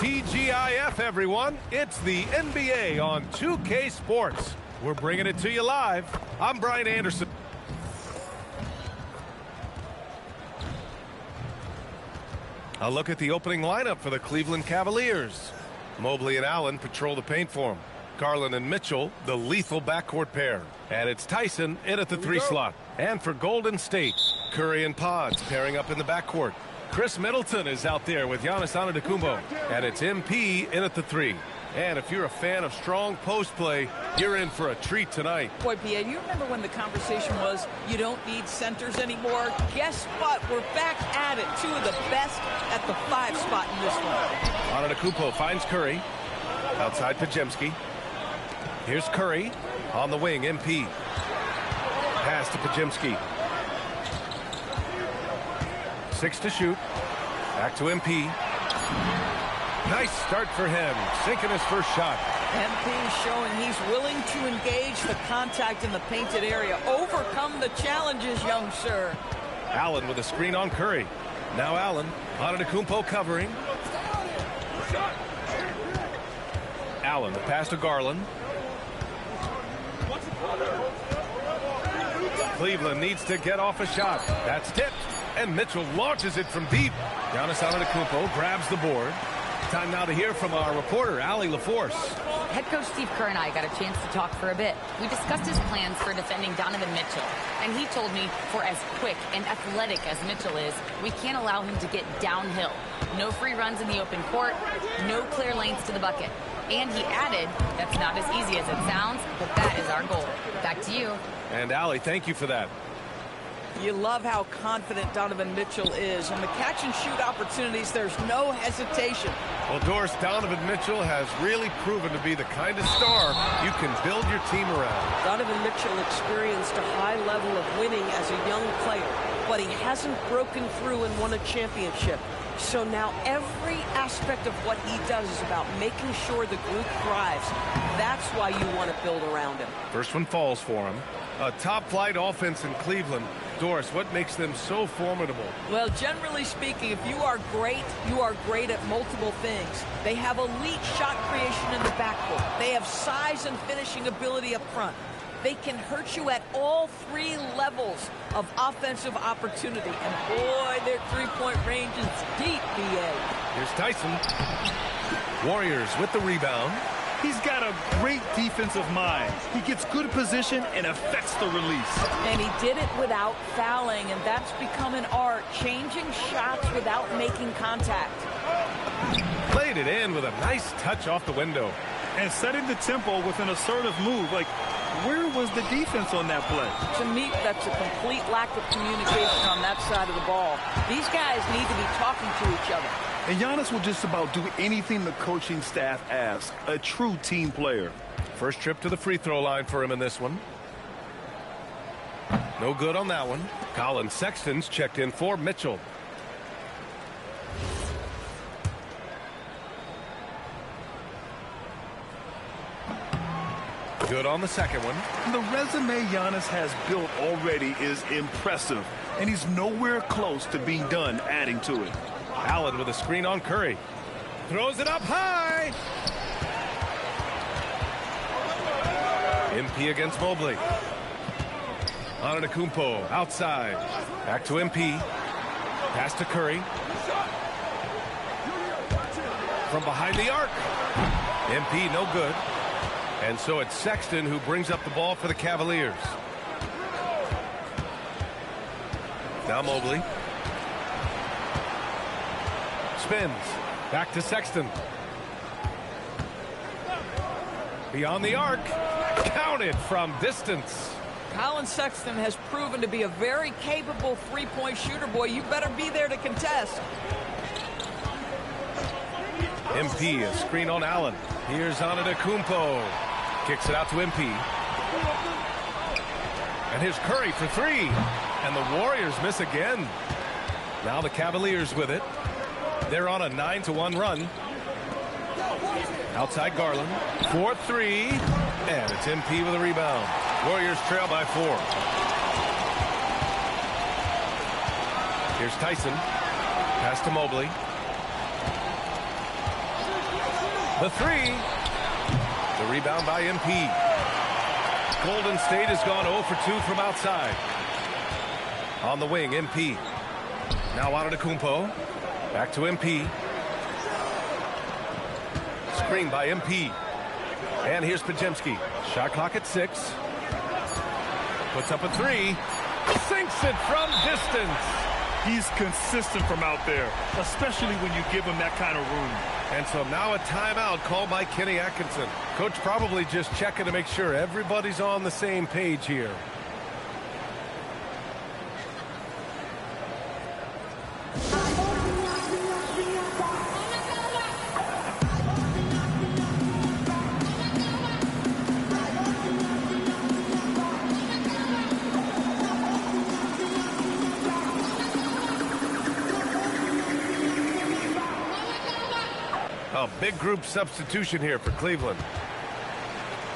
TGIF, everyone. It's the NBA on 2K Sports. We're bringing it to you live. I'm Brian Anderson. A look at the opening lineup for the Cleveland Cavaliers. Mobley and Allen patrol the paint for him. Garland and Mitchell, the lethal backcourt pair. And it's Tyson in at the 3 slot. And for Golden State, Curry and Pods pairing up in the backcourt. Chris Middleton is out there with Giannis Antetokounmpo. And it's MP in at the 3. And if you're a fan of strong post play, you're in for a treat tonight. Boy, Pia, you remember when the conversation was you don't need centers anymore? Guess what? We're back at it. Two of the best at the 5 spot in this one. Antetokounmpo finds Curry. Outside Pajemski. Here's Curry on the wing, MP. Pass to Pajemski. 6 to shoot. Back to MP. Nice start for him, sinking his first shot. MP showing he's willing to engage the contact in the painted area. Overcome the challenges, young sir. Allen with a screen on Curry. Now Allen, Antetokounmpo covering. Allen, the pass to Garland. Cleveland needs to get off a shot. That's tipped, and Mitchell launches it from deep. Giannis Antetokounmpo grabs the board. Time now to hear from our reporter, Allie LaForce. Head coach Steve Kerr and I got a chance to talk for a bit. We discussed his plans for defending Donovan Mitchell. And he told me for as quick and athletic as Mitchell is, we can't allow him to get downhill. No free runs in the open court, no clear lanes to the bucket. And he added, that's not as easy as it sounds, but that is our goal. Back to you. And Allie, thank you for that. You love how confident Donovan Mitchell is. On the catch-and-shoot opportunities, there's no hesitation. Well, Doris, Donovan Mitchell has really proven to be the kind of star you can build your team around. Donovan Mitchell experienced a high level of winning as a young player, but he hasn't broken through and won a championship. So now every aspect of what he does is about making sure the group thrives. That's why you want to build around him. First one falls for him. A top-flight offense in Cleveland. Doris, what makes them so formidable? Well, generally speaking, if you are great at multiple things. They have elite shot creation in the backcourt. They have size and finishing ability up front. They can hurt you at all 3 levels of offensive opportunity. And boy, their three-point range is deep, BA. Here's Tyson. Warriors with the rebound. He's got a great defensive mind. He gets good position and affects the release. And he did it without fouling, and that's become an art, changing shots without making contact. Played it in with a nice touch off the window. And setting the tempo with an assertive move. Like, where was the defense on that play? To me, that's a complete lack of communication on that side of the ball. These guys need to be talking to each other. And Giannis will just about do anything the coaching staff asks. A true team player. First trip to the free throw line for him in this one. No good on that one. Colin Sexton's checked in for Mitchell. Good on the second one. The resume Giannis has built already is impressive. And he's nowhere close to being done adding to it. Allen with a screen on Curry. Throws it up high. MP against Mobley. Antetokounmpo outside. Back to MP. Pass to Curry. From behind the arc. MP no good. And so it's Sexton who brings up the ball for the Cavaliers. Now Mobley. Spins. Back to Sexton. Beyond the arc. Counted from distance. Colin Sexton has proven to be a very capable three-point shooter. Boy, you better be there to contest. MP, a screen on Allen. Here's Antetokounmpo. Kicks it out to MP. And here's Curry for 3. And the Warriors miss again. Now the Cavaliers with it. They're on a 9-1 run. Outside Garland. 4-3. And it's MP with a rebound. Warriors trail by 4. Here's Tyson. Pass to Mobley. The three. The rebound by MP. Golden State has gone 0 for 2 from outside. On the wing, MP. Now out of Kumpo. Back to MP. Screen by MP. And here's Podziemski. Shot clock at 6. Puts up a three. Sinks it from distance. He's consistent from out there, especially when you give him that kind of room. And so now a timeout called by Kenny Atkinson. Coach probably just checking to make sure everybody's on the same page here. A big group substitution here for Cleveland.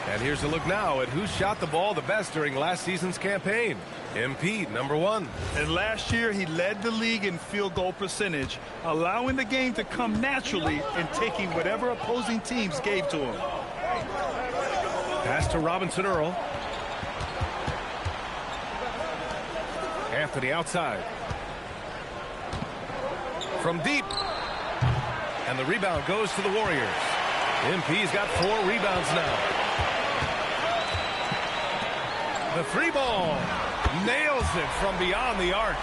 And here's a look now at who shot the ball the best during last season's campaign. MP, number 1. And last year, he led the league in field goal percentage, allowing the game to come naturally and taking whatever opposing teams gave to him. Pass to Robinson Earl. Anthony outside. From deep. And the rebound goes to the Warriors. MP's got 4 rebounds now. The 3 ball. Nails it from beyond the arc.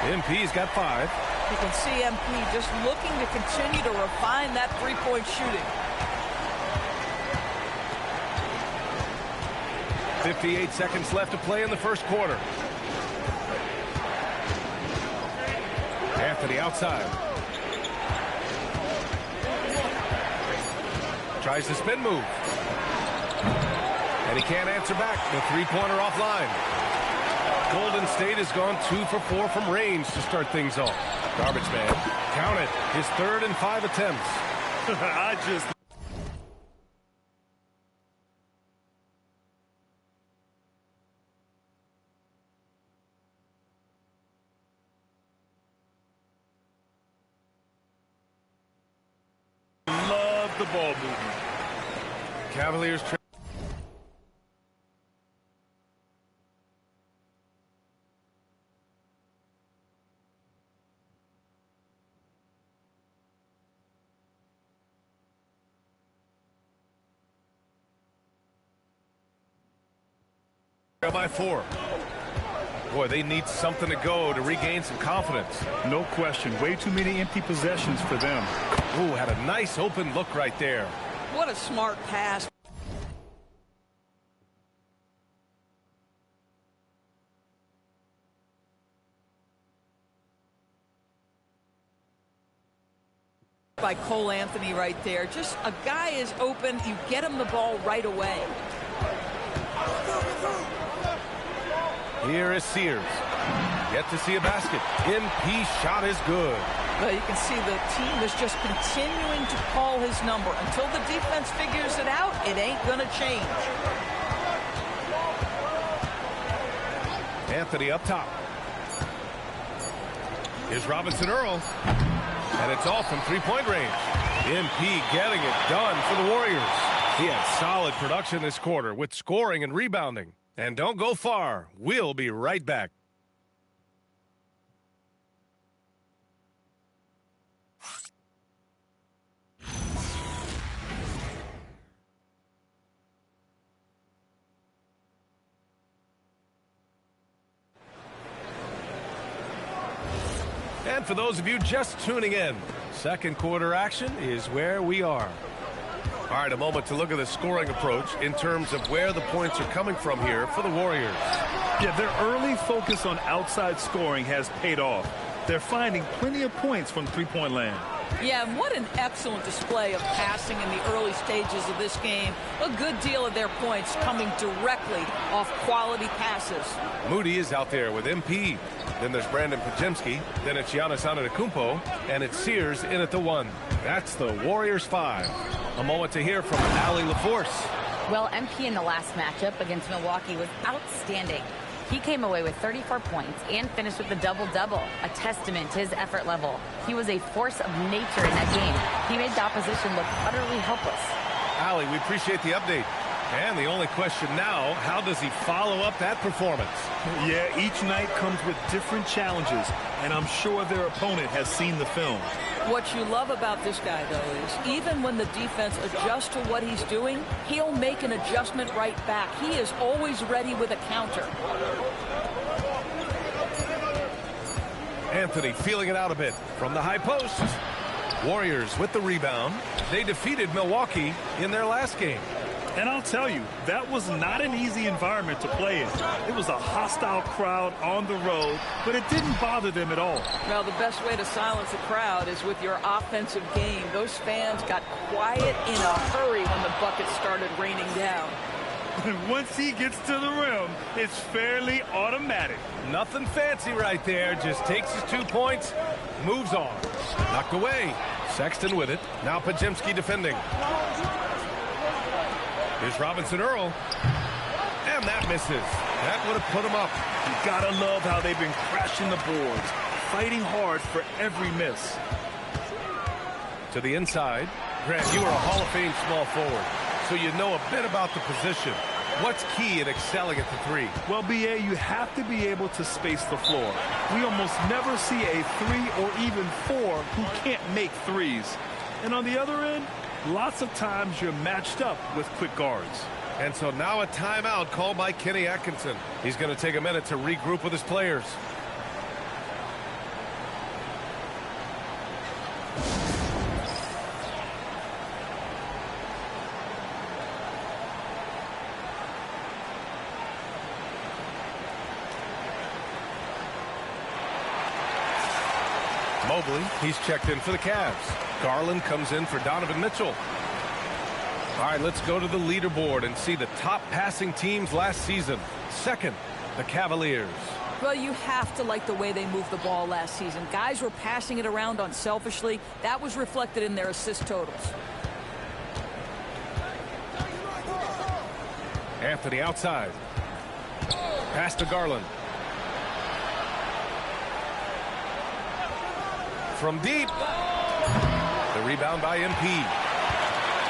MP's got 5. You can see MP just looking to continue to refine that three-point shooting. 58 seconds left to play in the first quarter. Anthony outside. Tries the spin move. And he can't answer back. The three-pointer offline. Golden State has gone 2 for 4 from range to start things off. Garbage man. Count it. His 3rd and 5 attempts. I just... love the ball movement. Cavaliers by 4. Boy, they need something to go to regain some confidence. No question. Way too many empty possessions for them. Ooh, had a nice open look right there. What a smart pass. By Cole Anthony right there. Just a guy is open. You get him the ball right away. Here is Sears. Yet to see a basket. MP shot is good. Well, you can see the team is just continuing to call his number. Until the defense figures it out, it ain't going to change. Anthony up top. Here's Robinson Earl. And it's off from three-point range. MP getting it done for the Warriors. He had solid production this quarter with scoring and rebounding. And don't go far. We'll be right back. And for those of you just tuning in, second quarter action is where we are. All right, a moment to look at the scoring approach in terms of where the points are coming from here for the Warriors. Yeah, their early focus on outside scoring has paid off. They're finding plenty of points from three-point land. Yeah, and what an excellent display of passing in the early stages of this game. A good deal of their points coming directly off quality passes. Moody is out there with MP. Then there's Brandon Podziemski. Then it's Giannis Antetokounmpo. And it's Sears in at the 1. That's the Warriors 5. A moment to hear from Allie LaForce. Well, MP in the last matchup against Milwaukee was outstanding. He came away with 34 points and finished with a double-double, a testament to his effort level. He was a force of nature in that game. He made the opposition look utterly helpless. Allie, we appreciate the update. And the only question now, how does he follow up that performance? Yeah, each night comes with different challenges, and I'm sure their opponent has seen the film. What you love about this guy, though, is even when the defense adjusts to what he's doing, he'll make an adjustment right back. He is always ready with a counter. Anthony feeling it out a bit from the high post. Warriors with the rebound. They defeated Milwaukee in their last game. And I'll tell you, that was not an easy environment to play in. It was a hostile crowd on the road, but it didn't bother them at all. Well, the best way to silence a crowd is with your offensive game. Those fans got quiet in a hurry when the buckets started raining down. And once he gets to the rim, it's fairly automatic. Nothing fancy right there. Just takes his 2 points, moves on. Knocked away. Sexton with it. Now Pajemski defending. Here's Robinson Earl. And that misses. That would have put him up. You gotta love how they've been crashing the boards, fighting hard for every miss. To the inside. Grant, you are a Hall of Fame small forward, so you know a bit about the position. What's key in excelling at the three? Well, BA, you have to be able to space the floor. We almost never see a 3 or even 4 who can't make threes. And on the other end, lots of times you're matched up with quick guards. And so now a timeout called by Kenny Atkinson. He's going to take a minute to regroup with his players. Mobley, he's checked in for the Cavs. Garland comes in for Donovan Mitchell. All right, let's go to the leaderboard and see the top passing teams last season. Second, the Cavaliers. Well, you have to like the way they moved the ball last season. Guys were passing it around unselfishly. That was reflected in their assist totals. Anthony outside. Pass to Garland. From deep. The rebound by MP.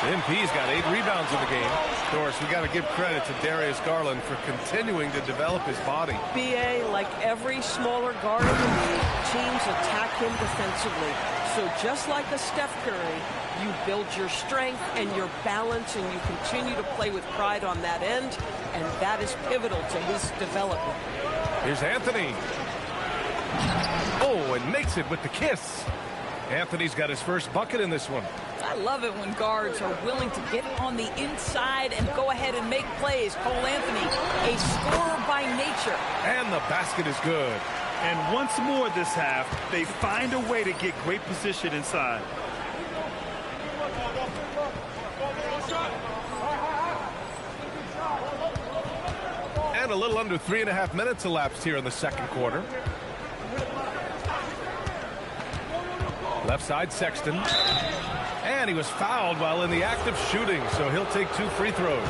MP's got 8 rebounds in the game. Of course, we got to give credit to Darius Garland for continuing to develop his body. BA, like every smaller guard in the league, teams attack him defensively. So just like a Steph Curry, you build your strength and your balance, and you continue to play with pride on that end, and that is pivotal to his development. Here's Anthony. Oh, and makes it with the kiss. Anthony's got his first bucket in this one. I love it when guards are willing to get on the inside and go ahead and make plays. Cole Anthony, a scorer by nature. And the basket is good. And once more this half, they find a way to get great position inside. And a little under 3.5 minutes elapsed here in the second quarter. Left side, Sexton. And he was fouled while in the act of shooting, so he'll take 2 free throws.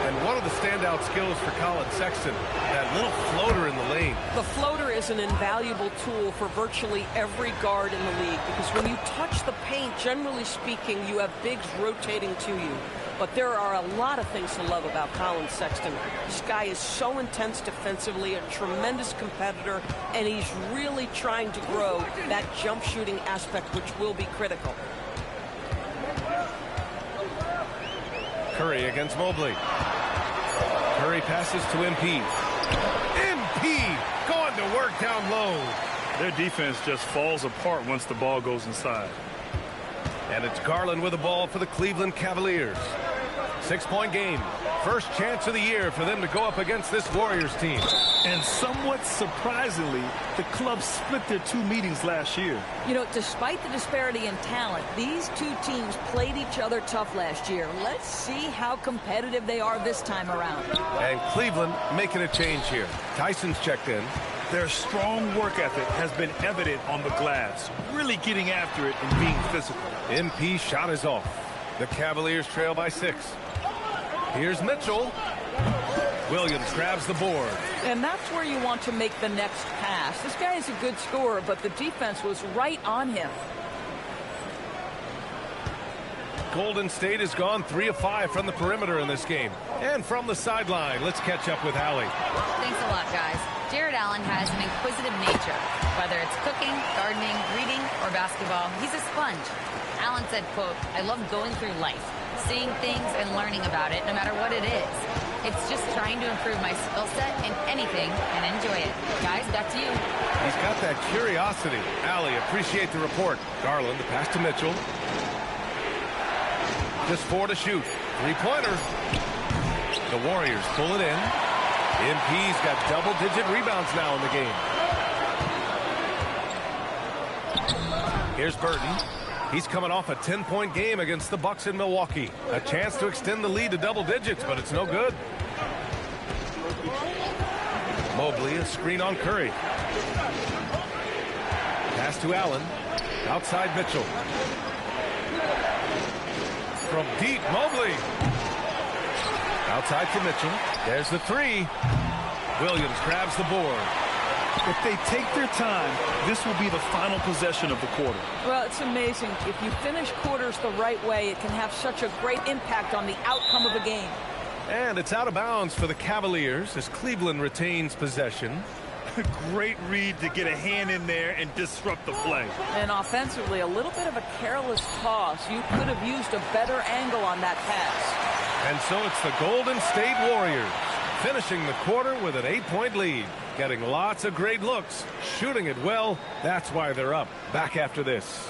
And one of the standout skills for Colin Sexton, that little floater in the lane. The floater is an invaluable tool for virtually every guard in the league, because when you touch the paint, generally speaking, you have bigs rotating to you. But there are a lot of things to love about Colin Sexton. This guy is so intense defensively, a tremendous competitor, and he's really trying to grow that jump shooting aspect, which will be critical. Curry against Mobley. Curry passes to MP. MP going to work down low. Their defense just falls apart once the ball goes inside. And it's Garland with the ball for the Cleveland Cavaliers. 6-point game. First chance of the year for them to go up against this Warriors team. And somewhat surprisingly, the club split their 2 meetings last year. You know, despite the disparity in talent, these 2 teams played each other tough last year. Let's see how competitive they are this time around. And Cleveland making a change here. Tyson's checked in. Their strong work ethic has been evident on the glass, really getting after it and being physical. MP shot is off. The Cavaliers trail by 6. Here's Mitchell. Williams grabs the board. And that's where you want to make the next pass. This guy is a good scorer, but the defense was right on him. Golden State has gone 3 of 5 from the perimeter in this game. And from the sideline, let's catch up with Allie. Thanks a lot, guys. Jared Allen has an inquisitive nature. Whether it's cooking, gardening, reading, or basketball, he's a sponge. Allen said, quote, "I love going through life, seeing things and learning about it no matter what it is. It's just trying to improve my skill set in anything and enjoy it." Guys, back to you. He's got that curiosity. Allie, appreciate the report. Garland, the pass to Mitchell. Just 4 to shoot. Three-pointer. The Warriors pull it in. MP's got double-digit rebounds now in the game. Here's Burton. He's coming off a 10-point game against the Bucks in Milwaukee. A chance to extend the lead to double digits, but it's no good. Mobley, a screen on Curry. Pass to Allen. Outside Mitchell. From deep, Mobley. Outside to Mitchell. There's the three. Williams grabs the board. If they take their time, this will be the final possession of the quarter. Well, it's amazing. If you finish quarters the right way, it can have such a great impact on the outcome of a game. And it's out of bounds for the Cavaliers as Cleveland retains possession. Great read to get a hand in there and disrupt the play. And offensively, a little bit of a careless toss. You could have used a better angle on that pass. And so it's the Golden State Warriors finishing the quarter with an 8-point lead. Getting lots of great looks, shooting it well. That's why they're up. Back after this.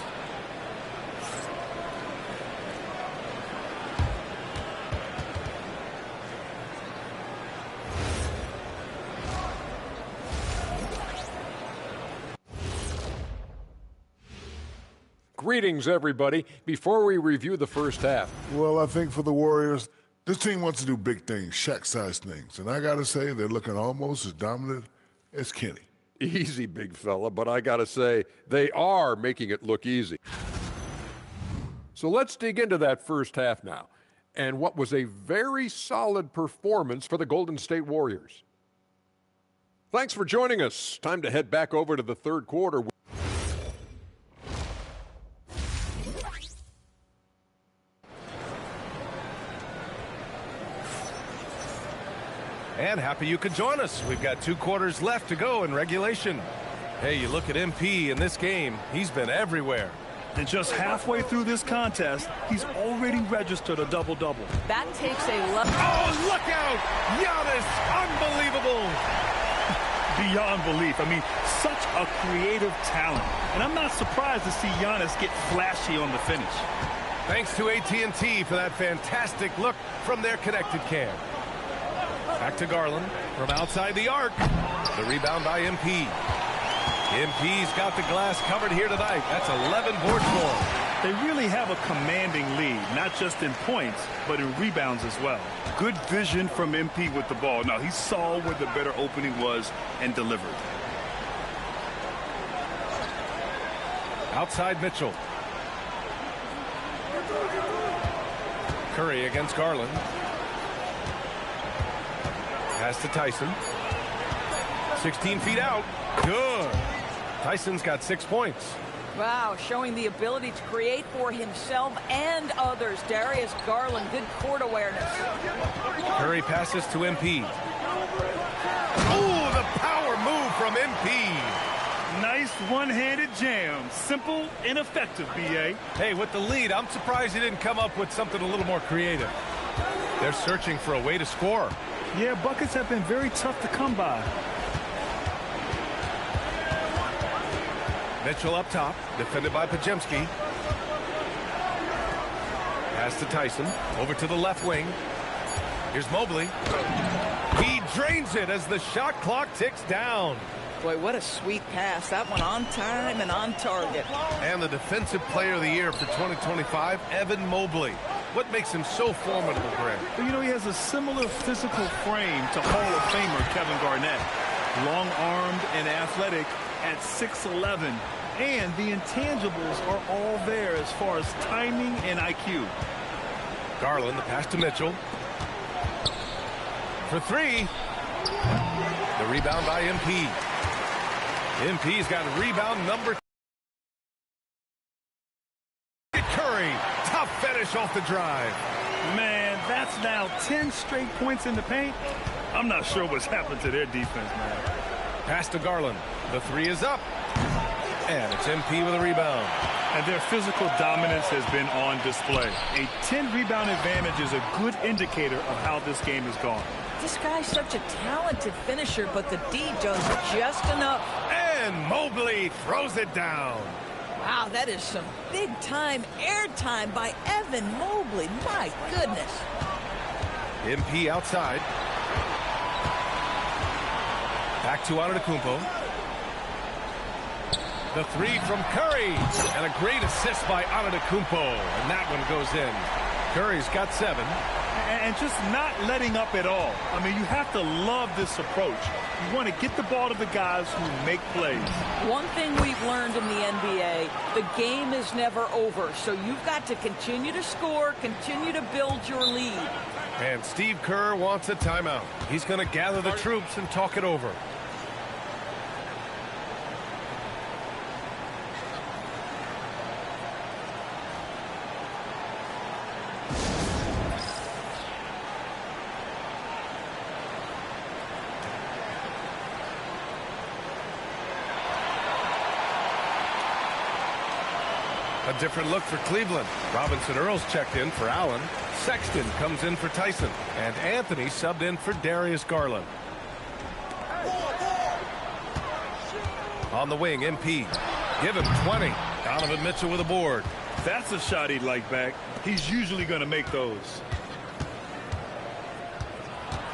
Greetings, everybody. Before we review the first half. Well, I think for the Warriors, this team wants to do big things, Shaq-sized things. And I got to say, they're looking almost as dominant as Kenny. Easy, big fella, but I got to say, they are making it look easy. So let's dig into that first half now, and what was a very solid performance for the Golden State Warriors. Thanks for joining us. Time to head back over to the third quarter. And happy you could join us. We've got 2 quarters left to go in regulation. Hey, you look at MP in this game, he's been everywhere. And just halfway through this contest, he's already registered a double-double. That takes a lot. Oh, look out! Giannis, unbelievable! Beyond belief. I mean, such a creative talent. And I'm not surprised to see Giannis get flashy on the finish. Thanks to AT&T for that fantastic look from their connected cam. Back to Garland from outside the arc. The rebound by MP. MP's got the glass covered here tonight. That's 11 boards for him. They really have a commanding lead, not just in points, but in rebounds as well. Good vision from MP with the ball. Now, he saw where the better opening was and delivered. Outside Mitchell. Curry against Garland. Pass to Tyson. 16 feet out. Good. Tyson's got 6 points. Wow, showing the ability to create for himself and others. Darius Garland, good court awareness. Curry passes to MP. Oh, the power move from MP. Nice one-handed jam. Simple and effective, B.A. Hey, with the lead, I'm surprised he didn't come up with something a little more creative. They're searching for a way to score. Yeah, buckets have been very tough to come by. Mitchell up top, defended by Pajemski. Pass to Tyson, over to the left wing. Here's Mobley. He drains it as the shot clock ticks down. Boy, what a sweet pass. That one on time and on target. And the Defensive Player of the Year for 2025, Evan Mobley. What makes him so formidable, Greg? Well, you know, he has a similar physical frame to Hall of Famer Kevin Garnett. Long-armed and athletic at 6'11", and the intangibles are all there as far as timing and IQ. Garland, the pass to Mitchell. for three. The rebound by MP. MP's got rebound number 2. Curry, tough finish off the drive. Man, that's now 10 straight points in the paint. I'm not sure what's happened to their defense, man. Pass to Garland. The three is up. And it's MP with a rebound. And their physical dominance has been on display. A 10-rebound advantage is a good indicator of how this game has gone. This guy's such a talented finisher, but the D does just enough. And Mobley throws it down. Wow, that is some big-time airtime by Evan Mobley. My goodness. MP outside. Back to Antetokounmpo. The three from Curry. And a great assist by Antetokounmpo. And that one goes in. Curry's got 7. And just not letting up at all. I mean, you have to love this approach. You want to get the ball to the guys who make plays. One thing we've learned in the NBA, the game is never over. So you've got to continue to score, continue to build your lead. And Steve Kerr wants a timeout. He's going to gather the troops and talk it over. A different look for Cleveland. Robinson Earls checked in for Allen. Sexton comes in for Tyson. And Anthony subbed in for Darius Garland. On the wing, MP. Give him 20. Donovan Mitchell with a board. That's a shot he'd like back. He's usually going to make those.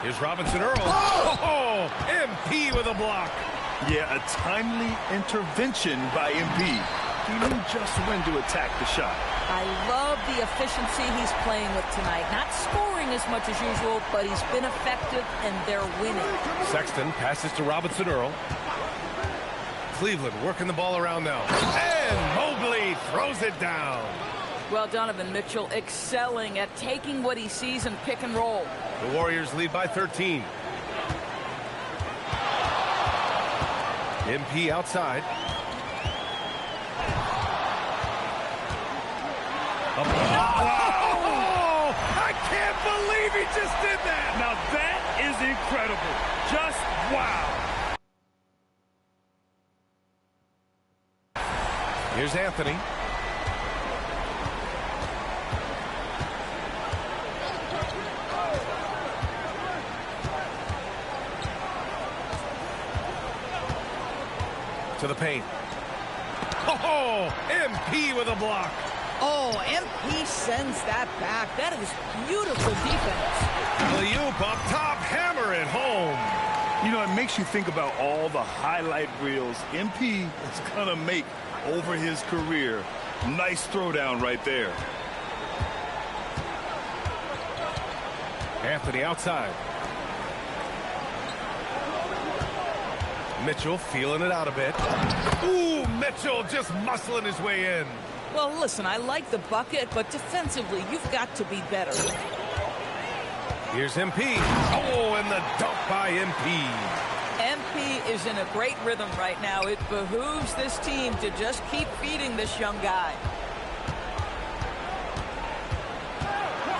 Here's Robinson Earls. Oh, MP with a block. Yeah, a timely intervention by MP. He knew just when to attack the shot. I love the efficiency he's playing with tonight. Not scoring as much as usual, but he's been effective, and they're winning. Sexton passes to Robinson Earl. Cleveland working the ball around now. And Mobley throws it down. Well, Donovan Mitchell excelling at taking what he sees in pick and roll. The Warriors lead by 13. MP outside. Oh, I can't believe he just did that. Now that is incredible. Just wow. Here's Anthony. To the paint. Oh, MP with a block. Oh, MP sends that back. That is beautiful defense. Alley-oop up top, hammer it home. You know, it makes you think about all the highlight reels MP is going to make over his career. Nice throwdown right there. Anthony outside. Mitchell feeling it out a bit. Ooh, Mitchell just muscling his way in. Well, listen, I like the bucket, but defensively, you've got to be better. Here's MP. Oh, and the dunk by MP. MP is in a great rhythm right now. It behooves this team to just keep feeding this young guy.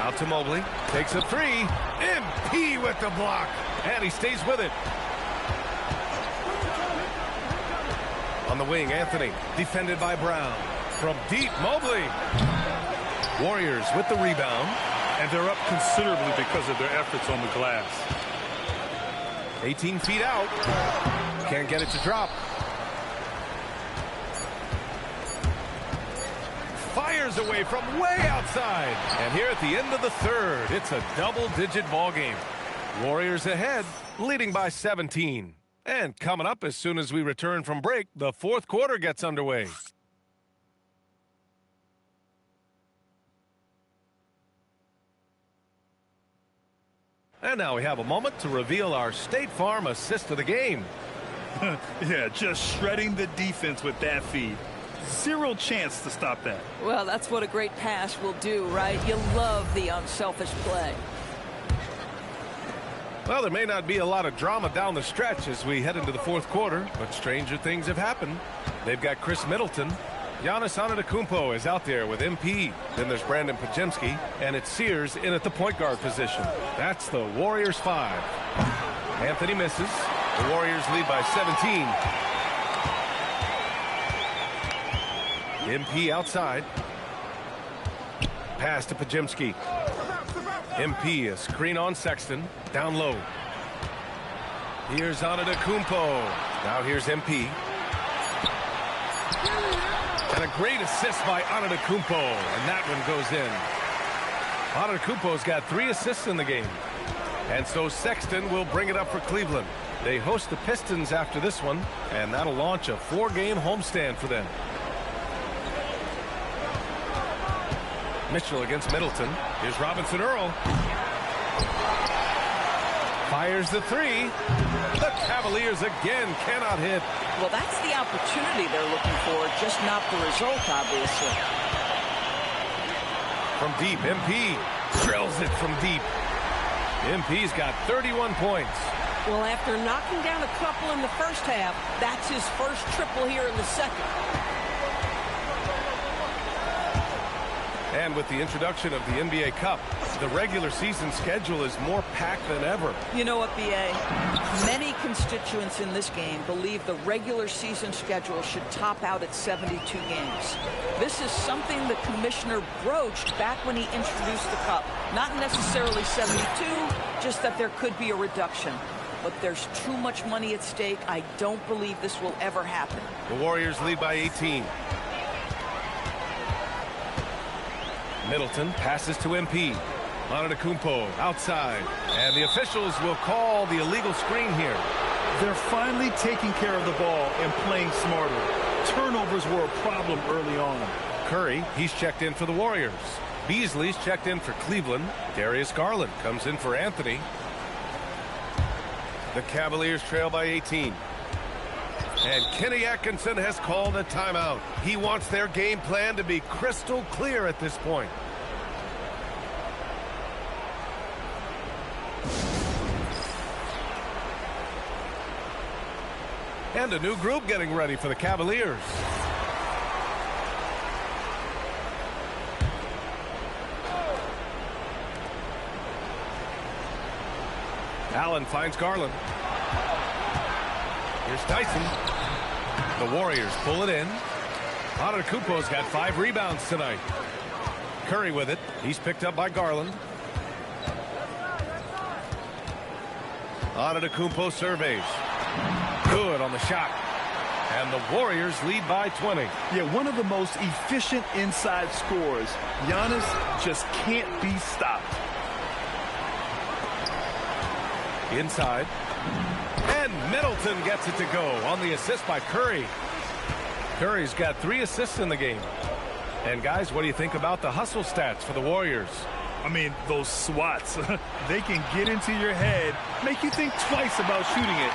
Out to Mobley. Takes a three. MP with the block. And he stays with it. On the wing, Anthony. Defended by Brown. From deep, Mobley. Warriors with the rebound. And they're up considerably because of their efforts on the glass. 18 feet out. Can't get it to drop. Fires away from way outside. And here at the end of the third, it's a double-digit ball game. Warriors ahead, leading by 17. And coming up as soon as we return from break, the fourth quarter gets underway. And now we have a moment to reveal our State Farm assist of the game. Yeah, just shredding the defense with that feed. Zero chance to stop that. Well, that's what a great pass will do, right? You love the unselfish play. Well, there may not be a lot of drama down the stretch as we head into the fourth quarter, but stranger things have happened. They've got Chris Middleton. Giannis Antetokounmpo is out there with MP. Then there's Brandon Pajemski, and it's Sears in at the point guard position. That's the Warriors 5. Anthony misses. The Warriors lead by 17. MP outside. Pass to Pajemski. MP, a screen on Sexton. Down low. Here's Antetokounmpo. Now here's MP. And a great assist by Antetokounmpo. And that one goes in. Antetokounmpo's got 3 assists in the game. And so Sexton will bring it up for Cleveland. They host the Pistons after this one, and that'll launch a 4-game homestand for them. Mitchell against Middleton. Here's Robinson Earl. Fires the 3. The Cavaliers again cannot hit. Well, that's the opportunity they're looking for, just not the result, obviously. From deep, MP drills it from deep. MP's got 31 points. Well, after knocking down a couple in the first half, that's his first triple here in the second. And with the introduction of the NBA Cup, the regular season schedule is more packed than ever. You know what, B.A.? Many constituents in this game believe the regular season schedule should top out at 72 games. This is something the commissioner broached back when he introduced the Cup. Not necessarily 72, just that there could be a reduction. But there's too much money at stake. I don't believe this will ever happen. The Warriors lead by 18. Middleton passes to MP. Antetokounmpo outside. And the officials will call the illegal screen here. They're finally taking care of the ball and playing smarter. Turnovers were a problem early on. Curry, he's checked in for the Warriors. Beasley's checked in for Cleveland. Darius Garland comes in for Anthony. The Cavaliers trail by 18. And Kenny Atkinson has called a timeout. He wants their game plan to be crystal clear at this point. And a new group getting ready for the Cavaliers. Allen finds Garland. Here's Tyson. The Warriors pull it in. Antetokounmpo's got 5 rebounds tonight. Curry with it. He's picked up by Garland. Antetokounmpo surveys. Good on the shot. And the Warriors lead by 20. Yeah, one of the most efficient inside scorers. Giannis just can't be stopped. Inside. And Middleton gets it to go on the assist by Curry. Curry's got 3 assists in the game. And guys, what do you think about the hustle stats for the Warriors? I mean, those swats, they can get into your head, make you think twice about shooting it.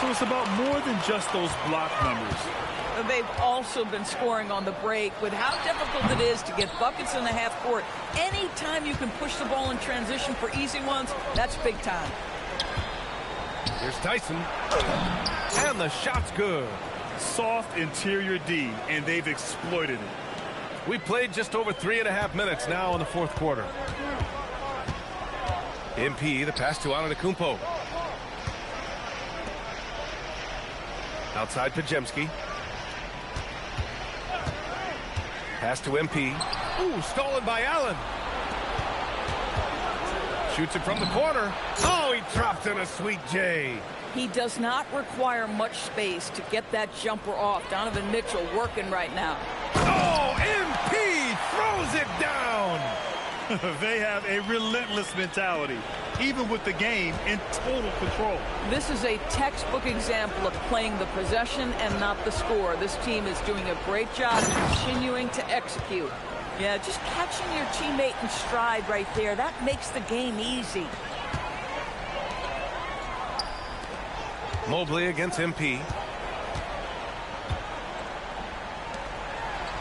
So it's about more than just those block numbers. They've also been scoring on the break with how difficult it is to get buckets in the half court. Anytime you can push the ball in transition for easy ones, that's big time. Here's Tyson. And the shot's good. Soft interior D, and they've exploited it. We played just over 3.5 minutes now in the fourth quarter. MP, the pass to Antetokounmpo. Outside Pajemski. Pass to MP. Ooh, stolen by Allen. Shoots it from the corner. Oh, he dropped in a sweet J. He does not require much space to get that jumper off. Donovan Mitchell working right now. Oh, MP throws it down. They have a relentless mentality, even with the game in total control. This is a textbook example of playing the possession and not the score. This team is doing a great job continuing to execute. Yeah, just catching your teammate in stride right there, that makes the game easy. Mobley against MP.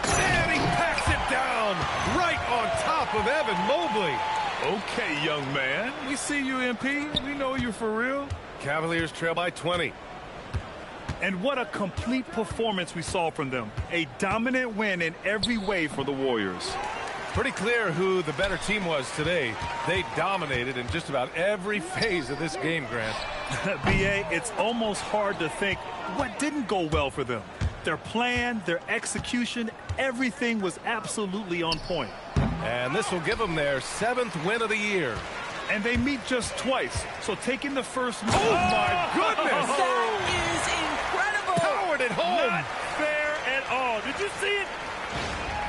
And he packs it down right on top of Evan Mobley. Okay, young man. We see you, MP. We know you for real. Cavaliers trail by 20. And what a complete performance we saw from them. A dominant win in every way for the Warriors. Pretty clear who the better team was today. They dominated in just about every phase of this game, Grant. B.A., it's almost hard to think what didn't go well for them. Their plan, their execution, everything was absolutely on point. And this will give them their 7th win of the year. And they meet just twice, so taking the first... Oh, my goodness! That is incredible! Powered it home! Not fair at all. Did you see it?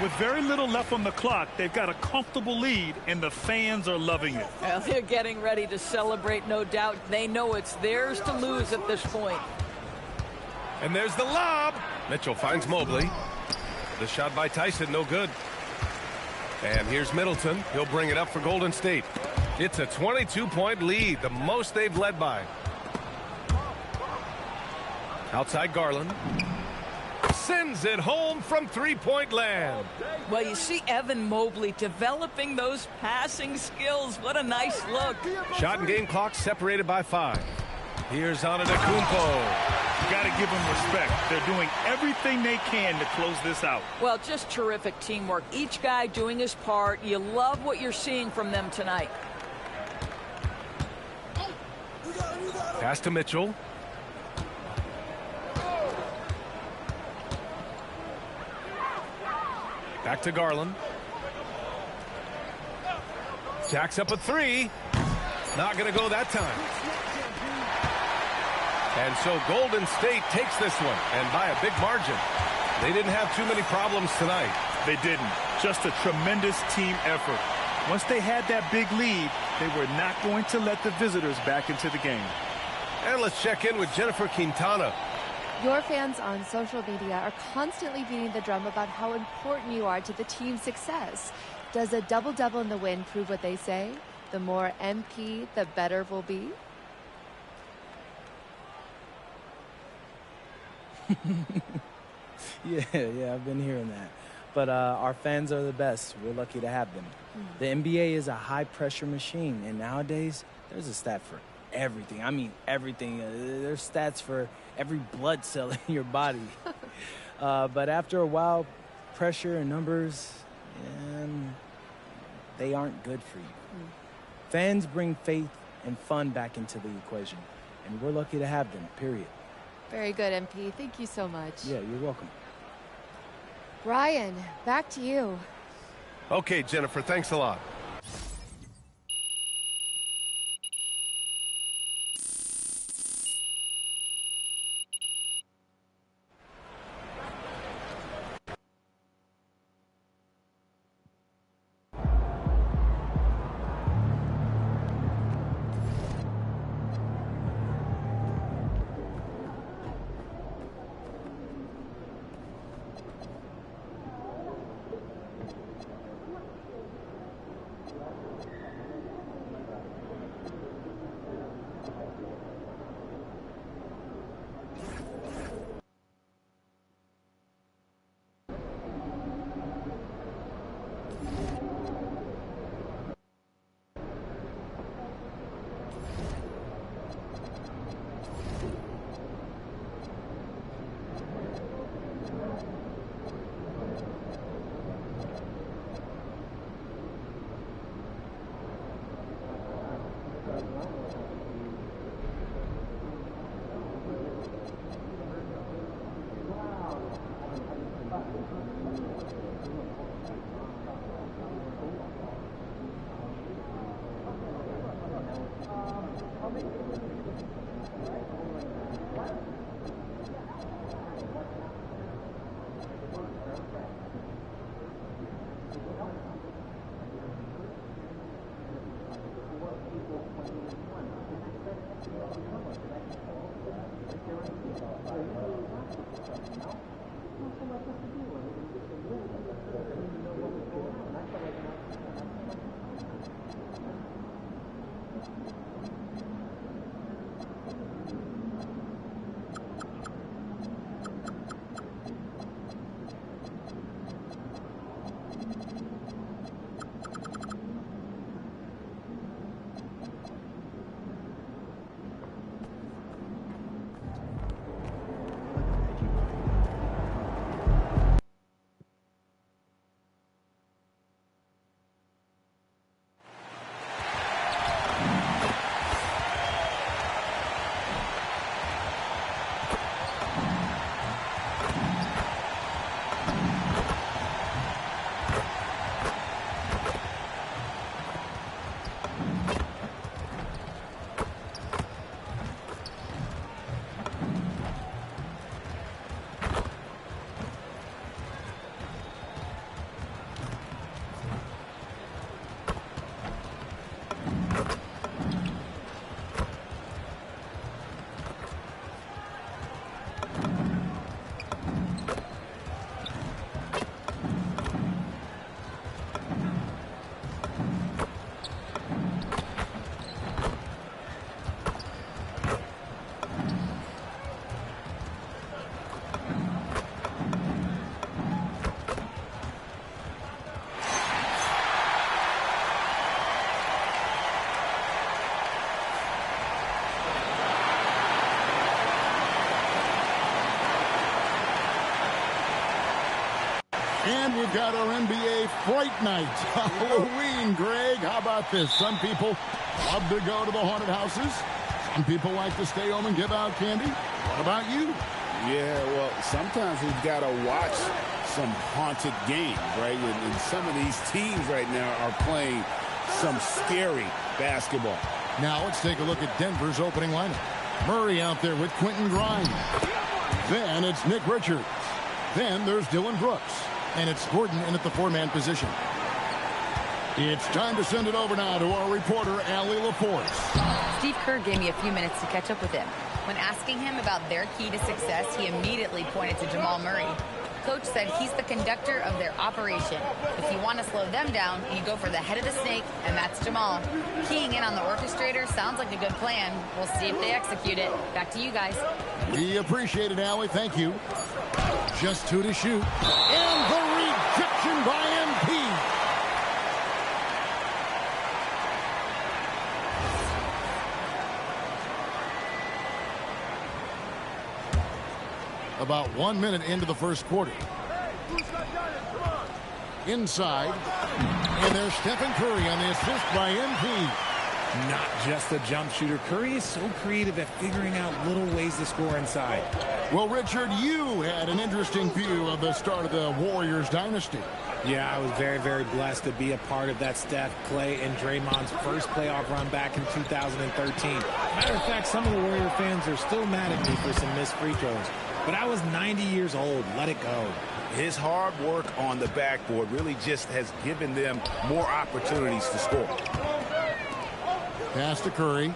With very little left on the clock, they've got a comfortable lead, and the fans are loving it. Well, they're getting ready to celebrate, no doubt. They know it's theirs to lose at this point. And there's the lob. Mitchell finds Mobley. The shot by Tyson, no good. And here's Middleton. He'll bring it up for Golden State. It's a 22-point lead, the most they've led by. Outside Garland. Sends it home from three-point land. Well, you see Evan Mobley developing those passing skills. What a nice look. Shot and game clock separated by 5. Here's Antetokounmpo. You got to give them respect. They're doing everything they can to close this out. Well, just terrific teamwork. Each guy doing his part. You love what you're seeing from them tonight. Pass to Mitchell. Back to Garland. Jacks up a 3. Not going to go that time. And so Golden State takes this one, and by a big margin. They didn't have too many problems tonight. They didn't. Just a tremendous team effort. Once they had that big lead, they were not going to let the visitors back into the game. And let's check in with Jennifer Quintana. Your fans on social media are constantly beating the drum about how important you are to the team's success. Does a double-double in the win prove what they say? The more MP, the better will be? Yeah, I've been hearing that. But our fans are the best. We're lucky to have them. The NBA is a high-pressure machine, and nowadays, there's a stat for everything. I mean, everything. There's stats for every blood cell in your body. But after a while, pressure and numbers, they aren't good for you. Fans bring faith and fun back into the equation, and we're lucky to have them, period. Very good, MP. Thank you so much. Yeah, you're welcome. Ryan, back to you. Okay, Jennifer, thanks a lot. And we've got our NBA Fright Night. Halloween, Greg. How about this? Some people love to go to the haunted houses. Some people like to stay home and give out candy. What about you? Yeah, well, sometimes we've got to watch some haunted games, right? And some of these teams right now are playing some scary basketball. Now let's take a look at Denver's opening lineup. Murray out there with Quentin Grimes. Then it's Nick Richards. Then there's Dylan Brooks. And it's Gordon in at the four-man position. It's time to send it over now to our reporter, Allie LaForce. Steve Kerr gave me a few minutes to catch up with him. When asking him about their key to success, he immediately pointed to Jamal Murray. Coach said he's the conductor of their operation. If you want to slow them down, you go for the head of the snake, and that's Jamal. Keying in on the orchestrator sounds like a good plan. We'll see if they execute it. Back to you guys. We appreciate it, Allie. Thank you. Just two to shoot. And the rejection by MP. About 1 minute into the first quarter. Inside. And there's Stephen Curry on the assist by MP. Not just a jump shooter. Curry is so creative at figuring out little ways to score inside. Well, Richard, you had an interesting view of the start of the Warriors dynasty. Yeah, I was very, very blessed to be a part of that Steph, Clay, and Draymond's first playoff run back in 2013. Matter of fact, some of the Warrior fans are still mad at me for some missed free throws. But I was 90 years old. Let it go. His hard work on the backboard really just has given them more opportunities to score. Pass to Curry.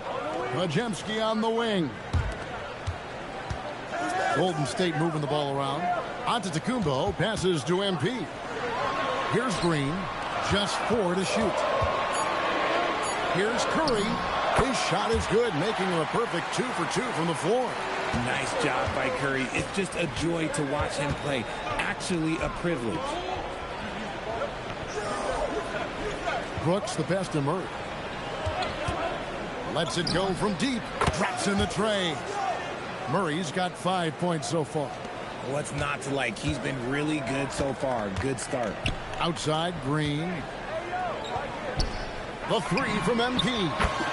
Majemski on the wing. Golden State moving the ball around. Antetokounmpo passes to MP. Here's Green. Just 4 to shoot. Here's Curry. His shot is good, making him a perfect 2 for 2 from the floor. Nice job by Curry. It's just a joy to watch him play. Actually a privilege. Brooks the best to Murray. Lets it go from deep. Drops in the tray. Murray's got 5 points so far. What's not to like? He's been really good so far. Good start. Outside, Green. The three from MP.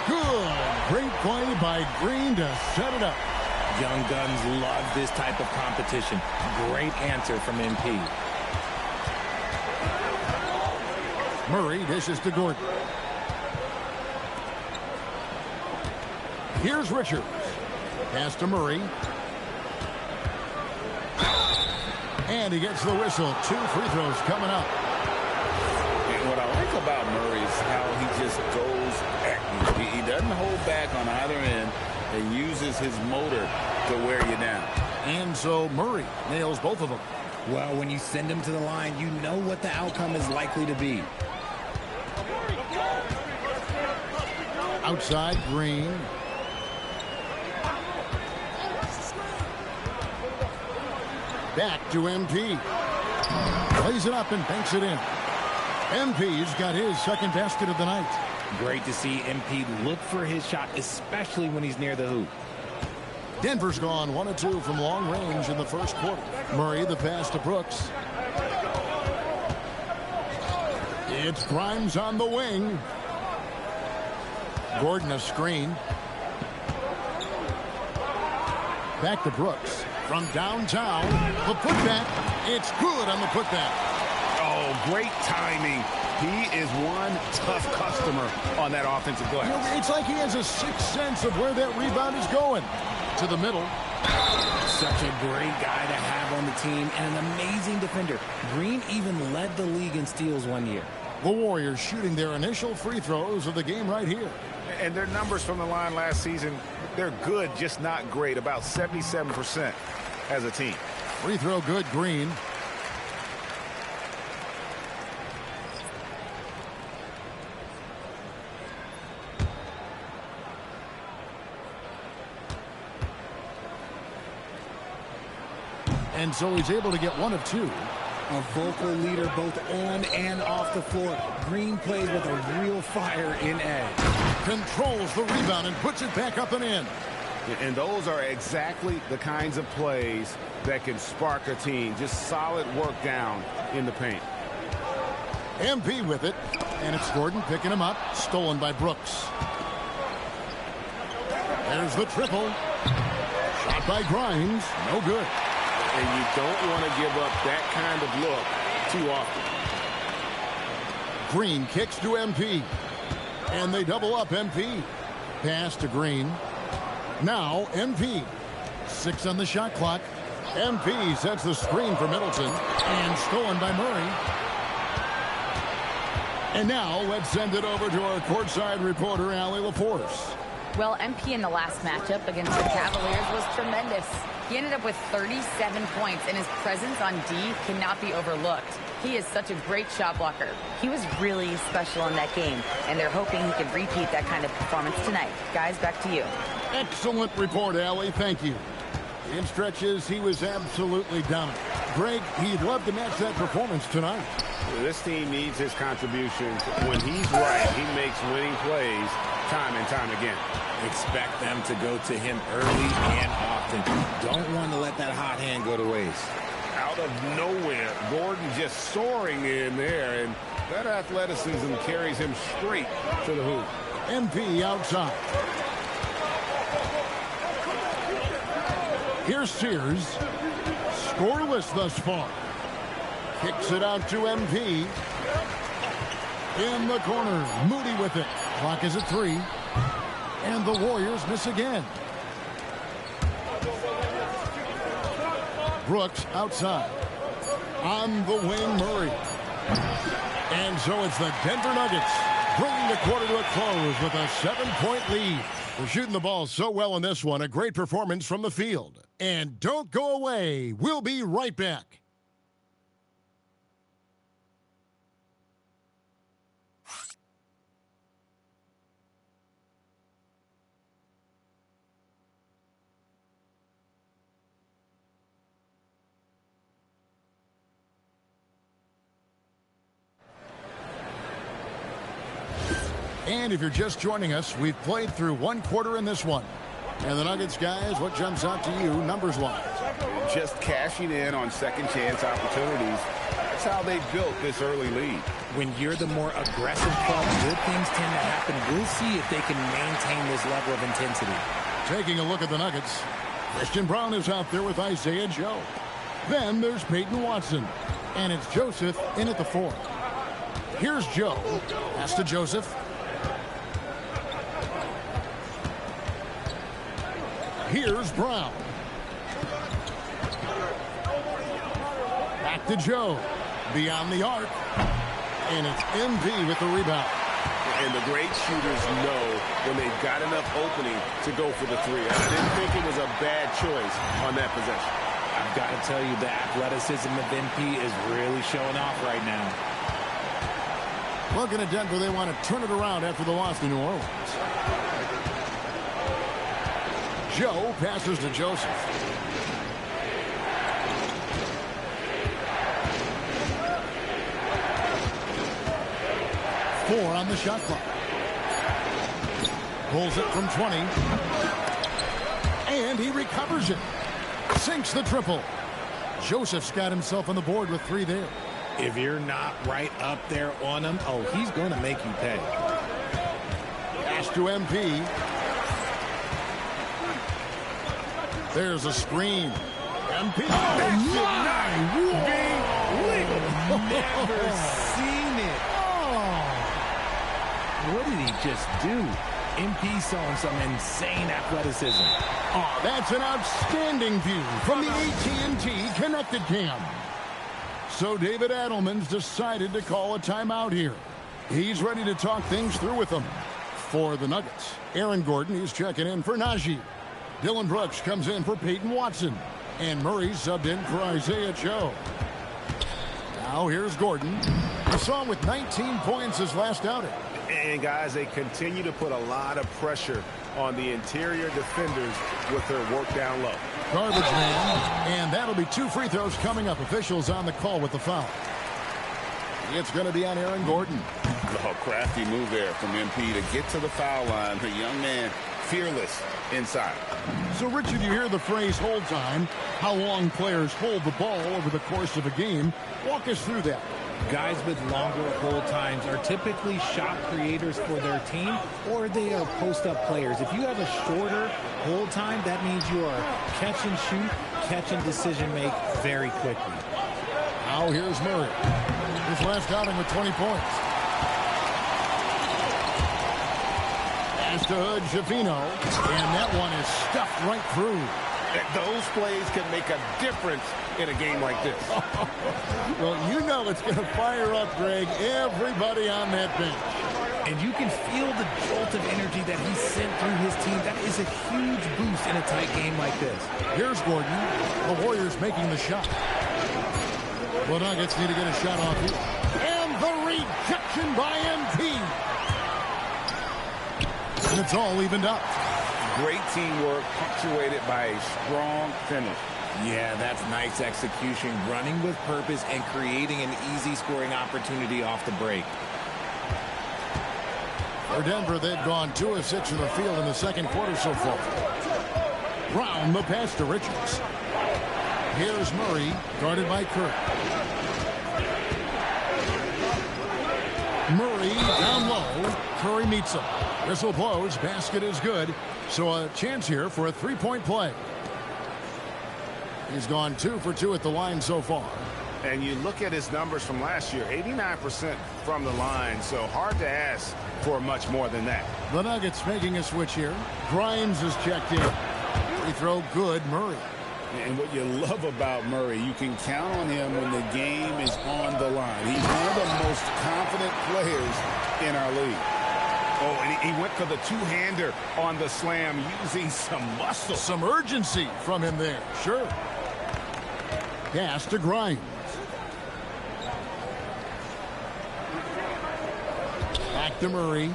Good. Great play by Green to set it up. Young Guns love this type of competition. Great answer from MP. Murray dishes to Gordon. Here's Richards. Pass to Murray. And he gets the whistle. 2 free throws coming up. And what I like about Murray is how he just goes at you. He doesn't hold back on either end and uses his motor to wear you down. And so Murray nails both of them. Well, when you send him to the line, you know what the outcome is likely to be. Outside, Green. Back to MP. Plays it up and banks it in. MP's got his second basket of the night. Great to see MP look for his shot, especially when he's near the hoop. Denver's gone 1 of 2 from long range in the first quarter. Murray the pass to Brooks. It's Grimes on the wing. Gordon a screen. Back to Brooks. From downtown, the putback. It's good on the putback. Oh, great timing. He is one tough customer on that offensive glass. You know, it's like he has a sixth sense of where that rebound is going. To the middle. Such a great guy to have on the team and an amazing defender. Green even led the league in steals one year. The Warriors shooting their initial free throws of the game right here. And their numbers from the line last season, they're good, just not great. About 77% as a team. Free throw good, Green. And so he's able to get 1 of 2. A vocal leader both on and off the floor. Green plays with a real fire in edge. Controls the rebound and puts it back up and in. And those are exactly the kinds of plays that can spark a team. Just solid work down in the paint. MP with it. And it's Gordon picking him up. Stolen by Brooks. There's the triple. Shot by Grimes. No good. And you don't want to give up that kind of look too often. Green kicks to MP. And they double up MP. Pass to Green. Now MP. 6 on the shot clock. MP sets the screen for Middleton. And stolen by Murray. And now let's send it over to our courtside reporter, Allie LaForce. Well, MP in the last matchup against the Cavaliers was tremendous. He ended up with 37 points, and his presence on D cannot be overlooked. He is such a great shot blocker. He was really special in that game, and they're hoping he can repeat that kind of performance tonight. Guys, back to you. Excellent report, Allie. Thank you. In stretches, he was absolutely dominant. Greg, he'd love to match that performance tonight. This team needs his contributions. When he's right, he makes winning plays time and time again. Expect them to go to him early and often. Don't want to let that hot hand go to waste. Out of nowhere, Gordon just soaring in there, and that athleticism carries him straight to the hoop. MP outside. Here's Sears. Scoreless thus far. Kicks it out to MP. In the corner. Moody with it. Clock is at 3. And the Warriors miss again. Brooks outside. On the wing, Murray. And so it's the Denver Nuggets bringing the quarter to a close with a 7-point lead. They're shooting the ball so well in this one. A great performance from the field. And don't go away. We'll be right back. And if you're just joining us, we've played through one quarter in this one. And the Nuggets, guys, what jumps out to you numbers-wise? Just cashing in on second-chance opportunities. That's how they built this early lead. When you're the more aggressive club, good things tend to happen. We'll see if they can maintain this level of intensity. Taking a look at the Nuggets, Christian Brown is out there with Isaiah Joe. Then there's Peyton Watson. And it's Joseph in at the 4. Here's Joe. Pass to Joseph. Here's Brown. Back to Joe. Beyond the arc. And it's MP with the rebound. And the great shooters know when they've got enough opening to go for the 3. I didn't think it was a bad choice on that possession. I've got to tell you, the athleticism of MP is really showing off right now. Looking at Denver, they want to turn it around after the loss to New Orleans. Joe passes to Joseph. Four on the shot clock. Pulls it from 20. And he recovers it. Sinks the triple. Joseph's got himself on the board with 3 there. If you're not right up there on him, oh, he's going to make you pay. Pass to MP. There's a screen. MP. Never seen it. What did he just do? MP showing some insane athleticism. Oh, that's an outstanding view from the AT&T Connected Cam. So David Adelman's decided to call a timeout here. He's ready to talk things through with them. For the Nuggets, Aaron Gordon, he's checking in for Najee. Dylan Brooks comes in for Peyton Watson. And Murray subbed in for Isaiah Joe. Now here's Gordon. We saw him with 19 points his last outing. And guys, they continue to put a lot of pressure on the interior defenders with their work down low. Garbage man. And that'll be 2 free throws coming up. Officials on the call with the foul. It's going to be on Aaron Gordon. Oh, crafty move there from MP to get to the foul line. The young man, fearless inside. So, Richard, you hear the phrase hold time, how long players hold the ball over the course of a game. Walk us through that. Guys with longer hold times are typically shot creators for their team, or they are post-up players. If you have a shorter hold time, that means you are catch and shoot, catch and decision make very quickly. Now here's Murray. His last outing with 20 points. Pass to Hood, Shafino, and that one is stuffed right through. Those plays can make a difference in a game like this. Well, you know it's going to fire up, Greg, everybody on that bench. And you can feel the jolt of energy that he sent through his team. That is a huge boost in a tight game like this. Here's Gordon. The Warriors making the shot. The Nuggets need to get a shot off here. And the rejection by MP. And it's all evened up. Great teamwork punctuated by a strong finish. Yeah, that's nice execution, running with purpose and creating an easy scoring opportunity off the break. For Denver, they've gone 2 of 6 in the field in the second quarter so far. Brown, the pass to Richards. Here's Murray, guarded by Kirk. Murray down low. Curry meets him. Whistle blows. Basket is good. So a chance here for a three-point play. He's gone 2 for 2 at the line so far. And you look at his numbers from last year, 89% from the line, so hard to ask for much more than that. The Nuggets making a switch here. Grimes is checked in. Free throw good, Murray. And what you love about Murray, you can count on him when the game is on the line. He's one of the most confident players in our league. Oh, and he went for the two-hander on the slam using some muscle. Some urgency from him there, sure. Pass to Grimes. Back to Murray.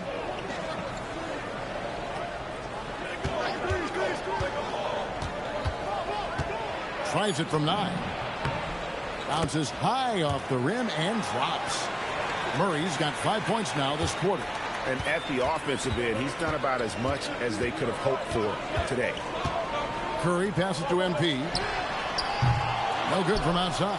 Tries it from 9. Bounces high off the rim and drops. Murray's got 5 points now this quarter. And at the offensive end, he's done about as much as they could have hoped for today. Curry passes to MP. No good from outside.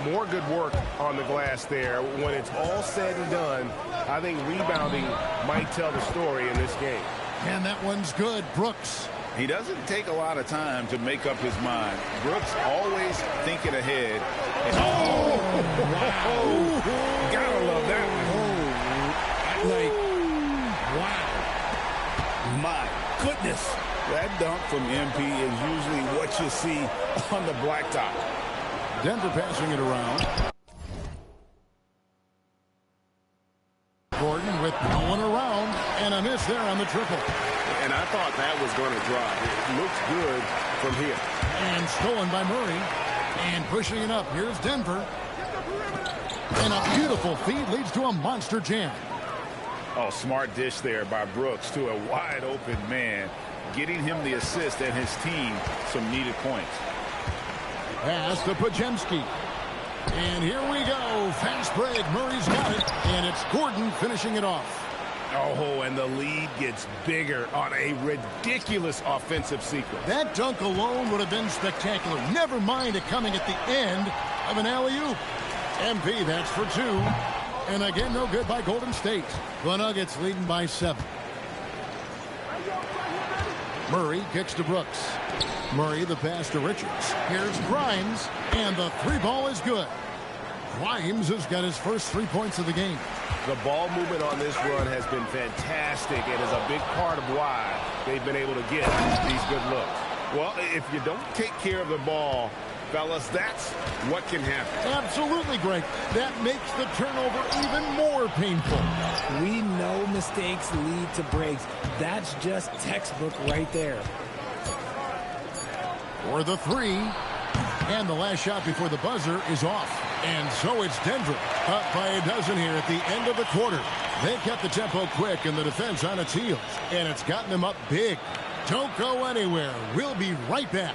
More good work on the glass there. When it's all said and done, I think rebounding might tell the story in this game. And that one's good. Brooks. He doesn't take a lot of time to make up his mind. Brooks always thinking ahead. And wow. Gotta love that one. Like, wow. My goodness. That dunk from MP is usually what you see on the blacktop. Denver passing it around. Gordon with no one around, and a miss there on the triple. And I thought that was going to drop. It looks good from here. And stolen by Murray. And pushing it up. Here's Denver. And a beautiful feed leads to a monster jam. Oh, smart dish there by Brooks to a wide open man, getting him the assist and his team some needed points. Pass to Pajemski. And here we go. Fast break. Murray's got it. And it's Gordon finishing it off. Oh, and the lead gets bigger on a ridiculous offensive sequence. That dunk alone would have been spectacular. Never mind it coming at the end of an alley-oop. MP, that's for 2. And again, no good by Golden State. The Nuggets leading by 7. Murray kicks to Brooks. Murray, the pass to Richards. Here's Grimes, and the 3-ball is good. Grimes has got his first 3 points of the game. The ball movement on this run has been fantastic and is a big part of why they've been able to get these good looks. Well, if you don't take care of the ball, fellas, that's what can happen. Absolutely, Greg. That makes the turnover even more painful. We know mistakes lead to breaks. That's just textbook right there. For the 3. And the last shot before the buzzer is off. And so it's Denver up by a dozen here at the end of the quarter. They kept the tempo quick and the defense on its heels. And it's gotten them up big. Don't go anywhere. We'll be right back.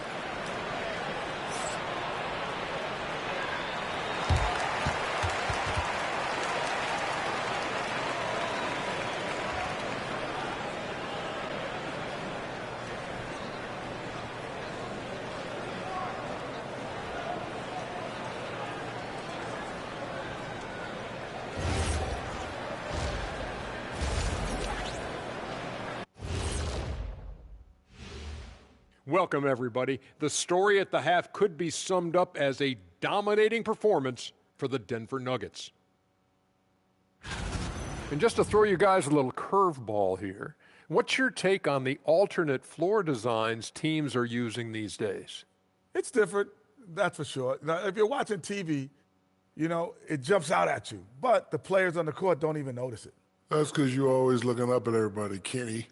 Welcome, everybody. The story at the half could be summed up as a dominating performance for the Denver Nuggets. And just to throw you guys a little curveball here, what's your take on the alternate floor designs teams are using these days? It's different, that's for sure. Now, if you're watching TV, you know, it jumps out at you. But the players on the court don't even notice it. That's because you're always looking up at everybody. Kenny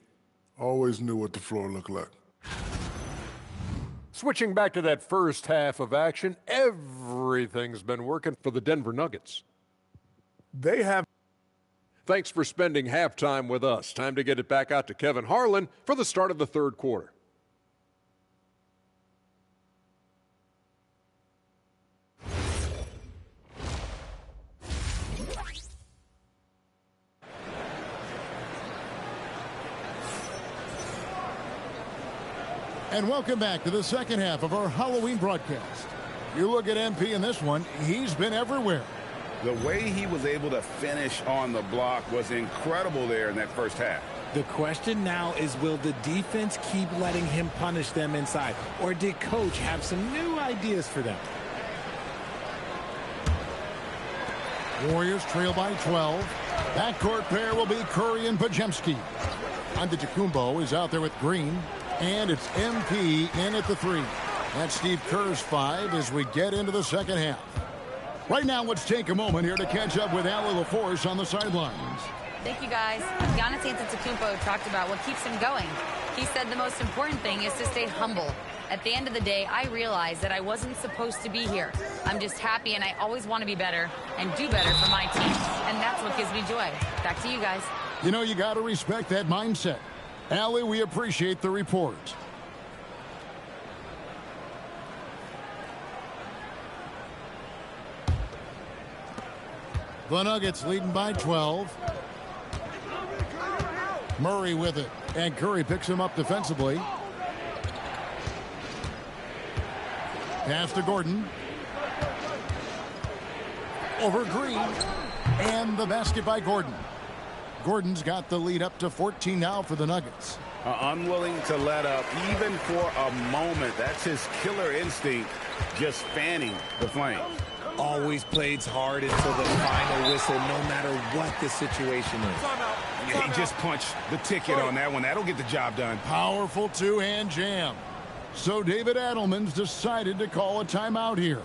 always knew what the floor looked like. Switching back to that first half of action, everything's been working for the Denver Nuggets. They have. Thanks for spending halftime with us. Time to get it back out to Kevin Harlan for the start of the third quarter. And welcome back to the second half of our Halloween broadcast. You look at MP in this one, he's been everywhere. The way he was able to finish on the block was incredible there in that first half. The question now is, will the defense keep letting him punish them inside? Or did Coach have some new ideas for them? Warriors trail by 12. Backcourt pair will be Curry and Podziemski. Antetokounmpo is out there with Green. And it's MP in at the 3. That's Steve Kerr's 5 as we get into the second half. Right now, let's take a moment here to catch up with Allie LaForce on the sidelines. Thank you, guys. Giannis Antetokounmpo talked about what keeps him going. He said the most important thing is to stay humble. At the end of the day, I realized that I wasn't supposed to be here. I'm just happy, and I always want to be better and do better for my team. And that's what gives me joy. Back to you guys. You know, you got to respect that mindset. Allie, we appreciate the report. The Nuggets leading by 12. Murray with it, and Curry picks him up defensively. Pass to Gordon. Over Green. And the basket by Gordon. Gordon's got the lead up to 14 now for the Nuggets. Unwilling to let up even for a moment. That's his killer instinct, just fanning the flame. Always plays hard until the final whistle, no matter what the situation is. He just punched the ticket on that one. That'll get the job done. Powerful two-hand jam. So David Adelman's decided to call a timeout here.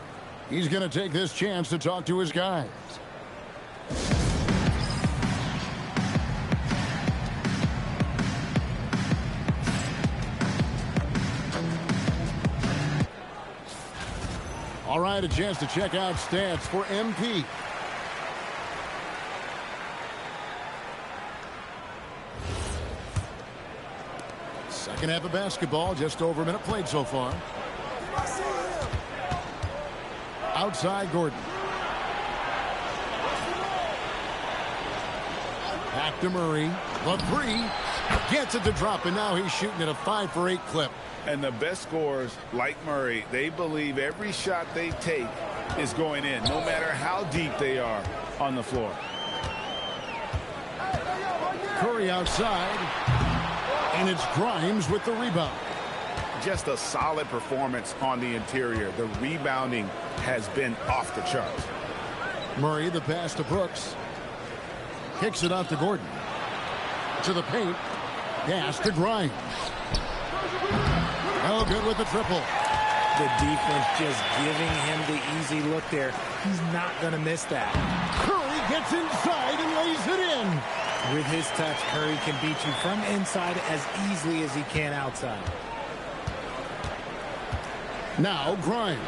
He's going to take this chance to talk to his guys. All right, a chance to check out stats for MP. Second half of basketball, just over a minute played so far. Outside Gordon. Back to Murray. The 3 gets it to drop, and now he's shooting at a 5 for 8 clip. And the best scorers, like Murray, they believe every shot they take is going in, no matter how deep they are on the floor. Curry outside, and it's Grimes with the rebound. Just a solid performance on the interior. The rebounding has been off the charts. Murray, the pass to Brooks. Kicks it out to Gordon. To the paint. Pass to Grimes. No good with the triple. The defense just giving him the easy look there. He's not going to miss that. Curry gets inside and lays it in. With his touch, Curry can beat you from inside as easily as he can outside. Now Grimes.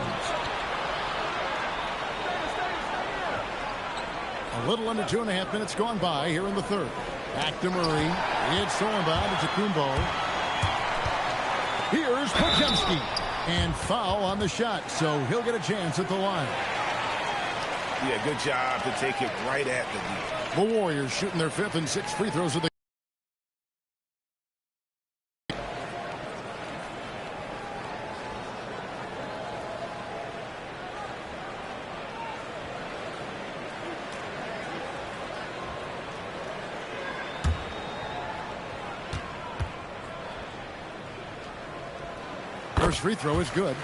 A little under 2.5 minutes gone by here in the third. Back to Murray. It's thrown by Antetokounmpo. Here's Podziemski. And foul on the shot, so he'll get a chance at the line. Yeah, good job to take it right at the The Warriors shooting their 5th and 6th free throws of the First free throw is good.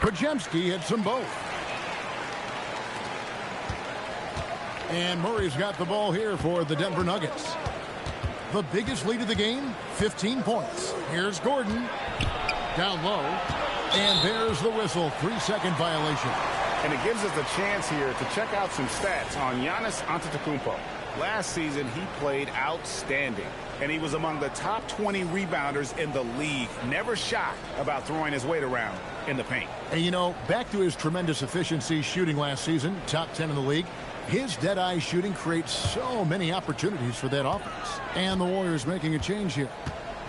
Podziemski hits them both. And Murray's got the ball here for the Denver Nuggets. The biggest lead of the game, 15 points. Here's Gordon. Down low. And there's the whistle. 3-second violation. And it gives us a chance here to check out some stats on Giannis Antetokounmpo. Last season, he played outstanding. And he was among the top 20 rebounders in the league. Never shy about throwing his weight around in the paint. And, you know, back to his tremendous efficiency shooting last season, top 10 in the league. His dead-eye shooting creates so many opportunities for that offense. And the Warriors making a change here.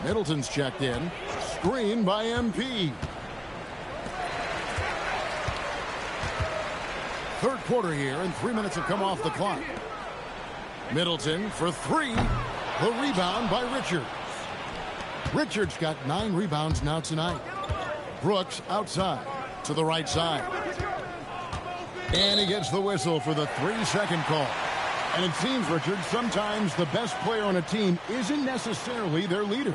Middleton's checked in. Screen by MP. Third quarter here, and 3 minutes have come off the clock. Middleton for three. The rebound by Richards. Richards got 9 rebounds now tonight. Brooks outside to the right side. And he gets the whistle for the 3-second call. And it seems, Richard, sometimes the best player on a team isn't necessarily their leader.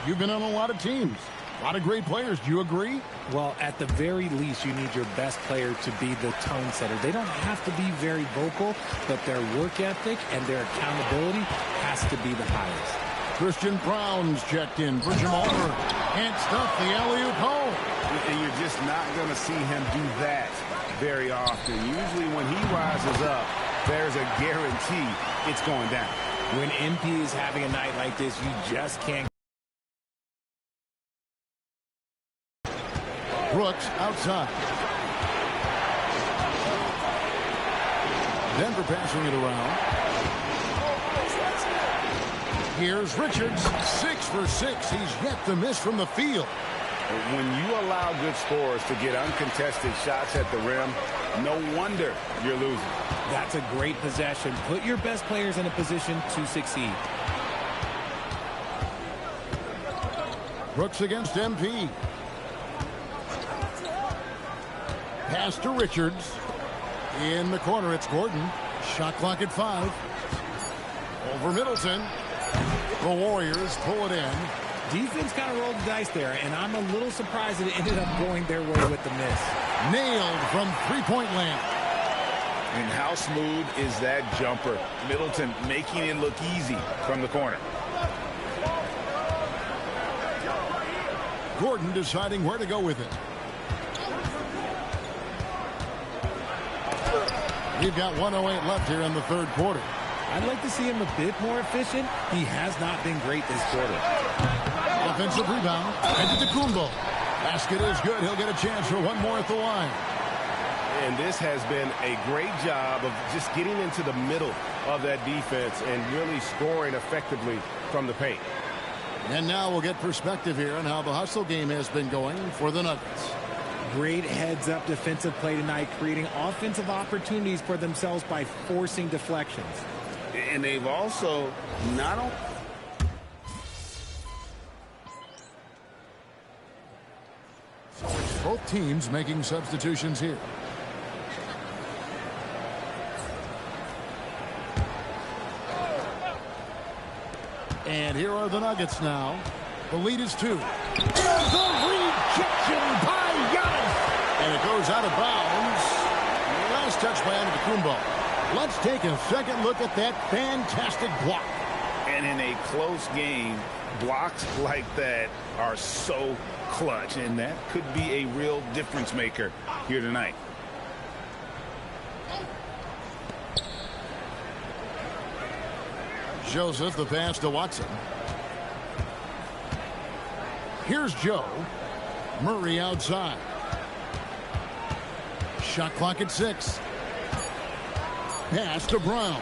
You've been on a lot of teams. A lot of great players. Do you agree? Well, at the very least, you need your best player to be the tone setter. They don't have to be very vocal, but their work ethic and their accountability has to be the highest. Christian Brown's checked in for Jamal Murray. Can't stuff the alley-oop home. And you're just not going to see him do that very often. Usually when he rises up, there's a guarantee it's going down. When MP is having a night like this, you just can't. Brooks outside. Denver passing it around. Here's Richards, 6 for 6. He's yet to miss from the field. When you allow good scorers to get uncontested shots at the rim, no wonder you're losing. That's a great possession. Put your best players in a position to succeed. Brooks against MP. Pass to Richards. In the corner, it's Gordon. Shot clock at 5. Over Middleton. The Warriors pull it in. Defense kind of rolled the dice there, and I'm a little surprised that it ended up going their way with the miss. Nailed from three-point land. And how smooth is that jumper? Middleton making it look easy from the corner. Gordon deciding where to go with it. We've got 1:08 left here in the third quarter. I'd like to see him a bit more efficient. He has not been great this quarter. Offensive rebound. Antetokounmpo. Basket is good. He'll get a chance for one more at the line. And this has been a great job of just getting into the middle of that defense and really scoring effectively from the paint. And now we'll get perspective here on how the hustle game has been going for the Nuggets. Great heads-up defensive play tonight, creating offensive opportunities for themselves by forcing deflections. And they've also not only... Both teams making substitutions here. And here are the Nuggets now. The lead is 2. The rejection by Giannis. And it goes out of bounds. Last touch by Antetokounmpo. Let's take a second look at that fantastic block. And in a close game, blocks like that are so clutch, and that could be a real difference maker here tonight. Joseph, the pass to Watson. Here's Joe. Murray outside. Shot clock at 6. Pass to Brown.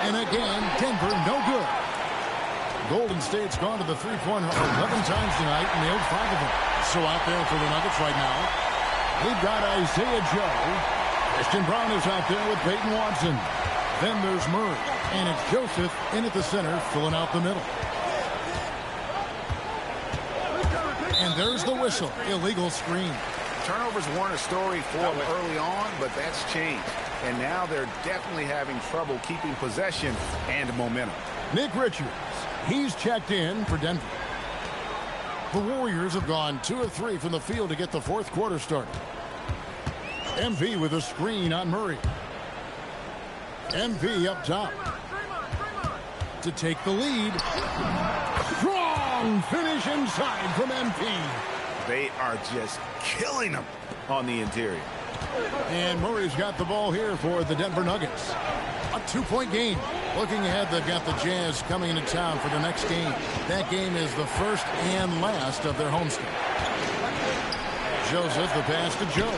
And again, Denver no good. Golden State's gone to the three-pointer 11 times tonight and nailed 5 of them. So out there for the Nuggets right now, we've got Isaiah Joe. Christian Brown is out there with Peyton Watson. Then there's Murray. And it's Joseph in at the center, filling out the middle. there's the whistle. Illegal screen. Turnovers weren't a story for them early on, but that's changed. And now they're definitely having trouble keeping possession and momentum. Nick Richards, he's checked in for Denver. The Warriors have gone 2 of 3 from the field to get the fourth quarter started. MP with a screen on Murray. MP up top to take the lead. Strong finish inside from MP. They are just killing them on the interior. And Murray's got the ball here for the Denver Nuggets. A 2-point game. Looking ahead, they've got the Jazz coming into town for the next game. That game is the first and last of their homestand. Joseph, the pass to Joe.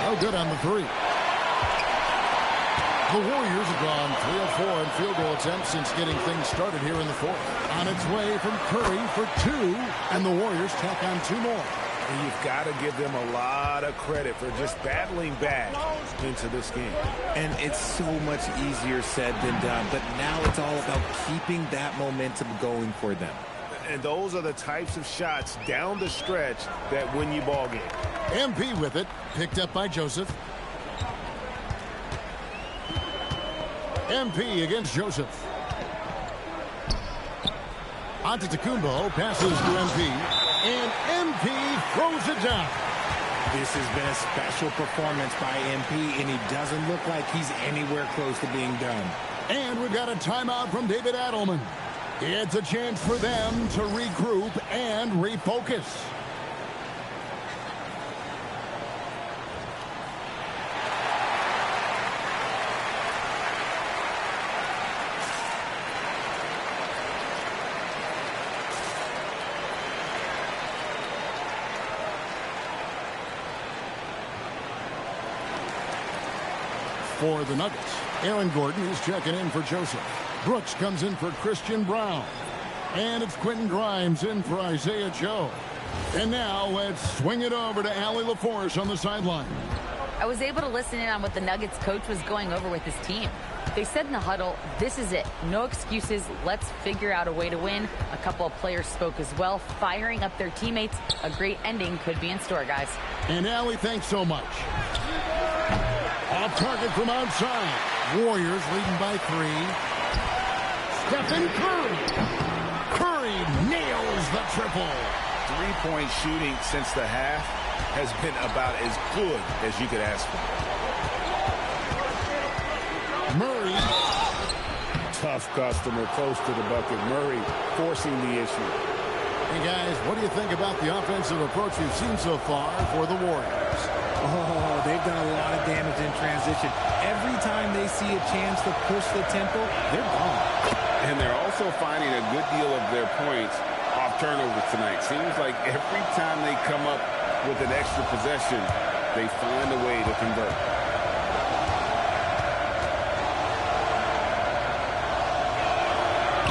Oh, good on the three. The Warriors have gone 3 of 4 in field goal attempts since getting things started here in the fourth. On its way from Curry for 2, and the Warriors tack on 2 more. And you've got to give them a lot of credit for just battling back into this game. And it's so much easier said than done, but now it's all about keeping that momentum going for them. And those are the types of shots down the stretch that win you ball games. MP with it, picked up by Joseph. MP against Joseph. Antetokounmpo passes to MP, and MP throws it down. This has been a special performance by MP, and he doesn't look like he's anywhere close to being done. And we've got a timeout from David Adelman. It's a chance for them to regroup and refocus. For the Nuggets, Aaron Gordon is checking in for Joseph. Brooks comes in for Christian Brown. And it's Quentin Grimes in for Isaiah Joe. And now let's swing it over to Allie LaForce on the sideline. I was able to listen in on what the Nuggets coach was going over with his team. They said in the huddle, this is it. No excuses. Let's figure out a way to win. A couple of players spoke as well, firing up their teammates. A great ending could be in store, guys. And Allie, thanks so much. Off target from outside. Warriors leading by 3. Stephen Curry. Curry nails the triple. 3-point shooting since the half has been about as good as you could ask for. Murray. Tough customer close to the bucket. Murray forcing the issue. Hey, guys, what do you think about the offensive approach we've seen so far for the Warriors? Oh, they've done a lot of damage in transition. Every time they see a chance to push the tempo, they're gone. And they're also finding a good deal of their points off turnovers tonight. Seems like every time they come up with an extra possession, they find a way to convert.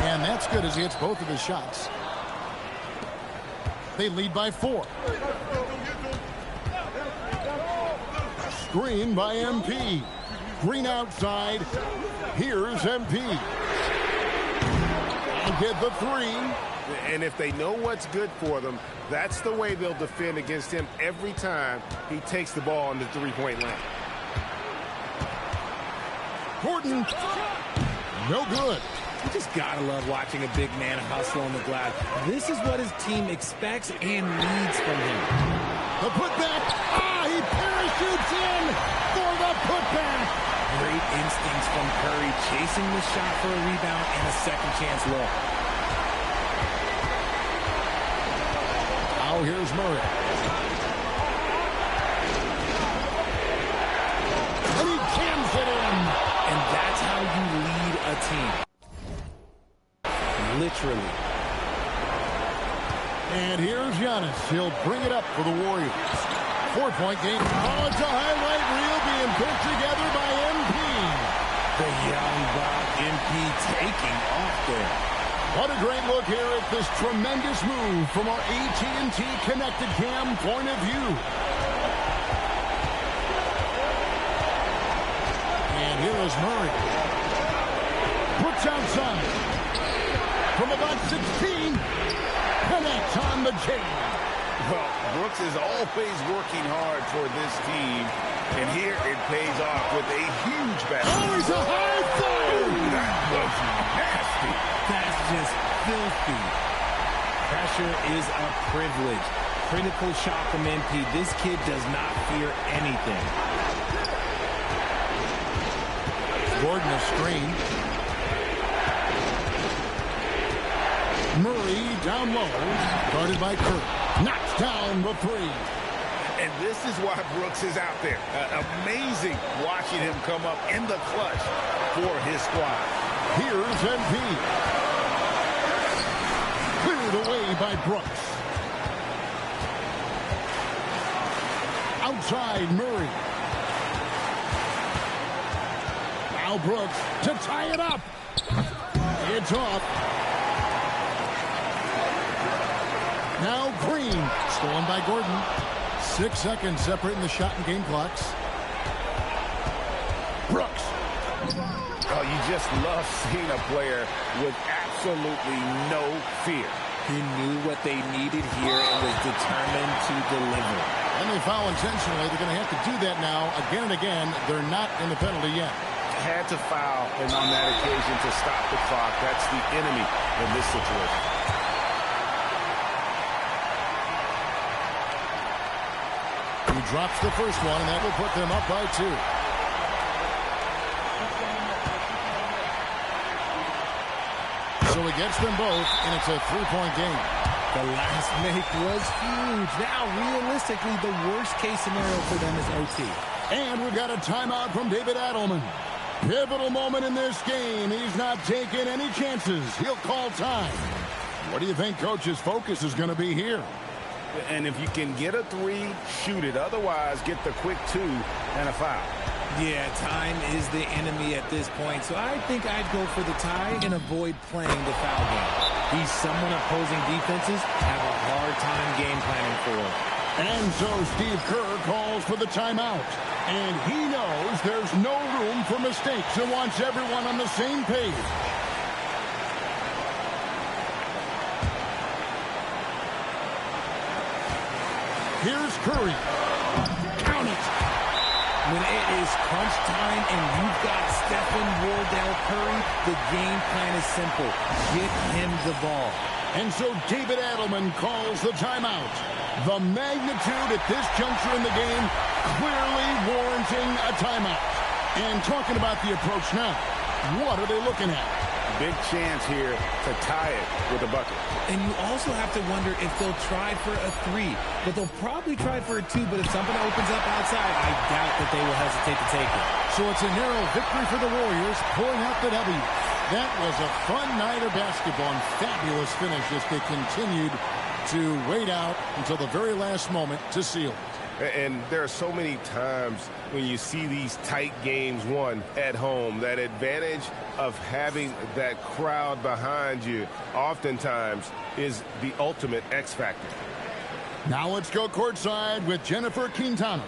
And that's good as he hits both of his shots. They lead by 4. Screen by MP. Green outside. Here's MP. And get the 3. And if they know what's good for them, that's the way they'll defend against him every time he takes the ball in the 3-point line. Gordon. No good. You just gotta love watching a big man hustle on the glass. This is what his team expects and needs from him. The putback. He parachutes in for the putback. Great instincts from Curry, chasing the shot for a rebound and a second chance look. Now here's Murray. And he jams it in. And that's how you lead a team. Literally. And here's Giannis. He'll bring it up for the Warriors. 4-point game. Oh, it's a highlight reel being put together by MP. The young buck MP taking off there. What a great look here at this tremendous move from our AT&T Connected Cam point of view. And here is Murray. Puts outside. From about 16. Connects on the chain. Well, Brooks is always working hard for this team, and here it pays off with a huge basket. Oh, he's a high five! That was nasty. That's just filthy. Pressure is a privilege. Critical shot from MP. This kid does not fear anything. Gordon a screen. Murray down low. Guarded by Kirk. Knocks down the three. And this is why Brooks is out there. Amazing watching him come up in the clutch for his squad. Here's MP. Cleared away by Brooks. Outside Murray. Now Brooks to tie it up. It's off. Now Green. Stolen by Gordon. 6 seconds separating the shot and game clocks. Brooks. Oh, you just love seeing a player with absolutely no fear. He knew what they needed here and was determined to deliver. And they foul intentionally. They're going to have to do that now again and again. They're not in the penalty yet. Had to foul, and on that occasion to stop the clock. That's the enemy in this situation. He drops the first one, and that will put them up by 2. So he gets them both, and it's a 3-point game. The last make was huge. Now, realistically, the worst-case scenario for them is OT. And we've got a timeout from David Adelman. Pivotal moment in this game. He's not taking any chances. He'll call time. What do you think Coach's focus is going to be here? And if you can get a 3, shoot it. Otherwise, get the quick 2 and a foul. Yeah, time is the enemy at this point, so I think I'd go for the tie and avoid playing the foul game. He's someone opposing defenses have a hard time game planning for. And so Steve Kerr calls for the timeout. And he knows there's no room for mistakes and wants everyone on the same page. Here's Curry. Count it. When it is crunch time and you've got Stephen Wardell Curry, the game plan is simple. Get him the ball. And so David Adelman calls the timeout. The magnitude at this juncture in the game clearly warranting a timeout. And talking about the approach now, what are they looking at? Big chance here to tie it with a bucket. And you also have to wonder if they'll try for a 3. But they'll probably try for a 2. But if something opens up outside, I doubt that they will hesitate to take it. So it's a narrow victory for the Warriors, pulling out the W. That was a fun night of basketball and fabulous finish as they continued to wait out until the very last moment to seal it. And there are so many times when you see these tight games won at home, that advantage of having that crowd behind you oftentimes is the ultimate X factor. Now let's go courtside with Jennifer Quintana.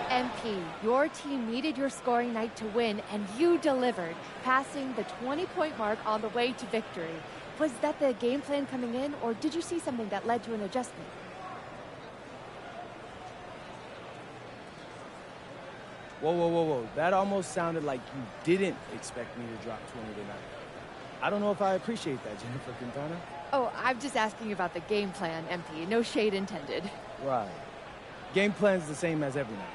MP, your team needed your scoring night to win, and you delivered, passing the 20-point mark on the way to victory. Was that the game plan coming in, or did you see something that led to an adjustment? Whoa, whoa, whoa, whoa. That almost sounded like you didn't expect me to drop 20 tonight. I don't know if I appreciate that, Jennifer Quintana. Oh, I'm just asking about the game plan, MP. No shade intended. Right. Game plan's the same as every night.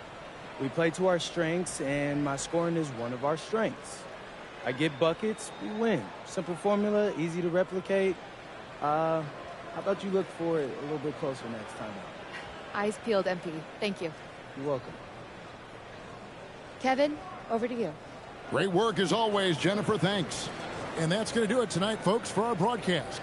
We play to our strengths, and my scoring is one of our strengths. I get buckets, we win. Simple formula, easy to replicate. How about you look for it a little bit closer next time out? Eyes peeled, MP. Thank you. You're welcome. Kevin, over to you. Great work as always, Jennifer. Thanks. And that's going to do it tonight, folks, for our broadcast.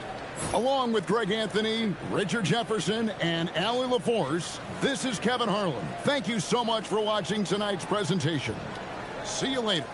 Along with Greg Anthony, Richard Jefferson, and Allie LaForce, this is Kevin Harlan. Thank you so much for watching tonight's presentation. See you later.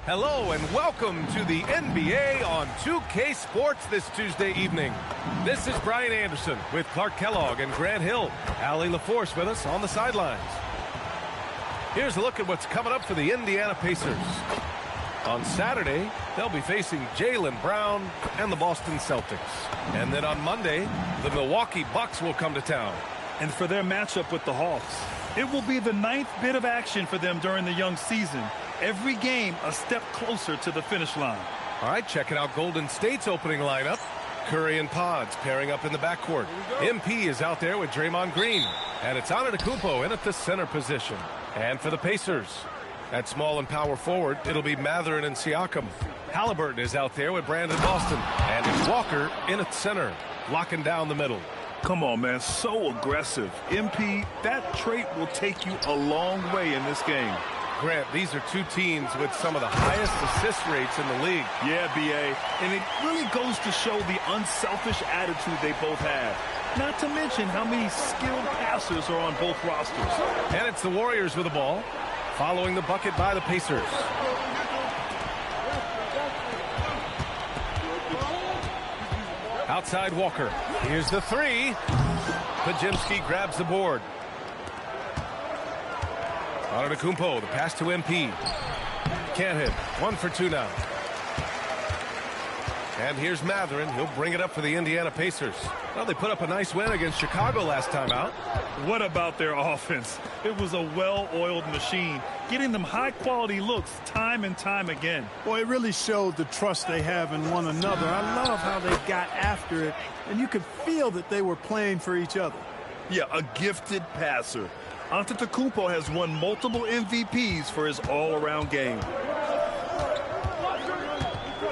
Hello and welcome to the NBA on 2K Sports this Tuesday evening. This is Brian Anderson with Clark Kellogg and Grant Hill. Allie LaForce with us on the sidelines. Here's a look at what's coming up for the Indiana Pacers. On Saturday, they'll be facing Jaylen Brown and the Boston Celtics. And then on Monday, the Milwaukee Bucks will come to town. And for their matchup with the Hawks, it will be the 9th bit of action for them during the young season. Every game a step closer to the finish line. All right, checking out Golden State's opening lineup. Curry and Pods pairing up in the backcourt. MP is out there with Draymond Green. And it's Antetokounmpo in at the center position. And for the Pacers, at small and power forward, it'll be Mathurin and Siakam. Halliburton is out there with Brandon Boston. And it's Walker in at center, locking down the middle. Come on, man, so aggressive. MP, that trait will take you a long way in this game. Grant, these are two teams with some of the highest assist rates in the league. Yeah, B.A., and it really goes to show the unselfish attitude they both have. Not to mention how many skilled passers are on both rosters. And it's the Warriors with the ball, following the bucket by the Pacers. Outside Walker. Here's the three. Podziemski grabs the board. Antetokounmpo, the pass to MP. Can't hit. 1 for 2 now. And here's Mathurin. He'll bring it up for the Indiana Pacers. Well, they put up a nice win against Chicago last time out. What about their offense? It was a well-oiled machine, getting them high-quality looks time and time again. Boy, it really showed the trust they have in one another. I love how they got after it, and you could feel that they were playing for each other. Yeah, a gifted passer. Antetokounmpo has won multiple MVPs for his all-around game.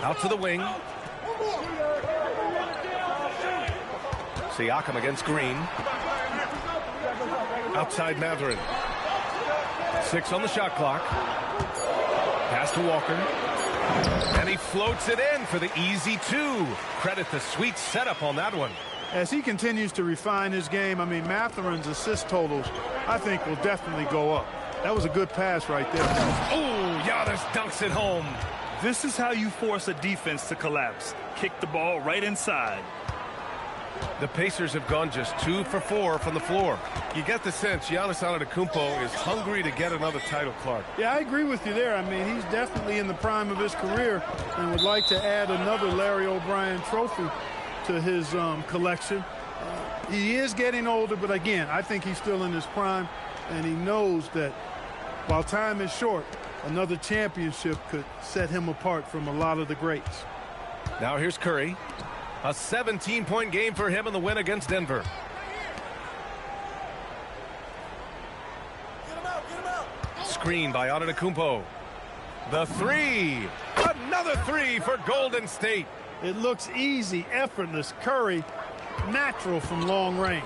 Out to the wing. Siakam against Green. Outside Mathurin. 6 on the shot clock. Pass to Walker. And he floats it in for the easy 2. Credit the sweet setup on that one. As he continues to refine his game, I mean, Mathurin's assist totals, I think, will definitely go up. That was a good pass right there. Oh, Giannis dunks it home. This is how you force a defense to collapse. Kick the ball right inside. The Pacers have gone just 2 for 4 from the floor. You get the sense Giannis Antetokounmpo is hungry to get another title, Clark. Yeah, I agree with you there. I mean, he's definitely in the prime of his career and would like to add another Larry O'Brien trophy to his collection. He is getting older, but again, I think he's still in his prime, and he knows that while time is short, another championship could set him apart from a lot of the greats. Now here's Curry. A 17-point game for him in the win against Denver. Screen by Antetokounmpo. The three. Another three for Golden State. It looks easy, effortless. Curry, natural from long range.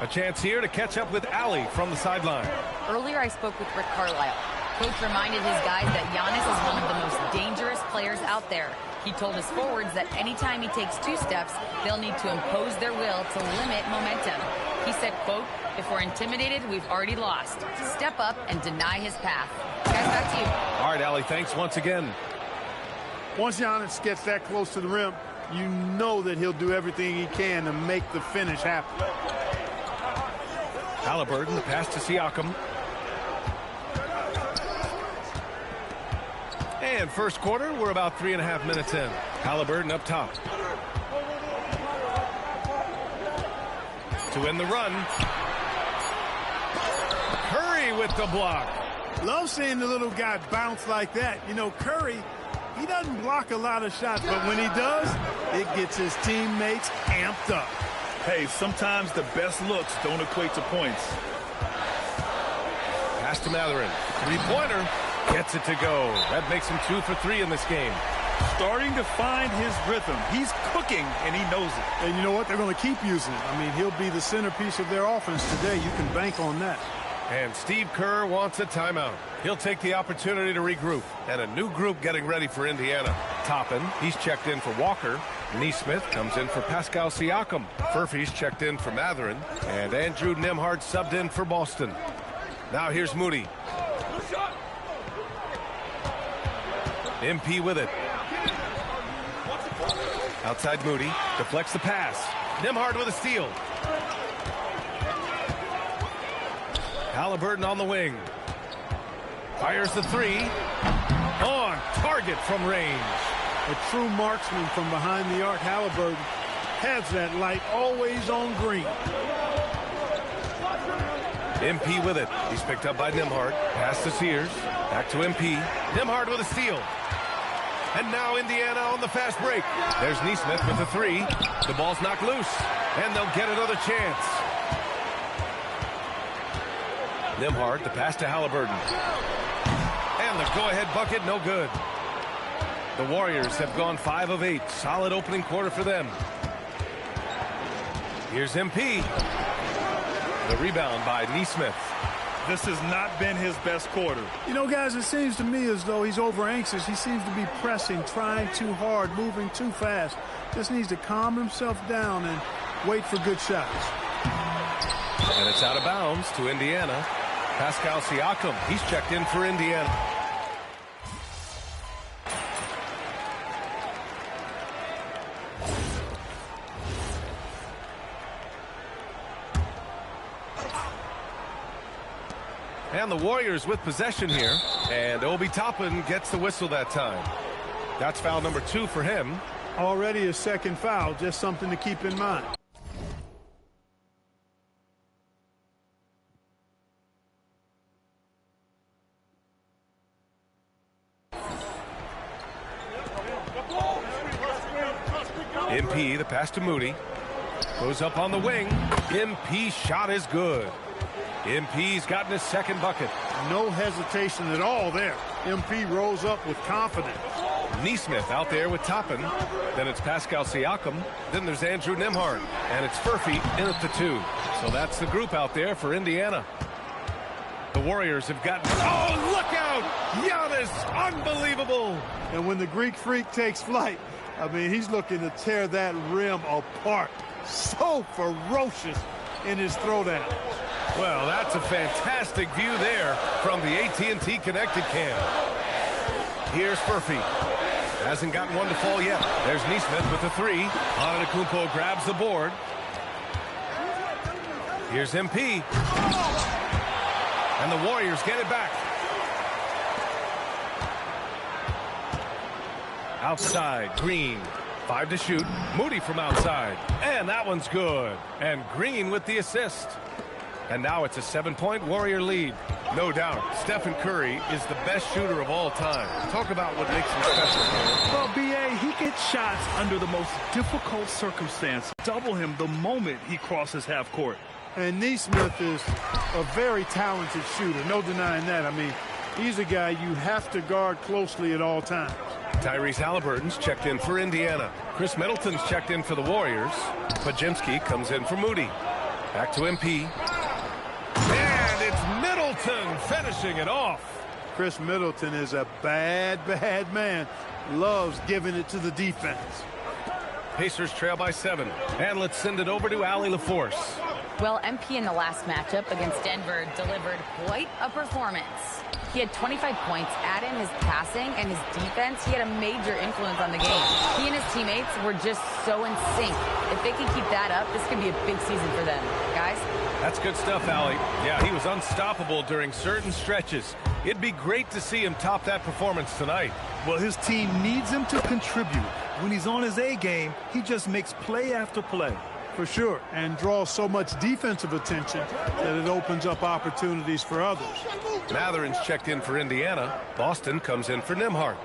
A chance here to catch up with Allie from the sideline. Earlier I spoke with Rick Carlisle. Coach reminded his guys that Giannis is one of the most dangerous players out there. He told his forwards that anytime he takes 2 steps, they'll need to impose their will to limit momentum. He said, quote, "If we're intimidated, we've already lost. Step up and deny his path." Guys, back to you. All right, Allie, thanks once again. Once Giannis gets that close to the rim, you know that he'll do everything he can to make the finish happen. Halliburton, the pass to Siakam. And first quarter, we're about 3.5 minutes in. Halliburton up top. To win the run. Curry with the block. Love seeing the little guy bounce like that. You know, Curry, he doesn't block a lot of shots, but when he does, it gets his teammates amped up. Hey, sometimes the best looks don't equate to points. Pass to Mathurin. 3-pointer. Gets it to go. That makes him 2 for 3 in this game. Starting to find his rhythm. He's cooking, and he knows it. And you know what? They're going to keep using it. I mean, he'll be the centerpiece of their offense today. You can bank on that. And Steve Kerr wants a timeout. He'll take the opportunity to regroup. And a new group getting ready for Indiana. Toppin, he's checked in for Walker. Neesmith comes in for Pascal Siakam. Furphy's checked in for Mathurin. And Andrew Nembhard subbed in for Boston. Now here's Moody. MP with it. Outside Moody. Deflects the pass. Nembhard with a steal. Halliburton on the wing. Fires the three. On target from range. A true marksman from behind the arc. Halliburton has that light always on green. MP with it. He's picked up by Nembhard. Pass to Sears. Back to MP. Nembhard with a steal. And now Indiana on the fast break. There's Neesmith with the three. The ball's knocked loose. And they'll get another chance. Nembhard, the pass to Halliburton. And the go-ahead bucket, no good. The Warriors have gone 5 of 8. Solid opening quarter for them. Here's MP. The rebound by Neesmith. This has not been his best quarter. You know, guys, it seems to me as though he's over anxious. He seems to be pressing, trying too hard, moving too fast. Just needs to calm himself down and wait for good shots. And it's out of bounds to Indiana. Pascal Siakam, he's checked in for Indiana. And the Warriors with possession here. And Obi Toppin gets the whistle that time. That's foul number 2 for him. Already a second foul, just something to keep in mind. MP, the pass to Moody. Goes up on the wing. MP shot is good. MP's gotten his second bucket. No hesitation at all there. MP rose up with confidence. Neesmith out there with Toppin. Then it's Pascal Siakam. Then there's Andrew Nembhard. And it's Furphy in at the 2. So that's the group out there for Indiana. The Warriors have gotten... Oh, look out! Giannis, unbelievable! And when the Greek Freak takes flight, I mean, he's looking to tear that rim apart. So ferocious in his throwdown. Well, that's a fantastic view there from the AT&T Connected Cam. Here's Furphy. Hasn't gotten one to fall yet. There's Neesmith with the 3. Antetokounmpo grabs the board. Here's MP. And the Warriors get it back. Outside, Green. 5 to shoot. Moody from outside. And that one's good. And Green with the assist. And now it's a 7-point Warrior lead. No doubt, Stephen Curry is the best shooter of all time. Talk about what makes him special. Well, B.A., he gets shots under the most difficult circumstance. Double him the moment he crosses half court. And Neesmith is a very talented shooter. No denying that. I mean, he's a guy you have to guard closely at all times. Tyrese Halliburton's checked in for Indiana. Chris Middleton's checked in for the Warriors. Podziemski comes in for Moody. Back to MP. And it's Middleton finishing it off. Chris Middleton is a bad, bad man. Loves giving it to the defense. Pacers trail by 7. And let's send it over to Allie LaForce. Well, MP in the last matchup against Denver delivered quite a performance. He had 25 points, add in his passing and his defense. He had a major influence on the game. He and his teammates were just so in sync. If they can keep that up, this could be a big season for them. Guys? That's good stuff, Allie. Yeah, he was unstoppable during certain stretches. It'd be great to see him top that performance tonight. Well, his team needs him to contribute. When he's on his A game, he just makes play after play. For sure, and draws so much defensive attention that it opens up opportunities for others. Matherin's checked in for Indiana. Boston comes in for Nembhard.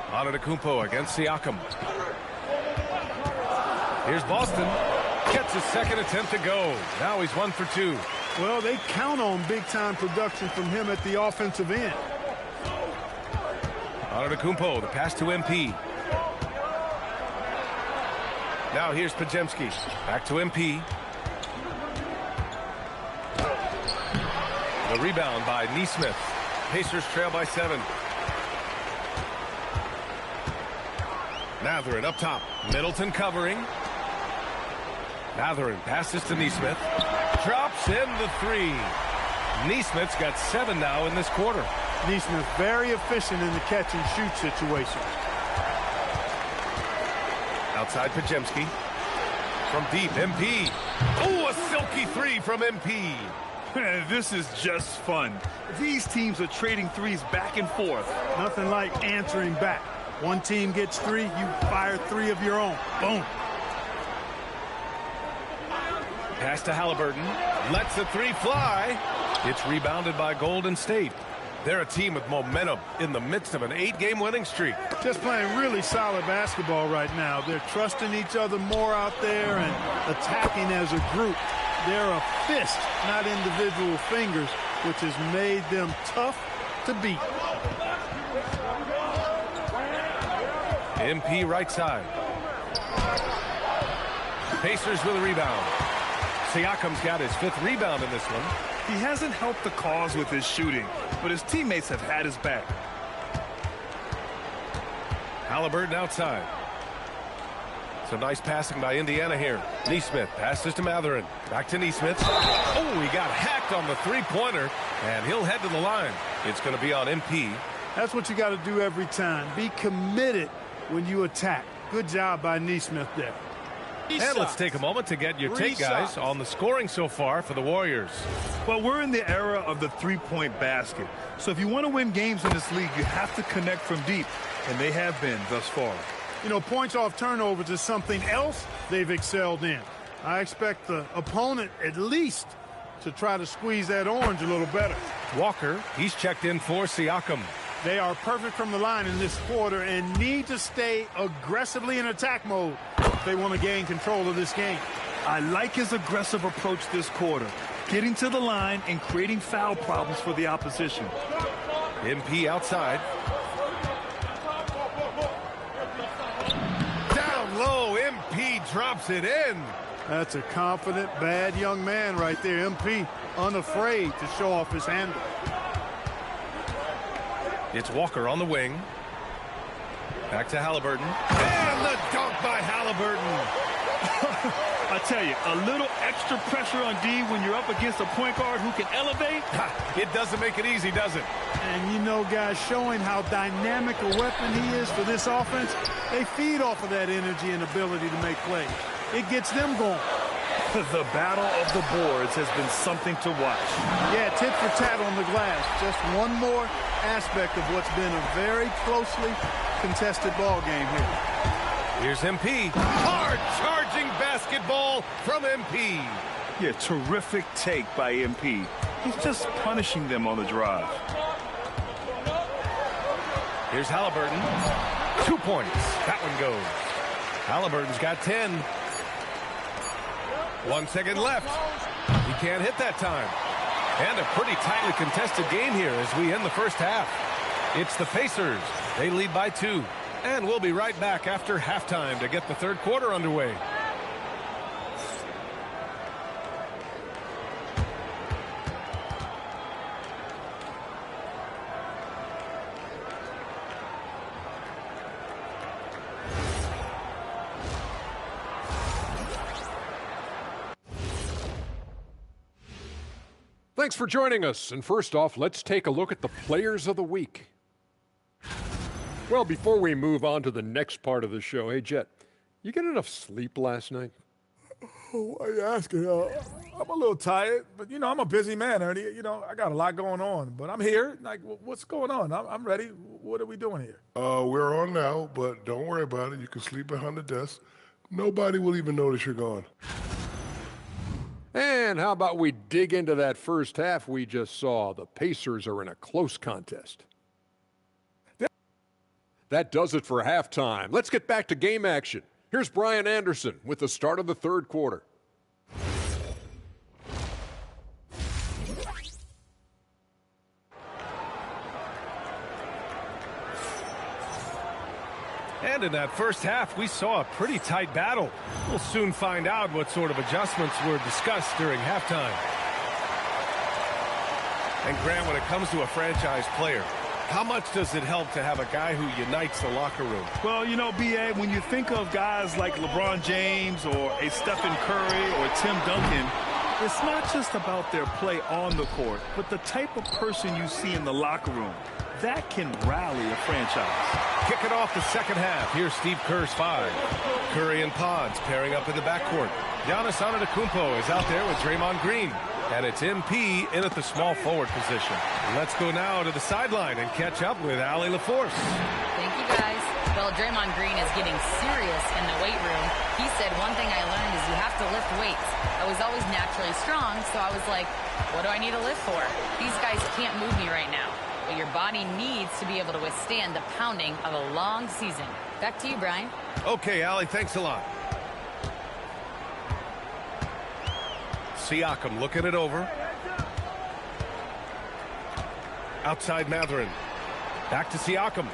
Antetokounmpo against Siakam. Here's Boston. Gets his second attempt to go. Now he's 1 for 2. Well, they count on big-time production from him at the offensive end. Antetokounmpo, the pass to MP. Now here's Podziemski. Back to MP. The rebound by Neesmith. Pacers trail by 7. Matherin up top. Middleton covering. Matherin passes to Neesmith. Drops in the 3. Neesmith's got 7 now in this quarter. Neesmith very efficient in the catch-and-shoot situation. Outside Pajemski. From deep, MP. Oh, a silky three from MP. This is just fun. These teams are trading threes back and forth. Nothing like answering back. One team gets 3, you fire 3 of your own. Boom. Pass to Halliburton. Lets the 3 fly. It's rebounded by Golden State. They're a team with momentum in the midst of an 8-game winning streak. Just playing really solid basketball right now. They're trusting each other more out there and attacking as a group. They're a fist, not individual fingers, which has made them tough to beat. MP right side. Pacers with a rebound. Siakam's got his 5th rebound in this one. He hasn't helped the cause with his shooting, but his teammates have had his back. Halliburton outside. Some nice passing by Indiana here. Neesmith passes to Matherin. Back to Neesmith. Oh, he got hacked on the 3-pointer, and he'll head to the line. It's going to be on MP. That's what you got to do every time. Be committed when you attack. Good job by Neesmith there. And let's take a moment to get your take, guys, on the scoring so far for the Warriors. Well, we're in the era of the 3-point basket. So if you want to win games in this league, you have to connect from deep, and they have been thus far. You know, points off turnovers is something else they've excelled in. I expect the opponent at least to try to squeeze that orange a little better. Walker, he's checked in for Siakam. They are perfect from the line in this quarter and need to stay aggressively in attack mode if they want to gain control of this game. I like his aggressive approach this quarter, getting to the line and creating foul problems for the opposition. MP outside. Down low, MP drops it in. That's a confident, bad young man right there. MP unafraid to show off his handle. It's Walker on the wing. Back to Halliburton. And the dunk by Halliburton. I tell you, a little extra pressure on D when you're up against a point guard who can elevate. It doesn't make it easy, does it? And you know, guys, showing how dynamic a weapon he is for this offense, they feed off of that energy and ability to make plays. It gets them going. The battle of the boards has been something to watch. Yeah, tit for tat on the glass. Just one more aspect of what's been a very closely contested ball game here. Here's MP. Hard charging basketball from MP. Yeah, terrific take by MP. He's just punishing them on the drive. Here's Halliburton. 2 points. That one goes. Halliburton's got 10. 1 second left. He can't hit that time. And a pretty tightly contested game here as we end the first half. It's the Pacers. They lead by 2. And we'll be right back after halftime to get the third quarter underway. Thanks for joining us. And first off, let's take a look at the players of the week. Well, before we move on to the next part of the show, hey, Jet, you get enough sleep last night? Why are you asking? I'm a little tired, but, you know, I'm a busy man, Ernie. You know, I got a lot going on, but I'm here. Like, what's going on? I'm ready. What are we doing here? We're on now, but don't worry about it. You can sleep behind the desk. Nobody will even notice you're gone. And how about we dig into that first half we just saw? The Pacers are in a close contest. That does it for halftime. Let's get back to game action. Here's Brian Anderson with the start of the third quarter. And in that first half, we saw a pretty tight battle. We'll soon find out what sort of adjustments were discussed during halftime. And Grant, when it comes to a franchise player, how much does it help to have a guy who unites the locker room? Well, you know, B.A., when you think of guys like LeBron James or a Stephen Curry or Tim Duncan, It's not just about their play on the court, but the type of person you see in the locker room. That can rally a franchise. Kicking off the second half. Here's Steve Kerr's 5. Curry and Pods pairing up in the backcourt. Giannis Antetokounmpo is out there with Draymond Green. And it's MP in at the small forward position. Let's go now to the sideline and catch up with Allie LaForce. Thank you, guys. Well, Draymond Green is getting serious in the weight room. He said, one thing I learned is you have to lift weights. I was always naturally strong, so I was like, what do I need to lift for? These guys can't move me right now. But your body needs to be able to withstand the pounding of a long season. Back to you, Brian. Okay, Allie, thanks a lot. Siakam looking it over. Outside Mathurin. Back to Siakam.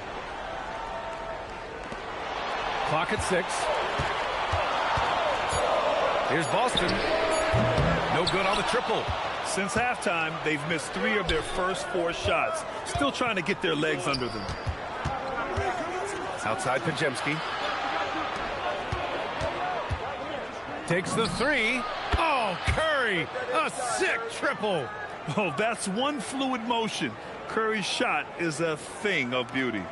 Clock at 6. Here's Boston. No good on the triple. Since halftime, they've missed 3 of their first 4 shots. Still trying to get their legs under them. Outside Pajemski. Takes the 3. Oh, Curry, a sick triple. Oh, that's one fluid motion. Curry's shot is a thing of beauty.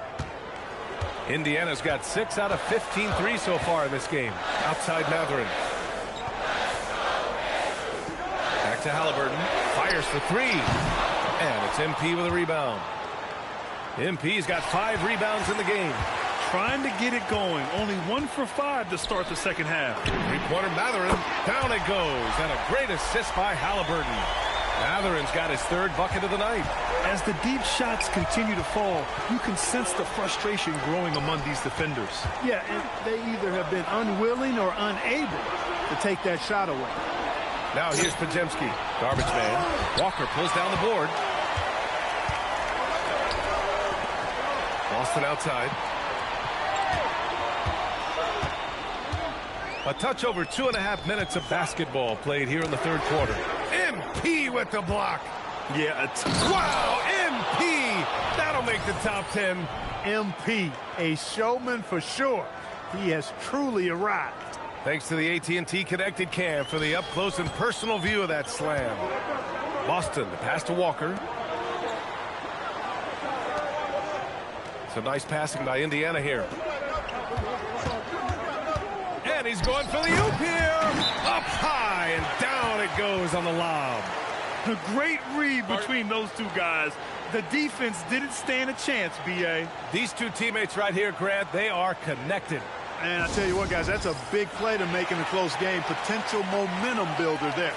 Indiana's got 6 out of 15 threes so far in this game. Outside Mathurin. Back to Halliburton. Fires the 3. And it's MP with a rebound. MP's got 5 rebounds in the game. Trying to get it going. Only 1 for 5 to start the second half. Three-pointer Mathurin. Down it goes. And a great assist by Halliburton. Mathurin's got his 3rd bucket of the night. As the deep shots continue to fall, you can sense the frustration growing among these defenders. Yeah, and they either have been unwilling or unable to take that shot away. Now here's Pajemski. Garbage man. Walker pulls down the board. Boston outside. A touch over 2.5 minutes of basketball played here in the 3rd quarter. MP with the block. Yeah, wow, MP. That'll make the top 10. MP, a showman for sure. He has truly arrived. Thanks to the AT&T Connected Cam for the up-close and personal view of that slam. Boston, the pass to Walker. Some nice passing by Indiana here. And he's going for the oop here. Up high and down it goes on the lob. A great read between those 2 guys. The defense didn't stand a chance, B.A. These 2 teammates right here, Grant, they are connected. And I tell you what, guys, that's a big play to make in a close game. Potential momentum builder there.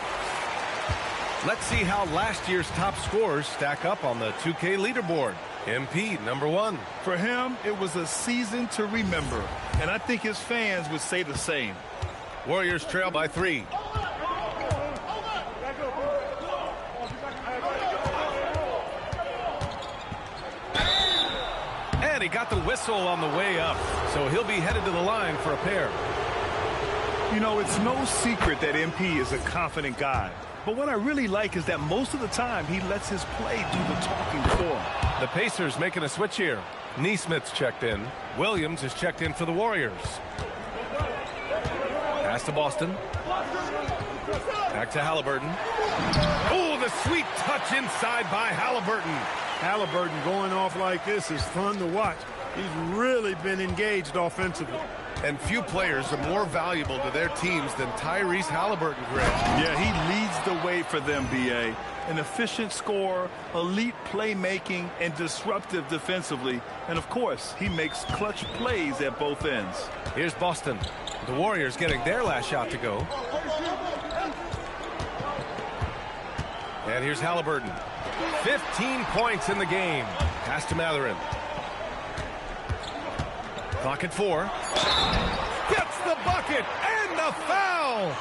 Let's see how last year's top scorers stack up on the 2K leaderboard. MP, number 1. For him, it was a season to remember. And I think his fans would say the same. Warriors trail by 3. And he got the whistle on the way up, so he'll be headed to the line for a pair. You know, it's no secret that MP is a confident guy. But what I really like is that most of the time he lets his play do the talking for him. The Pacers making a switch here. Neesmith's checked in. Williams is checked in for the Warriors. Pass to Boston. Back to Halliburton. Oh, the sweet touch inside by Halliburton. Halliburton going off like this is fun to watch. He's really been engaged offensively. And few players are more valuable to their teams than Tyrese Halliburton, Greg. Yeah, he leads the way for them, B.A. An efficient scorer, elite playmaking, and disruptive defensively. And, of course, he makes clutch plays at both ends. Here's Boston. The Warriors getting their last shot to go. And here's Halliburton. 15 points in the game. Pass to Mathurin. Clock at 4. Gets the bucket and the foul.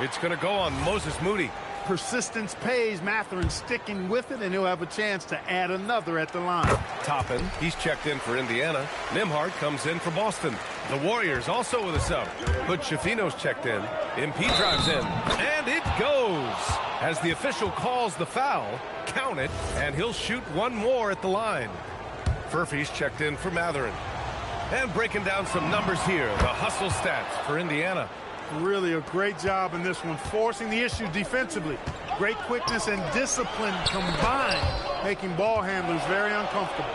It's going to go on Moses Moody. Persistence pays. Mathurin sticking with it, and he'll have a chance to add another at the line. Toppin, he's checked in for Indiana. Nimhart comes in for Boston. The Warriors also with a sub. Hood Schifino's checked in. MP drives in. And it goes. As the official calls the foul, count it, and he'll shoot one more at the line. Furphy's checked in for Mathurin. And breaking down some numbers here, the hustle stats for Indiana. Really a great job in this one, forcing the issue defensively. Great quickness and discipline combined, making ball handlers very uncomfortable.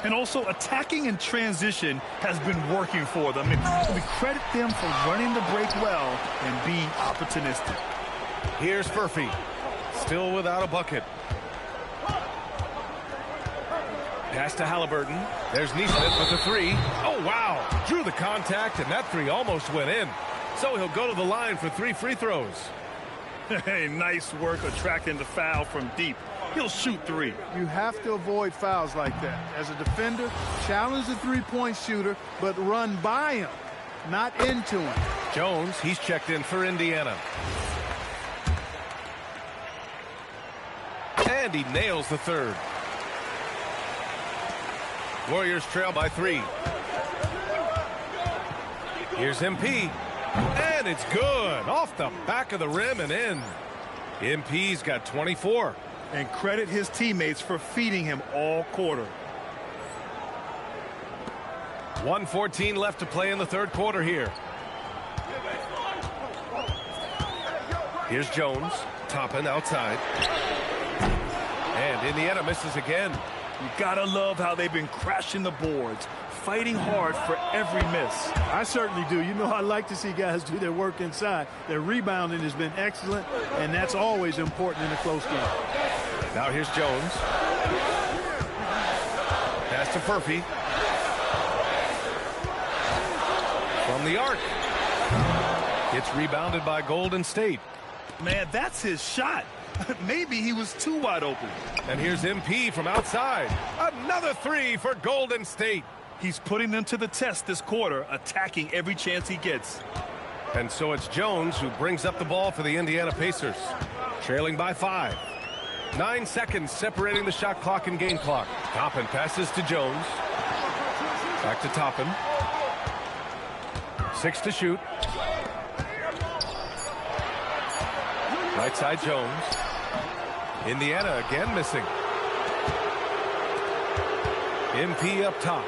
And also attacking in transition has been working for them. And we credit them for running the break well and being opportunistic. Here's Furphy, still without a bucket. Pass to Halliburton. There's Neesmith with the three. Oh, wow. Drew the contact, and that three almost went in. So he'll go to the line for 3 free throws. Hey, nice work attracting the foul from deep. He'll shoot 3. You have to avoid fouls like that. As a defender, challenge the three-point shooter, but run by him, not into him. Jones, he's checked in for Indiana. And he nails the third. Warriors trail by 3. Here's MP. And it's good. Off the back of the rim and in. MP's got 24. And credit his teammates for feeding him all quarter. 1:14 left to play in the third quarter here. Here's Jones. Toppin outside. And Indiana misses again. You gotta love how they've been crashing the boards, fighting hard for every miss. I certainly do. You know, I like to see guys do their work inside. Their rebounding has been excellent, and that's always important in a close game. Now here's Jones. Pass to Furphy. From the arc. It's rebounded by Golden State. Man, that's his shot. Maybe he was too wide open. And here's MP from outside. Another 3 for Golden State. He's putting them to the test this quarter, attacking every chance he gets. And so it's Jones who brings up the ball for the Indiana Pacers. Trailing by 5. 9 seconds separating the shot clock and game clock. Toppin passes to Jones. Back to Toppin. 6 to shoot. Right side Jones. Indiana again missing. MP up top.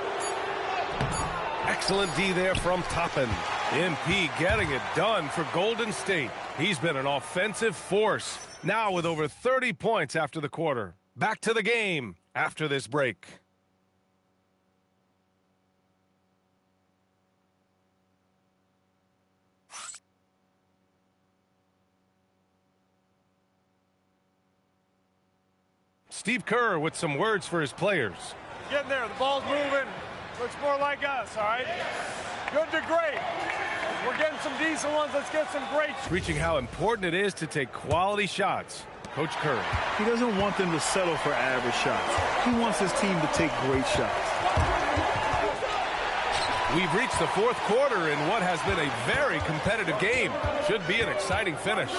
Excellent D there from Toppin. MP getting it done for Golden State. He's been an offensive force. Now with over 30 points after the quarter. Back to the game after this break. Steve Kerr with some words for his players. Getting there. The ball's moving. Looks more like us, all right? Good to great. We're getting some decent ones. Let's get some great. Preaching how important it is to take quality shots. Coach Kerr. He doesn't want them to settle for average shots. He wants his team to take great shots. We've reached the fourth quarter in what has been a very competitive game. Should be an exciting finish.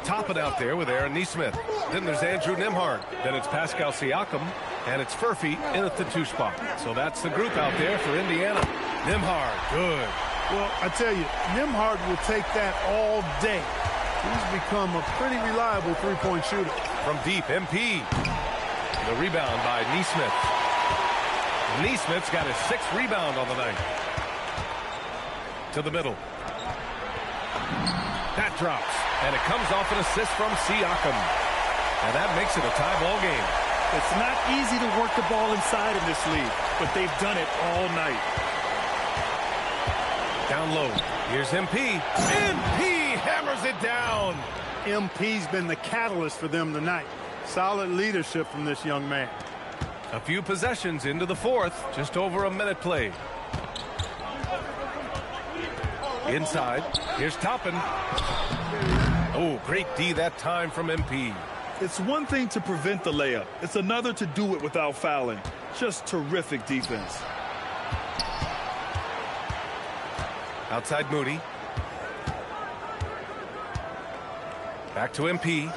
Toppin out there with Aaron Neesmith. Then there's Andrew Nembhard. Then it's Pascal Siakam. And it's Furphy in at the 2 spot. So that's the group out there for Indiana. Nembhard, good. Well, I tell you, Nembhard will take that all day. He's become a pretty reliable three-point shooter. From deep, MP. The rebound by Neesmith. Neesmith's got his 6th rebound on the night. To the middle. That drops. And it comes off an assist from Siakam. And that makes it a tie ball game. It's not easy to work the ball inside in this league, but they've done it all night. Down low. Here's MP. MP hammers it down. MP's been the catalyst for them tonight. Solid leadership from this young man. A few possessions into the fourth. Just over a minute played. Inside. Here's Toppin. Oh, great D that time from MP. It's one thing to prevent the layup. It's another to do it without fouling. Just terrific defense. Outside Moody. Back to MP.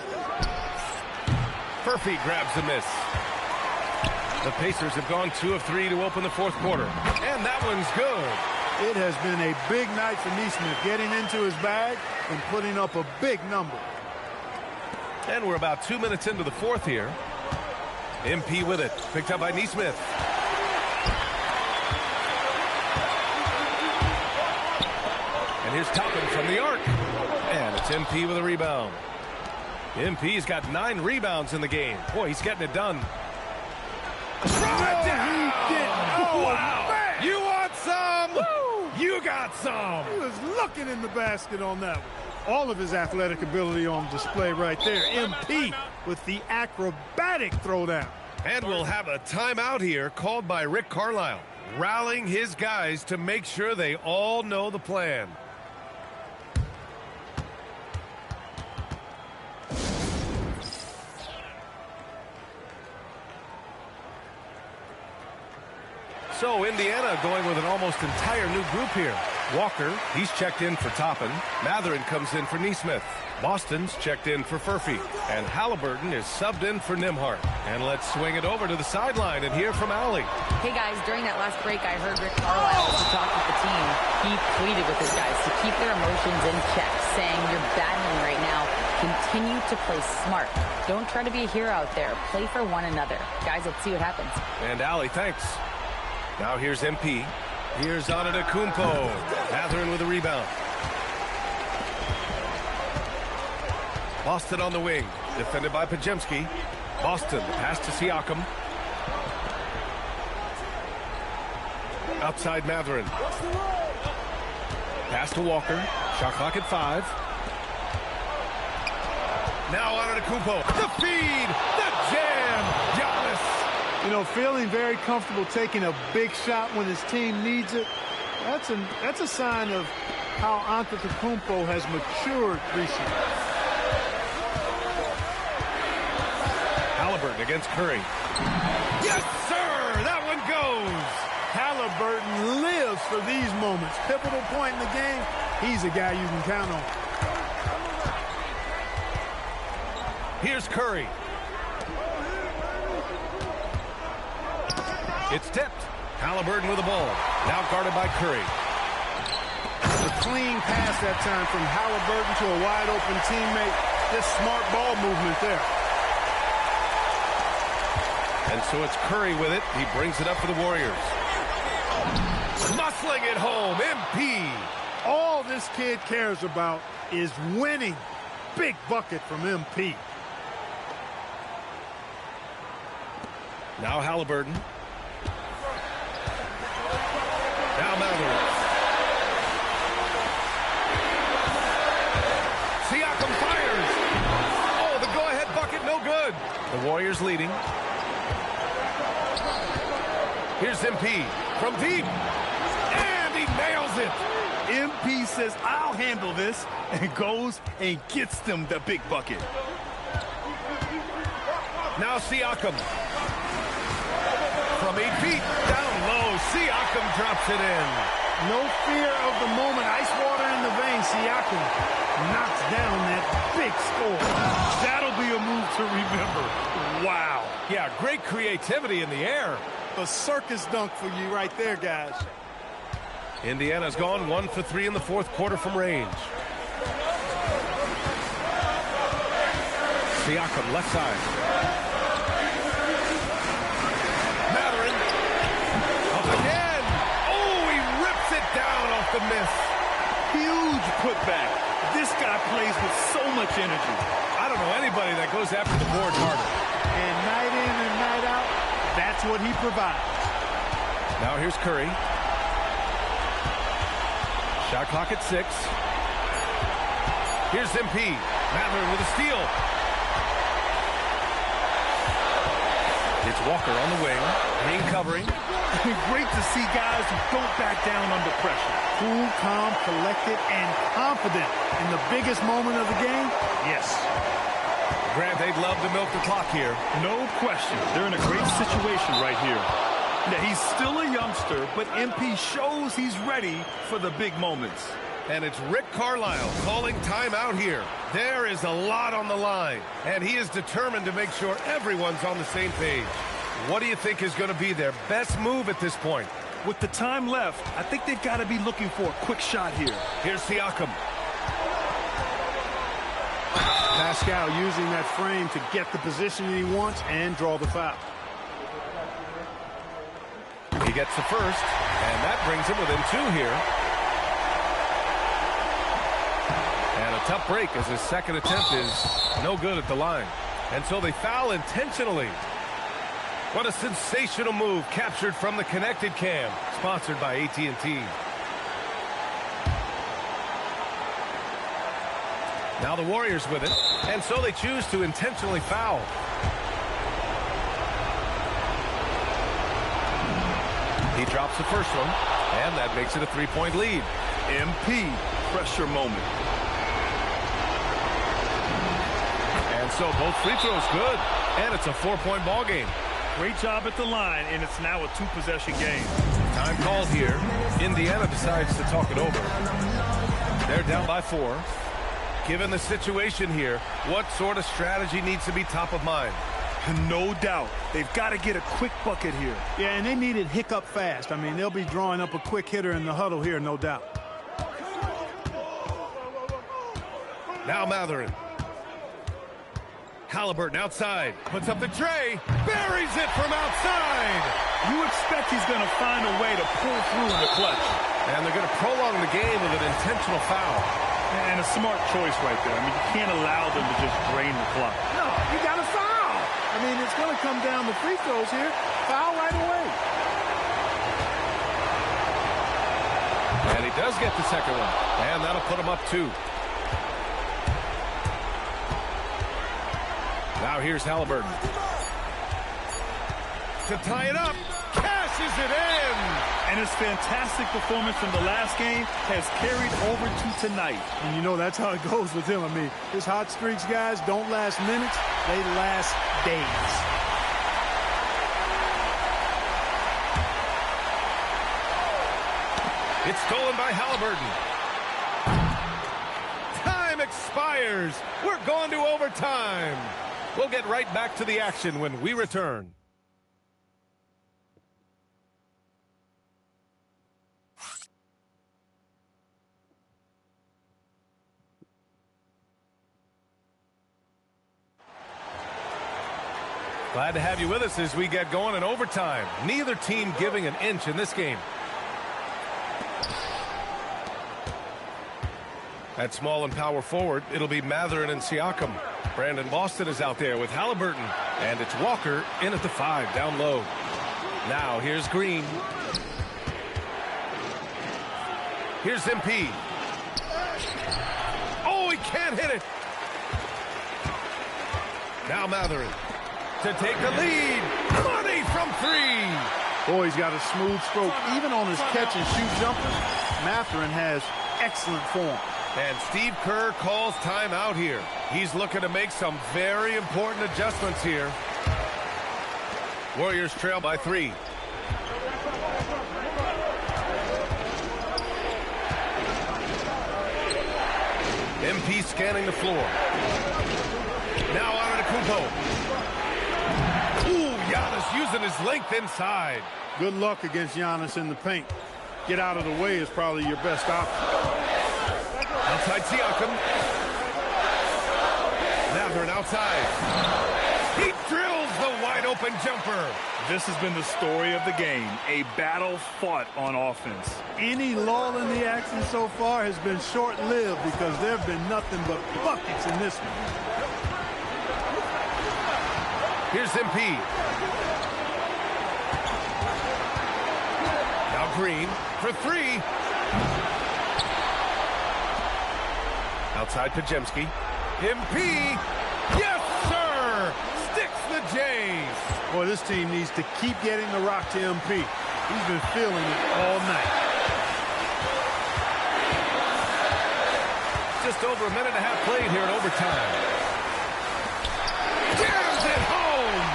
Furphy grabs the miss. The Pacers have gone 2 of 3 to open the fourth quarter. And that one's good. It has been a big night for Neesmith, getting into his bag and putting up a big number. And we're about 2 minutes into the fourth here. MP with it. Picked up by Neesmith. And here's Toppin from the arc. And it's MP with a rebound. MP's got 9 rebounds in the game. Boy, he's getting it done. Oh, wow. man. You want some? Woo. You got some. He was looking in the basket on that one. All of his athletic ability on display right there. MP with the acrobatic throwdown. And we'll have a timeout here called by Rick Carlisle, rallying his guys to make sure they all know the plan. So Indiana going with an almost entire new group here. Walker, he's checked in for Toppin. Matherin comes in for Neesmith. Boston's checked in for Furphy. And Halliburton is subbed in for Nimhart. And let's swing it over to the sideline and hear from Allie. Hey guys, during that last break I heard Rick Carlisle to talk with the team. He pleaded with his guys to keep their emotions in check, saying you're battling right now. Continue to play smart. Don't try to be a hero out there. Play for one another. Guys, let's see what happens. And Allie, thanks. Now here's MP. Here's Antetokounmpo. Matherin with a rebound. Boston on the wing. Defended by Pajemski. Boston pass to Siakam. Outside Matherin. Pass to Walker. Shot clock at 5. Now Antetokounmpo. The feed. The jam. Giannis. You know, feeling very comfortable taking a big shot when his team needs it. That's a sign of how Antetokounmpo has matured recently. Halliburton against Curry. Yes, sir! That one goes! Halliburton lives for these moments. Pivotal point in the game. He's a guy you can count on. Here's Curry. It's tipped. Halliburton with the ball. Now guarded by Curry. A clean pass that time from Halliburton to a wide open teammate. Just smart ball movement there. And so it's Curry with it. He brings it up for the Warriors. Muscling it home. MP. All this kid cares about is winning. Big bucket from MP. Now Halliburton. Now Matherin. Siakam fires. Oh, the go-ahead bucket, no good. The Warriors leading. Here's MP from deep. And he nails it. MP says, I'll handle this, and goes and gets them the big bucket. Now Siakam. From 8 feet, down low, Siakam drops it in. No fear of the moment. Ice water in the veins. Siakam knocks down that big score. That'll be a move to remember. Wow. Yeah, great creativity in the air. A circus dunk for you right there, guys. Indiana's gone 1 for 3 in the fourth quarter from range. Siakam, left side. Matherin. Up again. Oh, he rips it down off the miss. Huge putback. This guy plays with so much energy. I don't know anybody that goes after the board harder. And night in and night out, that's what he provides. Now here's Curry. Shot clock at 6. Here's MP. Matherin with a steal. It's Walker on the wing. Green covering. Great to see guys who don't back down under pressure. Cool, calm, collected, and confident in the biggest moment of the game. Yes. Grant, they'd love to milk the clock here. No question. They're in a great situation right here. Now, he's still a youngster, but MP shows he's ready for the big moments. And it's Rick Carlisle calling timeout here. There is a lot on the line, and he is determined to make sure everyone's on the same page. What do you think is going to be their best move at this point? With the time left, I think they've got to be looking for a quick shot here. Here's Siakam. Pascal using that frame to get the position that he wants and draw the foul. He gets the first, and that brings him within 2 here. tough break as his second attempt is no good at the line. And so they foul intentionally. What a sensational move captured from the connected cam, sponsored by AT&T. Now the Warriors with it, and so they choose to intentionally foul. He drops the first one, and that makes it a 3-point lead. MP, pressure moment. And so both free throws good, and it's a 4-point ball game. Great job at the line, and it's now a 2-possession game. Time called here. Indiana decides to talk it over. They're down by 4. Given the situation here, what sort of strategy needs to be top of mind? No doubt. They've got to get a quick bucket here. Yeah, and they need it hiccup fast. I mean, they'll be drawing up a quick hitter in the huddle here, no doubt. Now Matherin. Halliburton outside. Puts up the tray. Buries it from outside. You expect he's going to find a way to pull through in the clutch. And they're going to prolong the game with an intentional foul. And a smart choice right there. I mean, you can't allow them to just drain the clock. No, you got to foul. I mean, it's going to come down to free throws here. Foul right away. And he does get the second one. And that'll put him up 2. Now here's Halliburton. To tie it up. Cashes it in. And his fantastic performance from the last game has carried over to tonight. And you know that's how it goes with him. I mean, his hot streaks, guys, don't last minutes. They last days. It's stolen by Halliburton. Time expires. We're going to overtime. We'll get right back to the action when we return. Glad to have you with us as we get going in overtime. Neither team giving an inch in this game. At small and power forward, it'll be Matherin and Siakam. Brandon Boston is out there with Halliburton. And it's Walker in at the 5, down low. Now here's Green. Here's MP. Oh, he can't hit it. Now Matherin to take the lead. Money from 3. Boy, he's got a smooth stroke. Even on his catch and shoot jumper, Matherin has excellent form. And Steve Kerr calls timeout here. He's looking to make some very important adjustments here. Warriors trail by 3. MP scanning the floor. Now out of Antetokounmpo. Ooh, Giannis using his length inside. Good luck against Giannis in the paint. Get out of the way is probably your best option. Outside Siakam. Matherin outside. He drills the wide open jumper. This has been the story of the game. A battle fought on offense. Any lull in the action so far has been short-lived because there have been nothing but buckets in this one. Here's MP. Now Green for 3. Outside Pajemski. MP. Yes, sir. Sticks the Jays. Boy, this team needs to keep getting the rock to MP. He's been feeling it all night. Just over a minute and a half played here in overtime. Jams it home.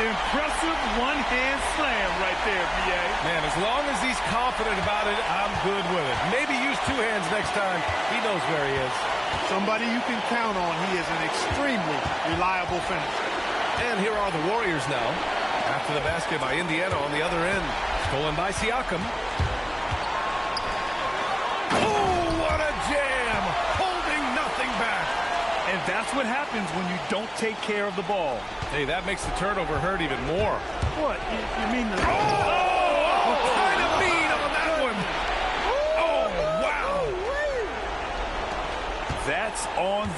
Impressive one-hand slam right there, B.A. Man, as long as he's confident about it, I'm good with it. Maybe use 2 hands next time. He knows where he is. Somebody you can count on. He is an extremely reliable finisher. And here are the Warriors now. After the basket by Indiana on the other end. Stolen by Siakam. Oh, what a jam! Holding nothing back. And that's what happens when you don't take care of the ball. Hey, that makes the turnover hurt even more. What? You mean the... Kind of mean on that one. Oh, wow. That's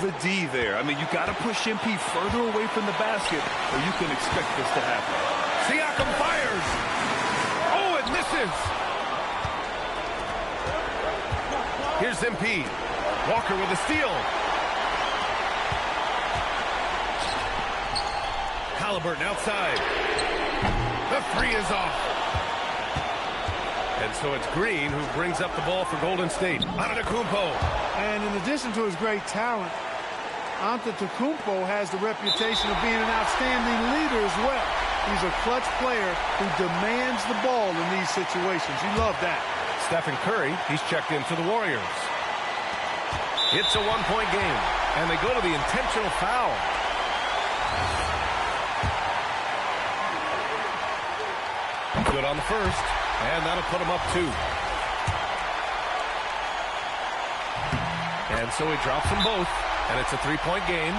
the D there. I mean, you got to push MP further away from the basket, or you can expect this to happen. Siakam fires. Oh, it misses. Here's MP. Walker with a steal. Halliburton outside. The three is off. And so it's Green who brings up the ball for Golden State. Antetokounmpo. And in addition to his great talent, Antetokounmpo has the reputation of being an outstanding leader as well. He's a clutch player who demands the ball in these situations. You love that. Stephen Curry, he's checked in for the Warriors. It's a one-point game, and they go to the intentional foul. Good on the first, and that'll put him up 2. And so he drops them both, and it's a 3-point game.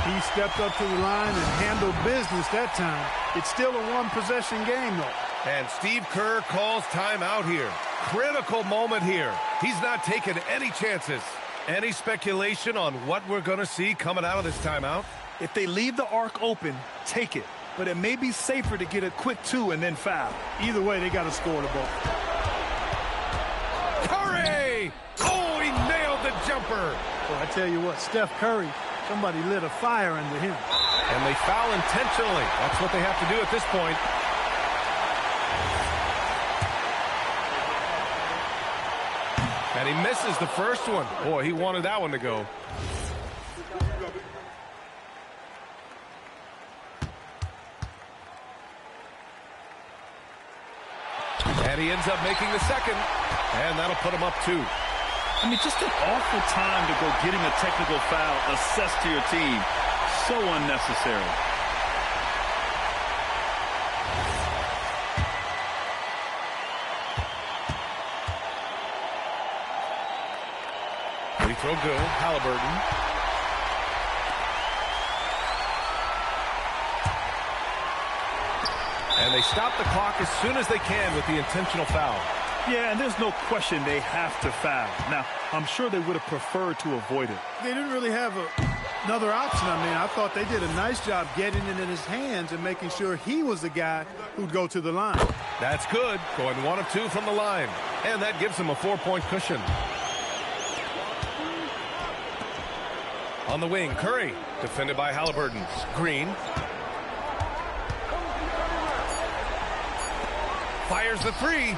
He stepped up to the line and handled business that time. It's still a one-possession game, though. And Steve Kerr calls timeout here. Critical moment here. He's not taking any chances. Any speculation on what we're going to see coming out of this timeout? If they leave the arc open, take it. But it may be safer to get a quick 2 and then foul. Either way, they got to score the ball. Curry! Oh, he nailed the jumper. Well, I tell you what, Steph Curry, somebody lit a fire under him. And they foul intentionally. That's what they have to do at this point. And he misses the first one. Boy, he wanted that one to go. And he ends up making the second. And that'll put him up 2. I mean, just an awful time to go getting a technical foul assessed to your team. So unnecessary. Free throw good. Halliburton. And they stop the clock as soon as they can with the intentional foul. Yeah, and there's no question they have to foul. Now, I'm sure they would have preferred to avoid it. They didn't really have another option. I mean, I thought they did a nice job getting it in his hands and making sure he was the guy who'd go to the line. That's good. Going 1 of 2 from the line. And that gives him a 4-point cushion. On the wing, Curry, defended by Halliburton. Green. Fires the 3.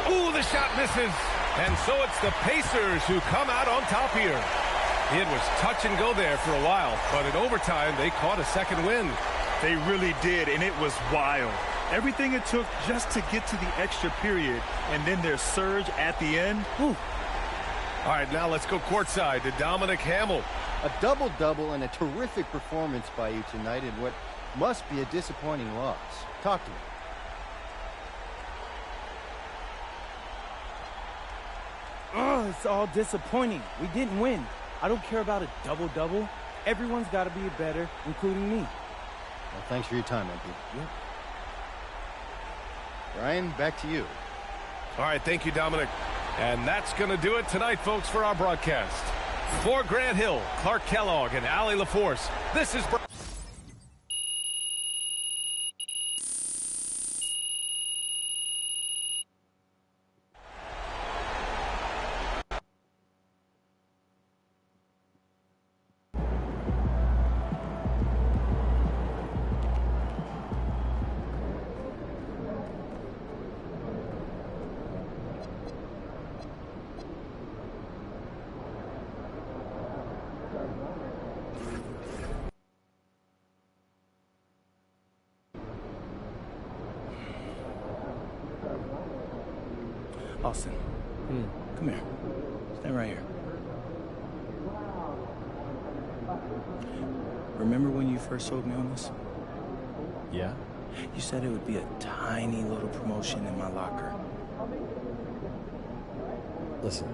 Ooh, the shot misses. And so it's the Pacers who come out on top here. It was touch and go there for a while, but in overtime, they caught a second win. They really did, and it was wild. Everything it took just to get to the extra period, and then their surge at the end. Whew. All right, now let's go courtside to Dominic Hamill. A double-double and a terrific performance by you tonight in what must be a disappointing loss. Talk to me. Oh, it's all disappointing. We didn't win. I don't care about a double-double. Everyone's got to be better, including me. Well, thanks for your time, MP. Yep. Ryan, back to you. All right, thank you, Dominic. And that's going to do it tonight, folks, for our broadcast. For Grant Hill, Clark Kellogg, and Allie LaForce, this is... Austin, come here. Stand right here. Remember when you first sold me on this? Yeah? You said it would be a tiny little promotion in my locker. Listen,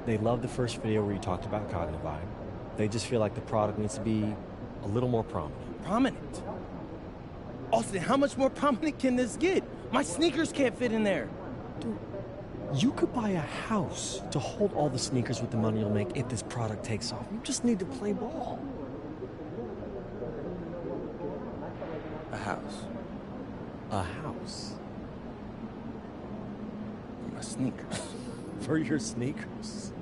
they loved the first video where you talked about Cognivine. They just feel like the product needs to be a little more prominent. Prominent? Austin, how much more prominent can this get? My sneakers can't fit in there. Dude, You could buy a house to hold all the sneakers with the money you'll make if this product takes off. You just need to play ball. A house. A house. For my sneakers. For your sneakers?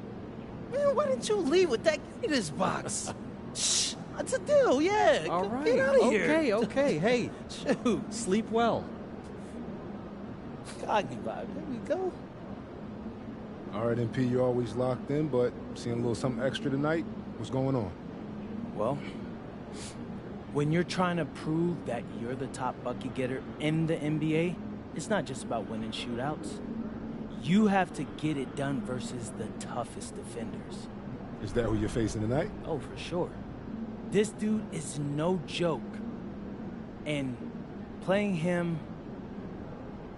Man, why didn't you leave with that? Give me this box. Shh. What's the deal? Yeah. All right. Get out of here. Okay. Hey, shoot. Sleep well. Cognitive vibe. There we go. All right, MP, you're always locked in, but seeing a little something extra tonight. What's going on? Well, when you're trying to prove that you're the top bucket getter in the NBA, it's not just about winning shootouts. You have to get it done versus the toughest defenders. Is that who you're facing tonight? Oh, for sure. This dude is no joke. And playing him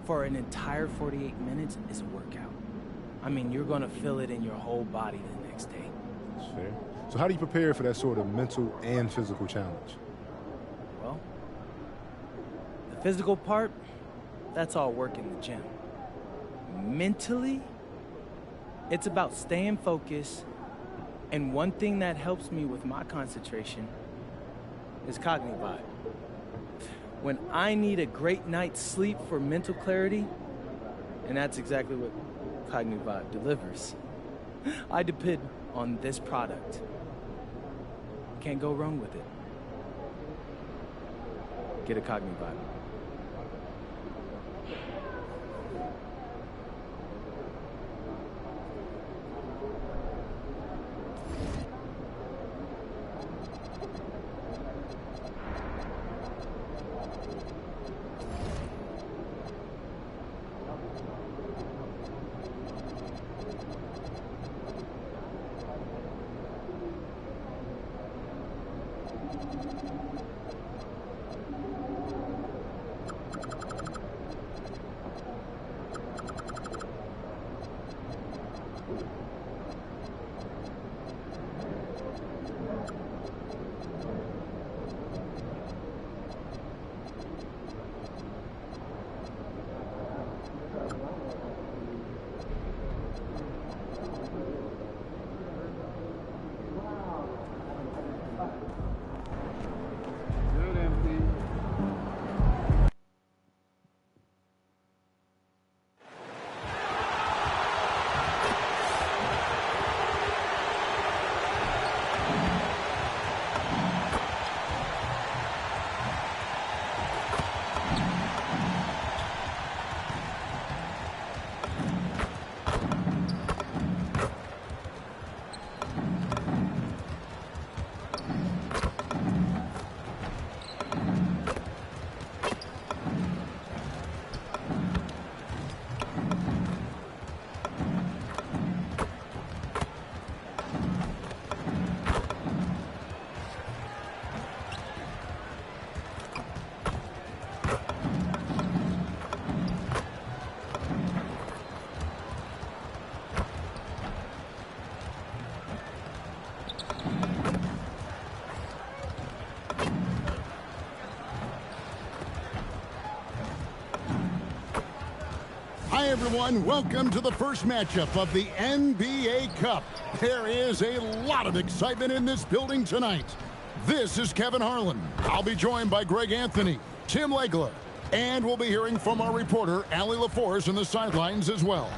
for an entire 48 minutes is a workout. I mean, you're going to feel it in your whole body the next day. That's fair. So how do you prepare for that sort of mental and physical challenge? Well, the physical part, that's all work in the gym. Mentally, it's about staying focused, and one thing that helps me with my concentration is cognitive vibe. When I need a great night's sleep for mental clarity, and that's exactly what Cognitive Vibe delivers, I depend on this product. Can't go wrong with it. Get a Cognitive Vibe. Hi, everyone. Welcome to the first matchup of the NBA Cup. There is a lot of excitement in this building tonight. This is Kevin Harlan. I'll be joined by Greg Anthony, Tim Legler, and we'll be hearing from our reporter, Allie LaForce, in the sidelines as well.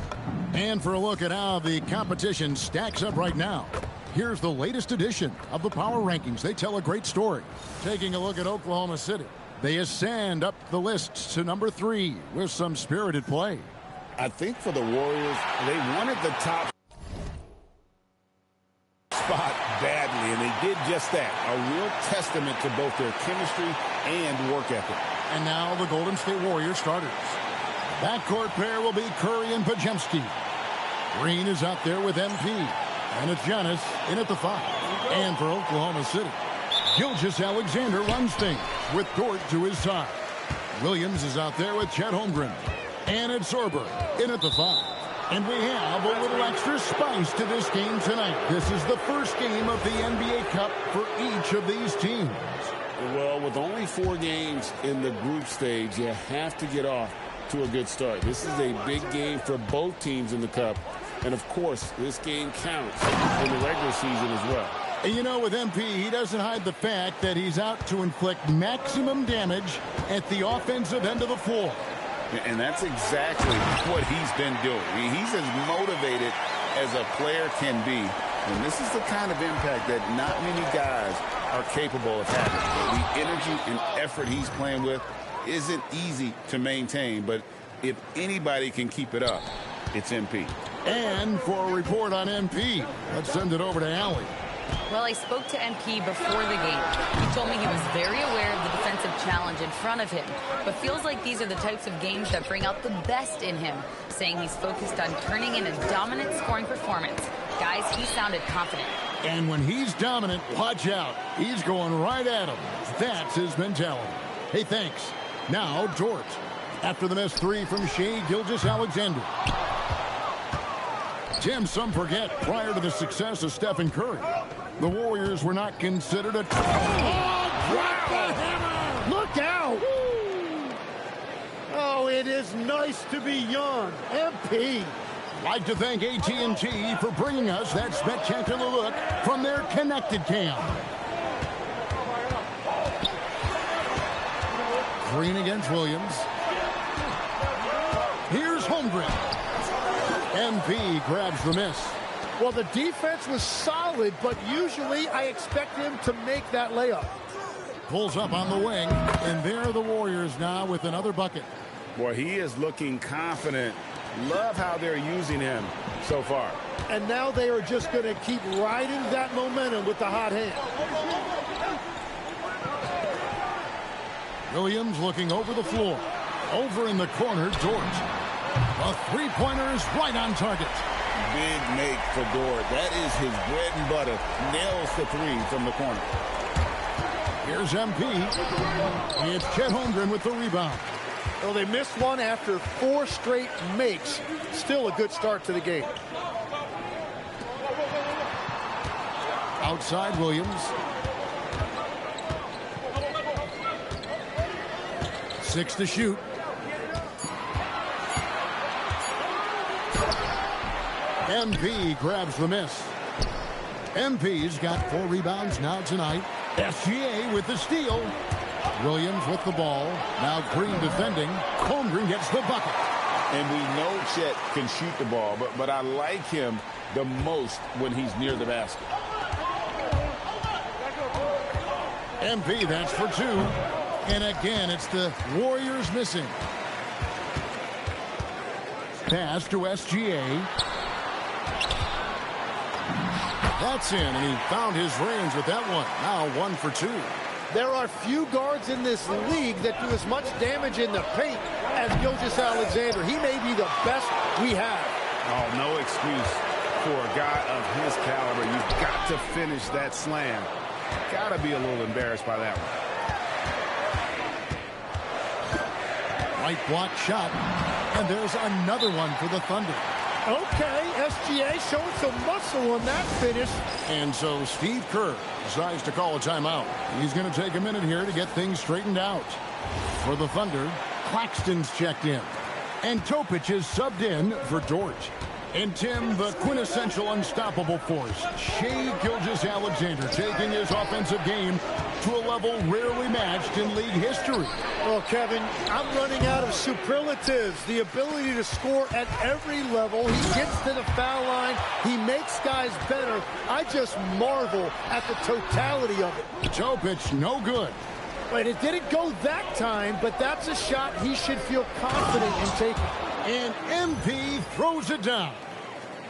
And for a look at how the competition stacks up right now, here's the latest edition of the Power Rankings. They tell a great story. Taking a look at Oklahoma City, they ascend up the list to number 3 with some spirited play. I think for the Warriors, they wanted the top spot badly, and they did just that. A real testament to both their chemistry and work ethic. And now the Golden State Warriors starters. Backcourt pair will be Curry and Podziemski. Green is out there with MP. And it's Giannis in at the 5. And for Oklahoma City, Gilgeous-Alexander runs things with Dort to his side. Williams is out there with Chet Holmgren. And it's Sorber in at the 5. And we have a little extra spice to this game tonight. This is the first game of the NBA Cup for each of these teams. Well, with only 4 games in the group stage, you have to get off to a good start. This is a big game for both teams in the Cup. And, of course, this game counts in the regular season as well. And you know, with MP, he doesn't hide the fact that he's out to inflict maximum damage at the offensive end of the floor. And that's exactly what he's been doing. I mean, he's as motivated as a player can be. And this is the kind of impact that not many guys are capable of having. The energy and effort he's playing with isn't easy to maintain. But if anybody can keep it up, it's MP. And for a report on MP, let's send it over to Allie. Well, I spoke to MP before the game. He told me he was very aware of the defensive challenge in front of him, but feels like these are the types of games that bring out the best in him, saying he's focused on turning in a dominant scoring performance. Guys, he sounded confident. And when he's dominant, watch out. He's going right at him. That's his mentality. Hey, thanks. Now, George. After the missed three from Shea Gilgeous-Alexander. Tim, some forget, prior to the success of Stephen Curry, the Warriors were not considered a... Oh, look out! Oh, it is nice to be young. MP. Like to thank AT&T for bringing us that spectacular look from their connected cam. Green against Williams. Here's Holmgren. MP grabs the miss. Well, the defense was solid, but usually I expect him to make that layup. Pulls up on the wing, and there are the Warriors now with another bucket. Boy, he is looking confident. Love how they're using him so far. And now they are just going to keep riding that momentum with the hot hand. Williams looking over the floor. Over in the corner, George. A three-pointer is right on target. Big make for Dort. That is his bread and butter. Nails the three from the corner. Here's MP. It's Chet Holmgren with the rebound. Well, they missed one after 4 straight makes. Still a good start to the game. Outside Williams. 6 to shoot. MP grabs the miss. MP's got 4 rebounds now tonight. SGA with the steal. Williams with the ball. Now Green defending. Holmgren gets the bucket. And we know Chet can shoot the ball, but I like him the most when he's near the basket. MP, that's for 2. And again, it's the Warriors missing. Pass to SGA. That's in, and he found his range with that one. Now 1 for 2. There are few guards in this league that do as much damage in the paint as Gilgeous-Alexander. He may be the best we have. Oh, no excuse for a guy of his caliber. You've got to finish that slam. Got to be a little embarrassed by that one. Right block shot, and there's another one for the Thunder. Okay, SGA showing some muscle on that finish. And so Steve Kerr decides to call a timeout. He's going to take a minute here to get things straightened out. For the Thunder, Claxton's checked in. And Topic is subbed in for George. And Tim, the quintessential unstoppable force, Shea Gilgeous-Alexander, taking his offensive game to a level rarely matched in league history. Well, Kevin, I'm running out of superlatives. The ability to score at every level. He gets to the foul line. He makes guys better. I just marvel at the totality of it. Topic, no good. Wait, it didn't go that time, but that's a shot he should feel confident in taking. And MP throws it down.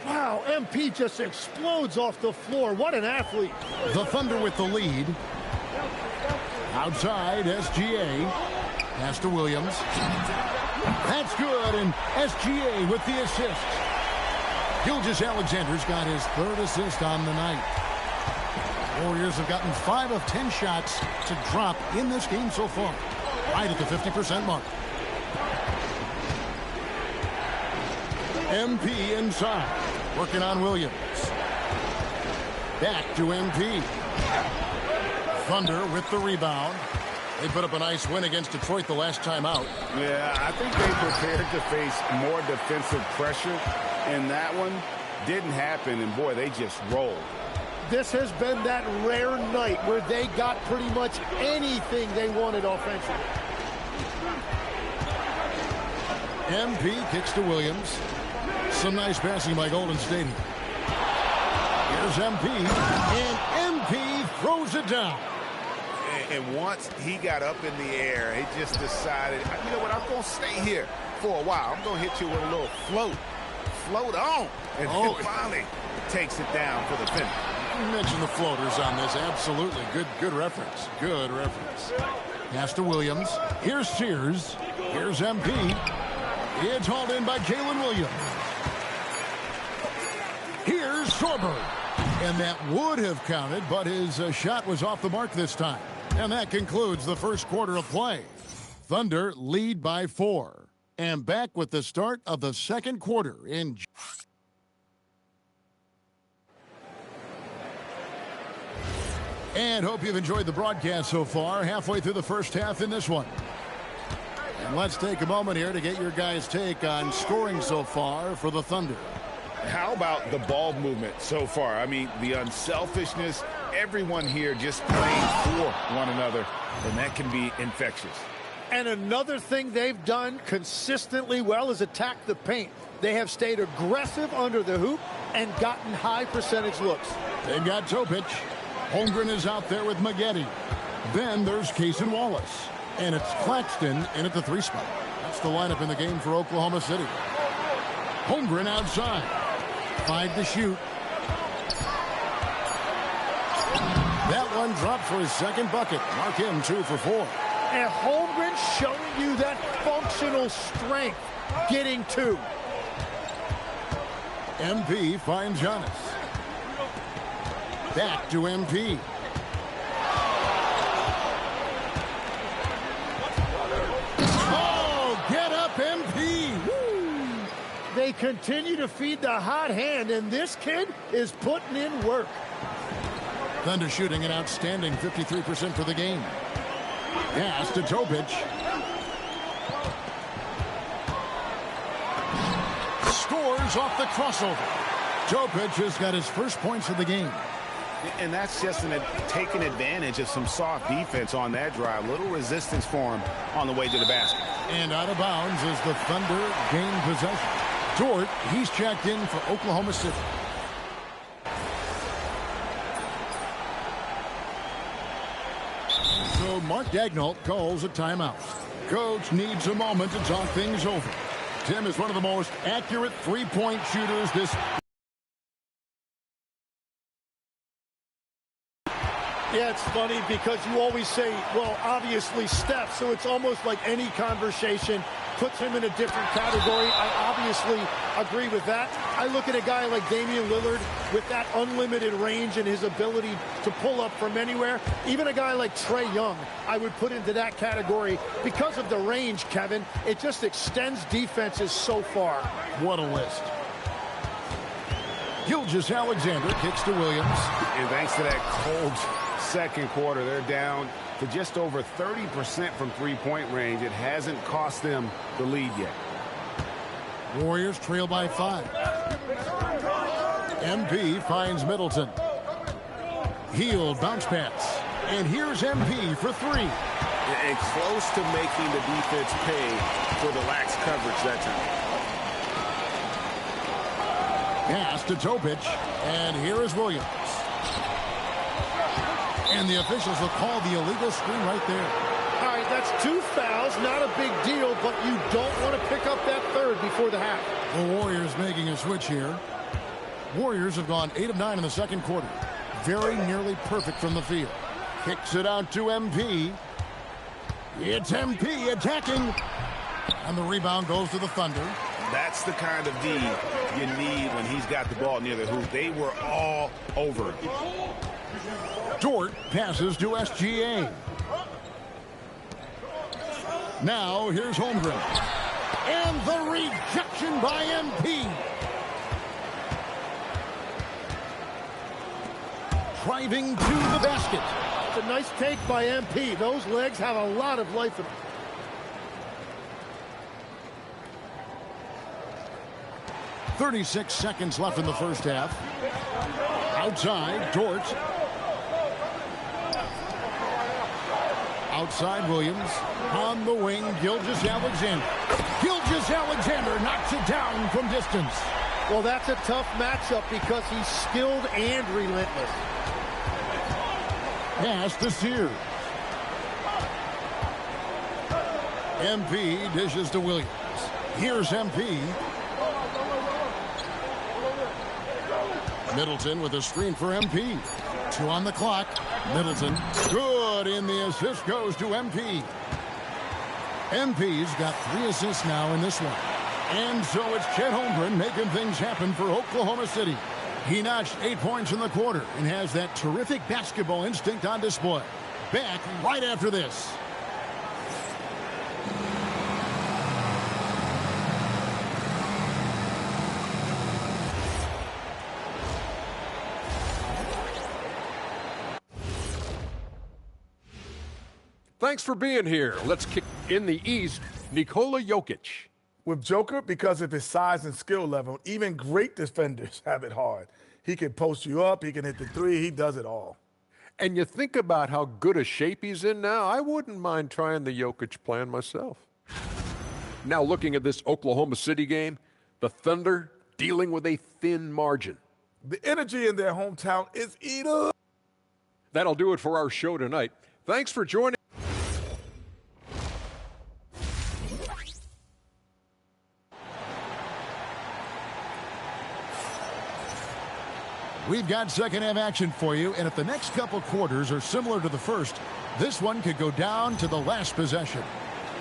Wow, MP just explodes off the floor. What an athlete. The Thunder with the lead. Outside, SGA. Pass to Williams. That's good, and SGA with the assist. Gilgeous-Alexander's got his 3rd assist on the night. Warriors have gotten 5 of 10 shots to drop in this game so far. Right at the 50% mark. MP inside. Working on Williams. Back to MP. Thunder with the rebound. They put up a nice win against Detroit the last time out. Yeah, I think they prepared to face more defensive pressure, and that one didn't happen, and boy, they just rolled. This has been that rare night where they got pretty much anything they wanted offensively. MP kicks to Williams. Some nice passing by Golden State. Here's MP, and MP throws it down. And once he got up in the air, he just decided, you know what, I'm going to stay here for a while. I'm going to hit you with a little float. Float on. And then finally takes it down for the finish. You mentioned the floaters on this. Absolutely. Good reference. Good reference. Pass to Williams. Here's Sears. Here's MP. It's hauled in by Jalen Williams. Here's Sorber. And that would have counted, but his shot was off the mark this time. And that concludes the first quarter of play. Thunder lead by 4. And back with the start of the second quarter in... And hope you've enjoyed the broadcast so far. Halfway through the first half in this one. And let's take a moment here to get your guys' take on scoring so far for the Thunder. How about the ball movement so far? I mean, the unselfishness, everyone here just playing for one another, and that can be infectious. And another thing they've done consistently well is attack the paint. They have stayed aggressive under the hoop and gotten high percentage looks. They've got Topic. Holmgren is out there with Maggette. Then there's Cason Wallace. And it's Claxton in at the 3 spot. That's the lineup in the game for Oklahoma City. Holmgren outside. 5 to shoot. That one dropped for his second bucket. Mark him 2 for 4. And Holmgren showing you that functional strength, getting 2. MP finds Giannis. Back to MP. Oh, get up, MP. Woo. They continue to feed the hot hand, and this kid is putting in work. Thunder shooting an outstanding 53% for the game. Pass to Topic. Scores off the crossover. Topic has got his first points of the game. And that's just taking advantage of some soft defense on that drive. Little resistance for him on the way to the basket. And out of bounds as the Thunder gain possession. Dort, he's checked in for Oklahoma City. So Mark Daigneault calls a timeout. Coach needs a moment to talk things over. Tim is one of the most accurate three-point shooters this... Yeah, it's funny because you always say, well, obviously Steph, so it's almost like any conversation puts him in a different category. I obviously agree with that. I look at a guy like Damian Lillard with that unlimited range and his ability to pull up from anywhere. Even a guy like Trae Young, I would put into that category because of the range, Kevin. It just extends defenses so far. What a list. Gilgeous-Alexander kicks to Williams. And thanks to that cold second quarter, they're down to just over 30% from three-point range. It hasn't cost them the lead yet. Warriors trail by 5. MP finds Middleton. Hield bounce pass. And here's MP for 3. And close to making the defense pay for the lax coverage that time. Pass to Topic. And here is Williams. And the officials will call the illegal screen right there. All right, that's 2 fouls, not a big deal, but you don't want to pick up that third before the half. The Warriors making a switch here. Warriors have gone 8 of 9 in the second quarter. Very nearly perfect from the field. Kicks it out to MP. It's MP attacking. And the rebound goes to the Thunder. That's the kind of D you need when he's got the ball near the hoop. They were all over it. Dort passes to SGA. Now here's Holmgren. And the rejection by MP. Driving to the basket. That's a nice take by MP. Those legs have a lot of life in them. .36 seconds left in the first half. Outside, Dort. Outside, Williams. On the wing, Gilgeous-Alexander. Gilgeous-Alexander knocks it down from distance. Well, that's a tough matchup because he's skilled and relentless. Pass to Sears. MP dishes to Williams. Here's MP. Middleton with a screen for MP. 2 on the clock. Middleton. Good, and the assist goes to MP. MP's got 3 assists now in this one. And so it's Chet Holmgren making things happen for Oklahoma City. He notched 8 points in the quarter and has that terrific basketball instinct on display. Back right after this. Thanks for being here. Let's kick in the East. Nikola Jokic. With Joker, because of his size and skill level, even great defenders have it hard. He can post you up. He can hit the three. He does it all. And you think about how good a shape he's in now, I wouldn't mind trying the Jokic plan myself. Now looking at this Oklahoma City game, the Thunder dealing with a thin margin. The energy in their hometown is eating. That'll do it for our show tonight. Thanks for joining. We've got second half action for you, and if the next couple quarters are similar to the first, this one could go down to the last possession.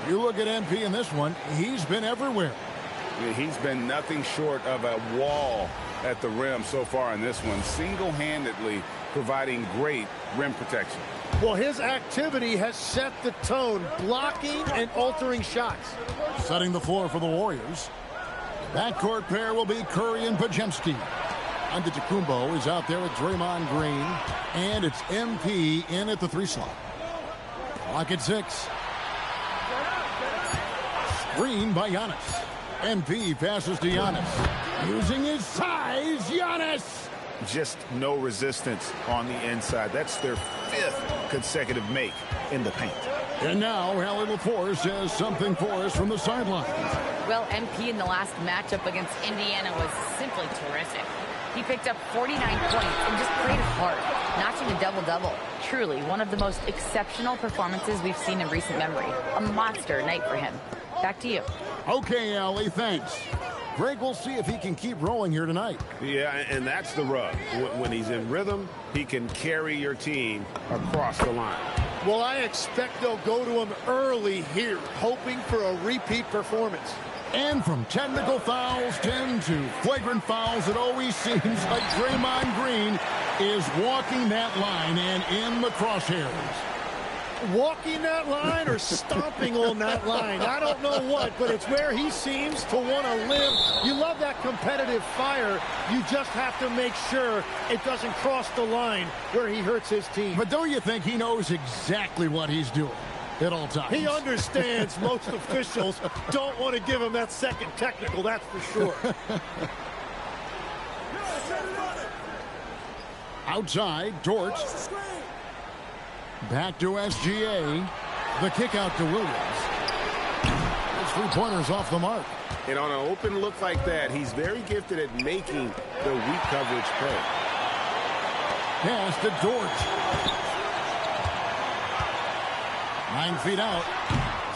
You look at MP in this one, he's been everywhere. Yeah, he's been nothing short of a wall at the rim so far in this one, single-handedly providing great rim protection. Well, his activity has set the tone, blocking and altering shots. Setting the floor for the Warriors. Backcourt pair will be Curry and Podziemski. Antetokounmpo is out there with Draymond Green, and it's MP in at the 3 slot. Clock at 6. Screen by Giannis. MP passes to Giannis. Using his size, Giannis! Just no resistance on the inside. That's their 5th consecutive make in the paint. And now, Hallie LaForce has something for us from the sideline. Well, MP in the last matchup against Indiana was simply terrific. He picked up 49 points and just played hard, notching a double-double. Truly, one of the most exceptional performances we've seen in recent memory. A monster night for him. Back to you. Okay, Allie, thanks. Greg, we'll see if he can keep rolling here tonight. Yeah, and that's the rub. When he's in rhythm, he can carry your team across the line. Well, I expect they'll go to him early here, hoping for a repeat performance. And from technical fouls, 10 to flagrant fouls, it always seems like Draymond Green is walking that line and in the crosshairs. Walking that line or stomping on that line. I don't know what, but it's where he seems to want to live. You love that competitive fire. You just have to make sure it doesn't cross the line where he hurts his team. But don't you think he knows exactly what he's doing at all times? He understands most officials don't want to give him that second technical, that's for sure. Outside, Dort. Back to SGA. The kick out to Williams. His 3-pointers off the mark. And on an open look like that, he's very gifted at making the weak coverage play. Pass to Dort. 9 feet out.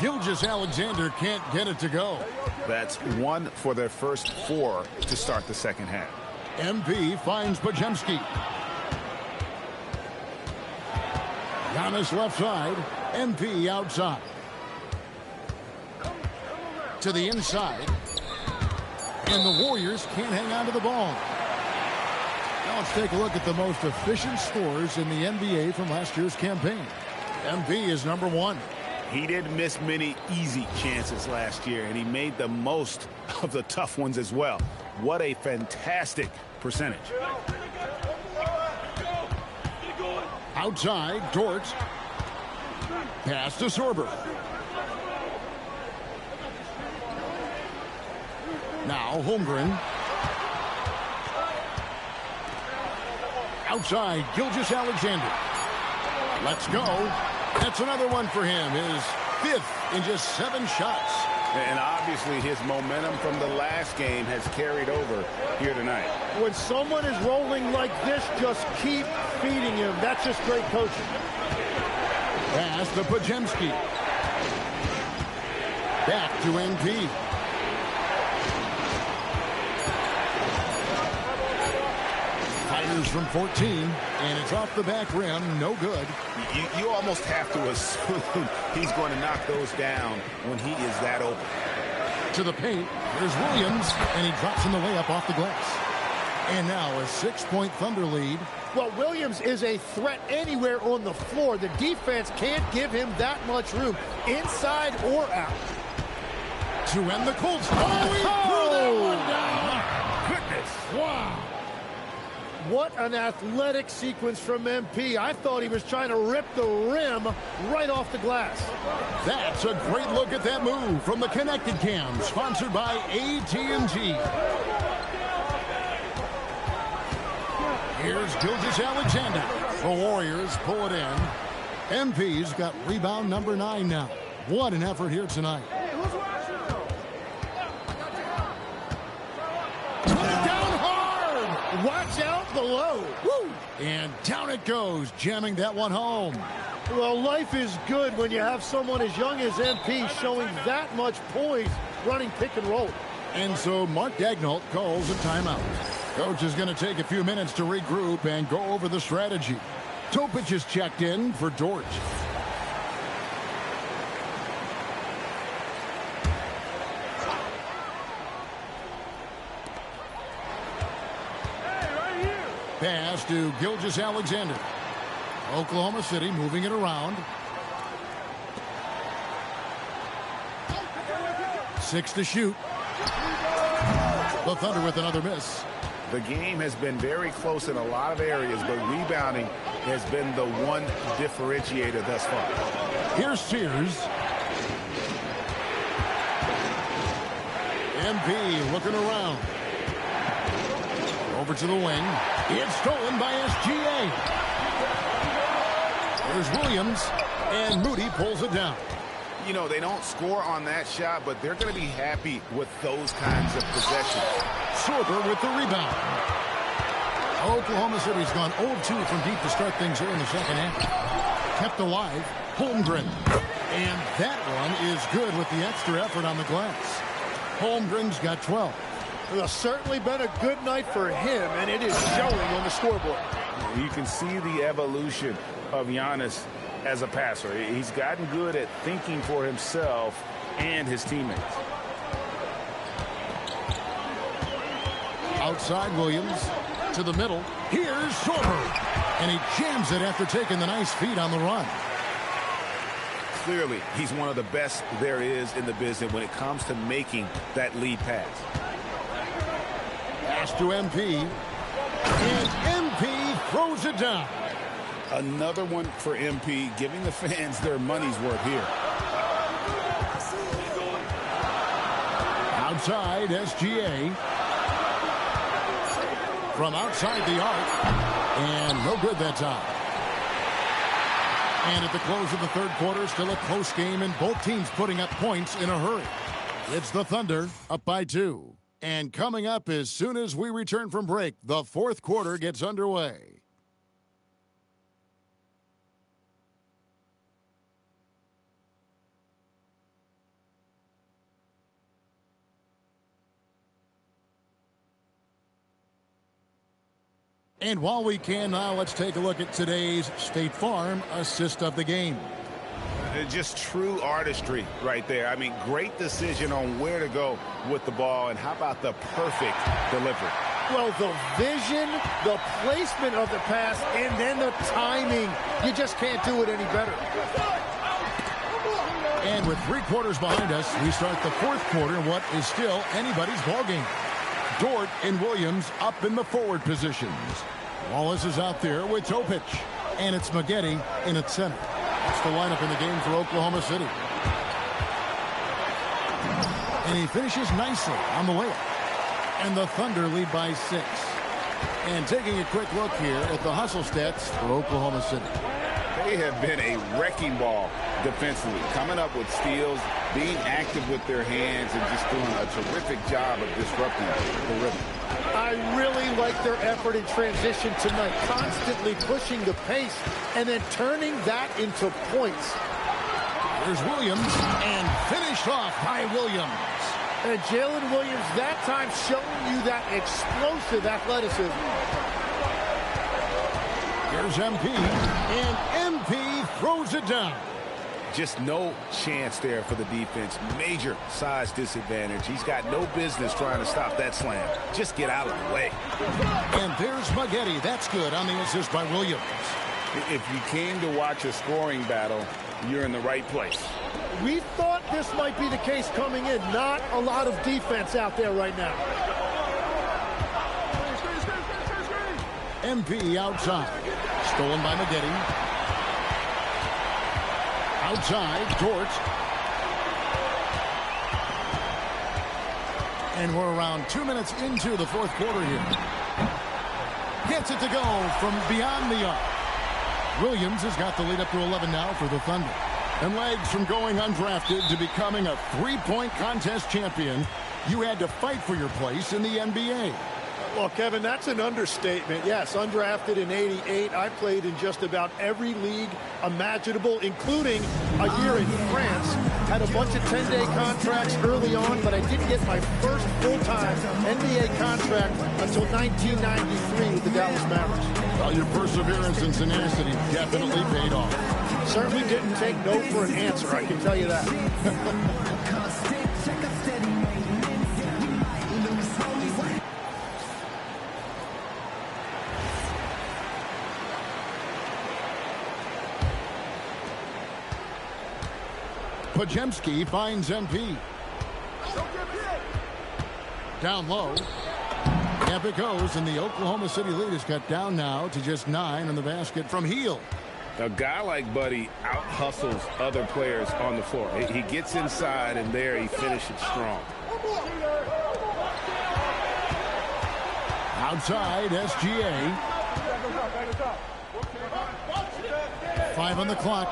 Gilgeous-Alexander can't get it to go. That's 1 for their first 4 to start the second half. MP finds Podziemski. Giannis left side. MP outside. To the inside. And the Warriors can't hang on to the ball. Now let's take a look at the most efficient scorers in the NBA from last year's campaign. MP is number 1. He didn't miss many easy chances last year, and he made the most of the tough ones as well. What a fantastic percentage. Outside, Dort. Pass to Sorber. Now Holmgren. Outside, Gilgeous-Alexander. Let's go. That's another one for him. His 5th in just 7 shots. And obviously his momentum from the last game has carried over here tonight. When someone is rolling like this, just keep feeding him. That's just great coaching. Pass to Podziemski. Back to NP. Fires from 14, and it's off the back rim. No good. You almost have to assume he's going to knock those down when he is that open. To the paint. There's Williams, and he drops in the layup off the glass. And now a 6-point Thunder lead. Well, Williams is a threat anywhere on the floor. The defense can't give him that much room, inside or out. To end the Colts. Oh, he threw that one down. Goodness. Wow. What an athletic sequence from MP. I thought he was trying to rip the rim right off the glass. That's a great look at that move from the Connected Cam, sponsored by AT&T. Here's Gilgeous-Alexander. The Warriors pull it in. MP's got rebound number 9 now. What an effort here tonight. Put it down hard. Watch out below. Woo. And down it goes, jamming that one home. Well, life is good when you have someone as young as MP showing that much poise running pick and roll. And so Mark Daigneault calls a timeout. Coach is going to take a few minutes to regroup and go over the strategy. Topic is checked in for Dort. Pass to Gilgeous-Alexander. Oklahoma City moving it around. 6 to shoot. The Thunder with another miss. The game has been very close in a lot of areas, but rebounding has been the one differentiator thus far. Here's Sears. MP looking around. Over to the wing. It's stolen by SGA. There's Williams, and Moody pulls it down. You know, they don't score on that shot, but they're going to be happy with those kinds of possessions. Sorber with the rebound. Oklahoma City's gone 0-2 from deep to start things here in the second half. Kept alive, Holmgren. And that one is good with the extra effort on the glass. Holmgren's got 12. It's certainly been a good night for him, and it is showing on the scoreboard. You can see the evolution of Giannis as a passer. He's gotten good at thinking for himself and his teammates. Outside Williams to the middle. Here's Sorber. And he jams it after taking the nice feed on the run. Clearly, he's one of the best there is in the business when it comes to making that lead pass. Pass to MP. And MP throws it down. Another one for MP, giving the fans their money's worth here. Outside, SGA. From outside the arc. And no good that time. And at the close of the third quarter, still a close game, and both teams putting up points in a hurry. It's the Thunder up by 2. And coming up as soon as we return from break, the fourth quarter gets underway. And while we can now, let's take a look at today's State Farm assist of the game. Just true artistry right there. I mean, great decision on where to go with the ball, and how about the perfect delivery? Well, the vision, the placement of the pass, and then the timing. You just can't do it any better. And with 3 quarters behind us, we start the fourth quarter in what is still anybody's ballgame. Dort and Williams up in the forward positions. Wallace is out there with Topic. And it's Maggette in at center. That's the lineup in the game for Oklahoma City. And he finishes nicely on the layup. And the Thunder lead by 6. And taking a quick look here at the hustle stats for Oklahoma City. They have been a wrecking ball defensively, coming up with steals, being active with their hands, and just doing a terrific job of disrupting the rhythm. I really like their effort in transition tonight, constantly pushing the pace and then turning that into points. There's Williams, and finished off by Williams. And Jalen Williams that time showing you that explosive athleticism. Here's MP, and MP throws it down. Just no chance there for the defense. Major size disadvantage. He's got no business trying to stop that slam. Just get out of the way. And there's Maggette. That's good on the assist by Williams. If you came to watch a scoring battle, you're in the right place. We thought this might be the case coming in. Not a lot of defense out there right now. MP outside. Stolen by Maggette. Outside, Dort. And we're around 2 minutes into the fourth quarter here. Gets it to go from beyond the arc. Williams has got the lead up to 11 now for the Thunder. And legs from going undrafted to becoming a three-point contest champion, you had to fight for your place in the NBA. Well, Kevin, that's an understatement. Yes, undrafted in '88. I played in just about every league imaginable, including a year in France. Had a bunch of 10-day contracts early on, but I didn't get my first full-time NBA contract until 1993 with the Dallas Mavericks. Well, your perseverance and tenacity definitely paid off. Certainly didn't take no for an answer, I can tell you that. Pajemski finds MP. Down low. Up it goes, and the Oklahoma City lead is cut down now to just 9 on the basket from Heel. A guy like Buddy out-hustles other players on the floor. He gets inside, and there he finishes strong. Outside, SGA. 5 on the clock.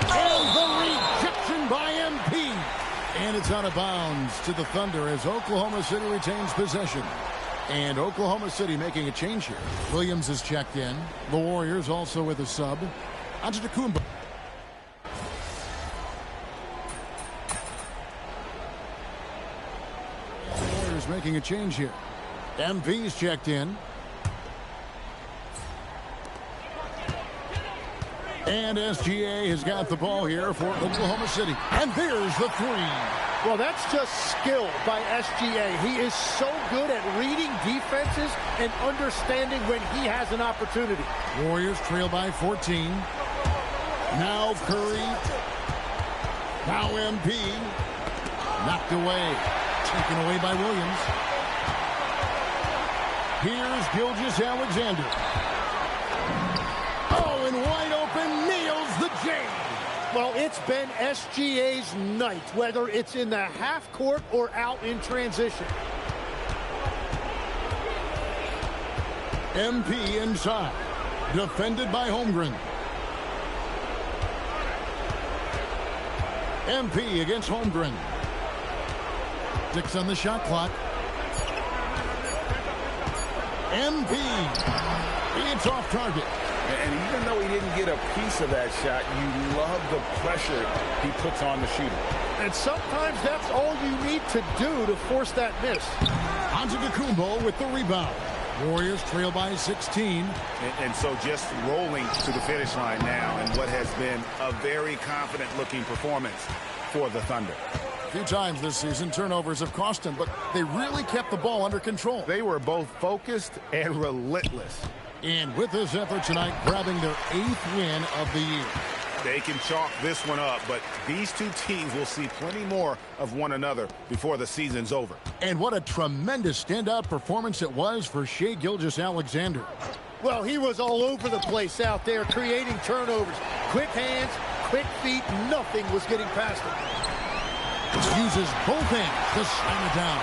And the rejection by MP. And it's out of bounds to the Thunder as Oklahoma City retains possession. And Oklahoma City making a change here. Williams is checked in. The Warriors also with a sub. Antetokounmpo. The Warriors making a change here. MP's checked in. And SGA has got the ball here for Oklahoma City. And there's the three. Well, that's just skill by SGA. He is so good at reading defenses and understanding when he has an opportunity. Warriors trail by 14. Now Curry. Now MP. Knocked away. Taken away by Williams. Here's Gilgeous-Alexander. Oh, and wide open, nails the J. Well, it's been SGA's night, whether it's in the half court or out in transition. MP inside. Defended by Holmgren. MP against Holmgren. 6 on the shot clock. MP. It's off target. And even though he didn't get a piece of that shot, you love the pressure he puts on the shooter. And sometimes that's all you need to do to force that miss. Antetokounmpo with the rebound. Warriors trail by 16. And so just rolling to the finish line now in what has been a very confident-looking performance for the Thunder. A few times this season, turnovers have cost them, but they really kept the ball under control. They were both focused and relentless. And with this effort tonight, grabbing their 8th win of the year. They can chalk this one up, but these two teams will see plenty more of one another before the season's over. And what a tremendous standout performance it was for Shai Gilgeous-Alexander. Well, he was all over the place out there, creating turnovers. Quick hands, quick feet, nothing was getting past him. Uses both hands to slam it down.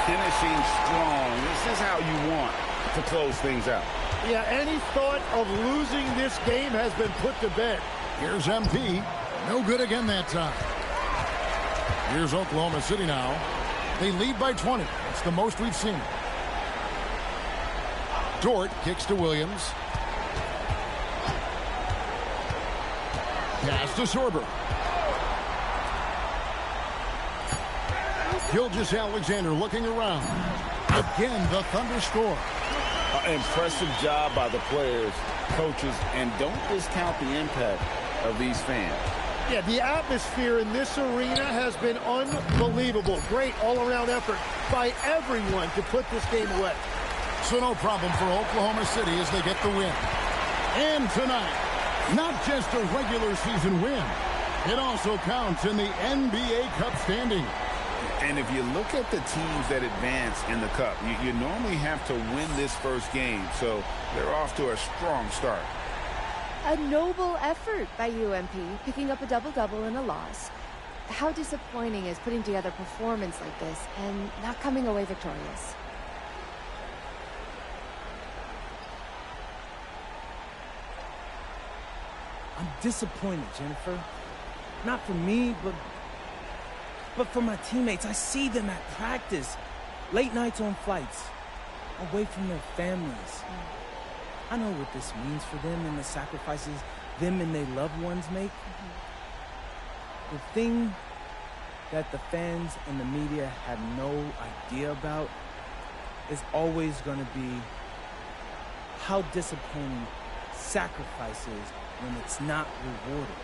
Finishing strong. This is how you want to close things out. Yeah, any thought of losing this game has been put to bed. Here's MP. No good again that time. Here's Oklahoma City now. They lead by 20. It's the most we've seen. Dort kicks to Williams. Pass to Sorber. Gilgeous-Alexander looking around. Again, the Thunder score. Impressive job by the players, coaches, and don't discount the impact of these fans. Yeah, the atmosphere in this arena has been unbelievable. Great all-around effort by everyone to put this game away. So no problem for Oklahoma City as they get the win. And tonight, not just a regular season win, it also counts in the NBA Cup standing. And if you look at the teams that advance in the Cup, you normally have to win this first game, so they're off to a strong start. A noble effort by UMP, picking up a double-double in a loss. How disappointing is putting together a performance like this and not coming away victorious? I'm disappointed, Jennifer. Not for me, but for my teammates. I see them at practice, late nights on flights, away from their families. I know what this means for them and the sacrifices them and their loved ones make. The thing that the fans and the media have no idea about is always going to be how disappointing sacrifice is when it's not rewarded.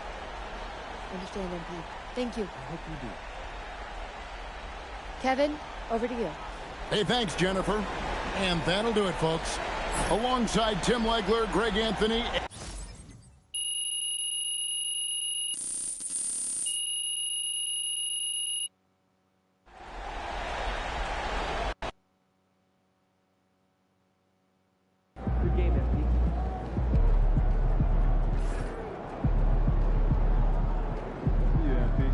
Understand, MP. Thank you. I hope you do. Kevin, over to you. Hey, thanks, Jennifer. And that'll do it, folks. Alongside Tim Legler, Greg Anthony. Good game, MP. Yeah, MP.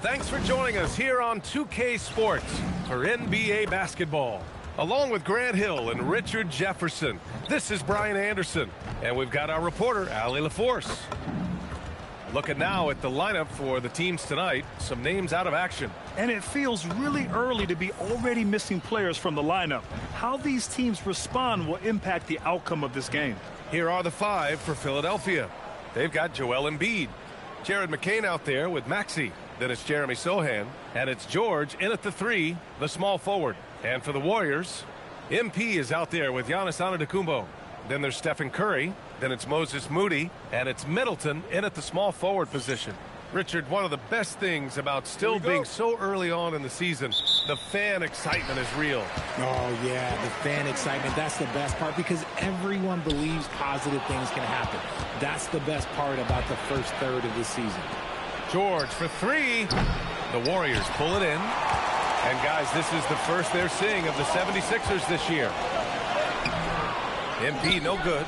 Thanks for joining us here on 2K Sports for NBA basketball. Along with Grant Hill and Richard Jefferson, this is Brian Anderson, and we've got our reporter, Allie LaForce. Looking now at the lineup for the teams tonight, some names out of action. And it feels really early to be already missing players from the lineup. How these teams respond will impact the outcome of this game. Here are the 5 for Philadelphia. They've got Joel Embiid. Jared McCain out there with Maxey. Then it's Jeremy Sohan. And it's George in at the 3, the small forward. And for the Warriors, MP is out there with Giannis Antetokounmpo. Then there's Stephen Curry. Then it's Moses Moody. And it's Middleton in at the small forward position. Richard, one of the best things about still being so early on in the season, the fan excitement is real. Oh, yeah, the fan excitement. That's the best part because everyone believes positive things can happen. That's the best part about the first third of the season. George for 3. The Warriors pull it in. And, guys, this is the first they're seeing of the 76ers this year. MP no good.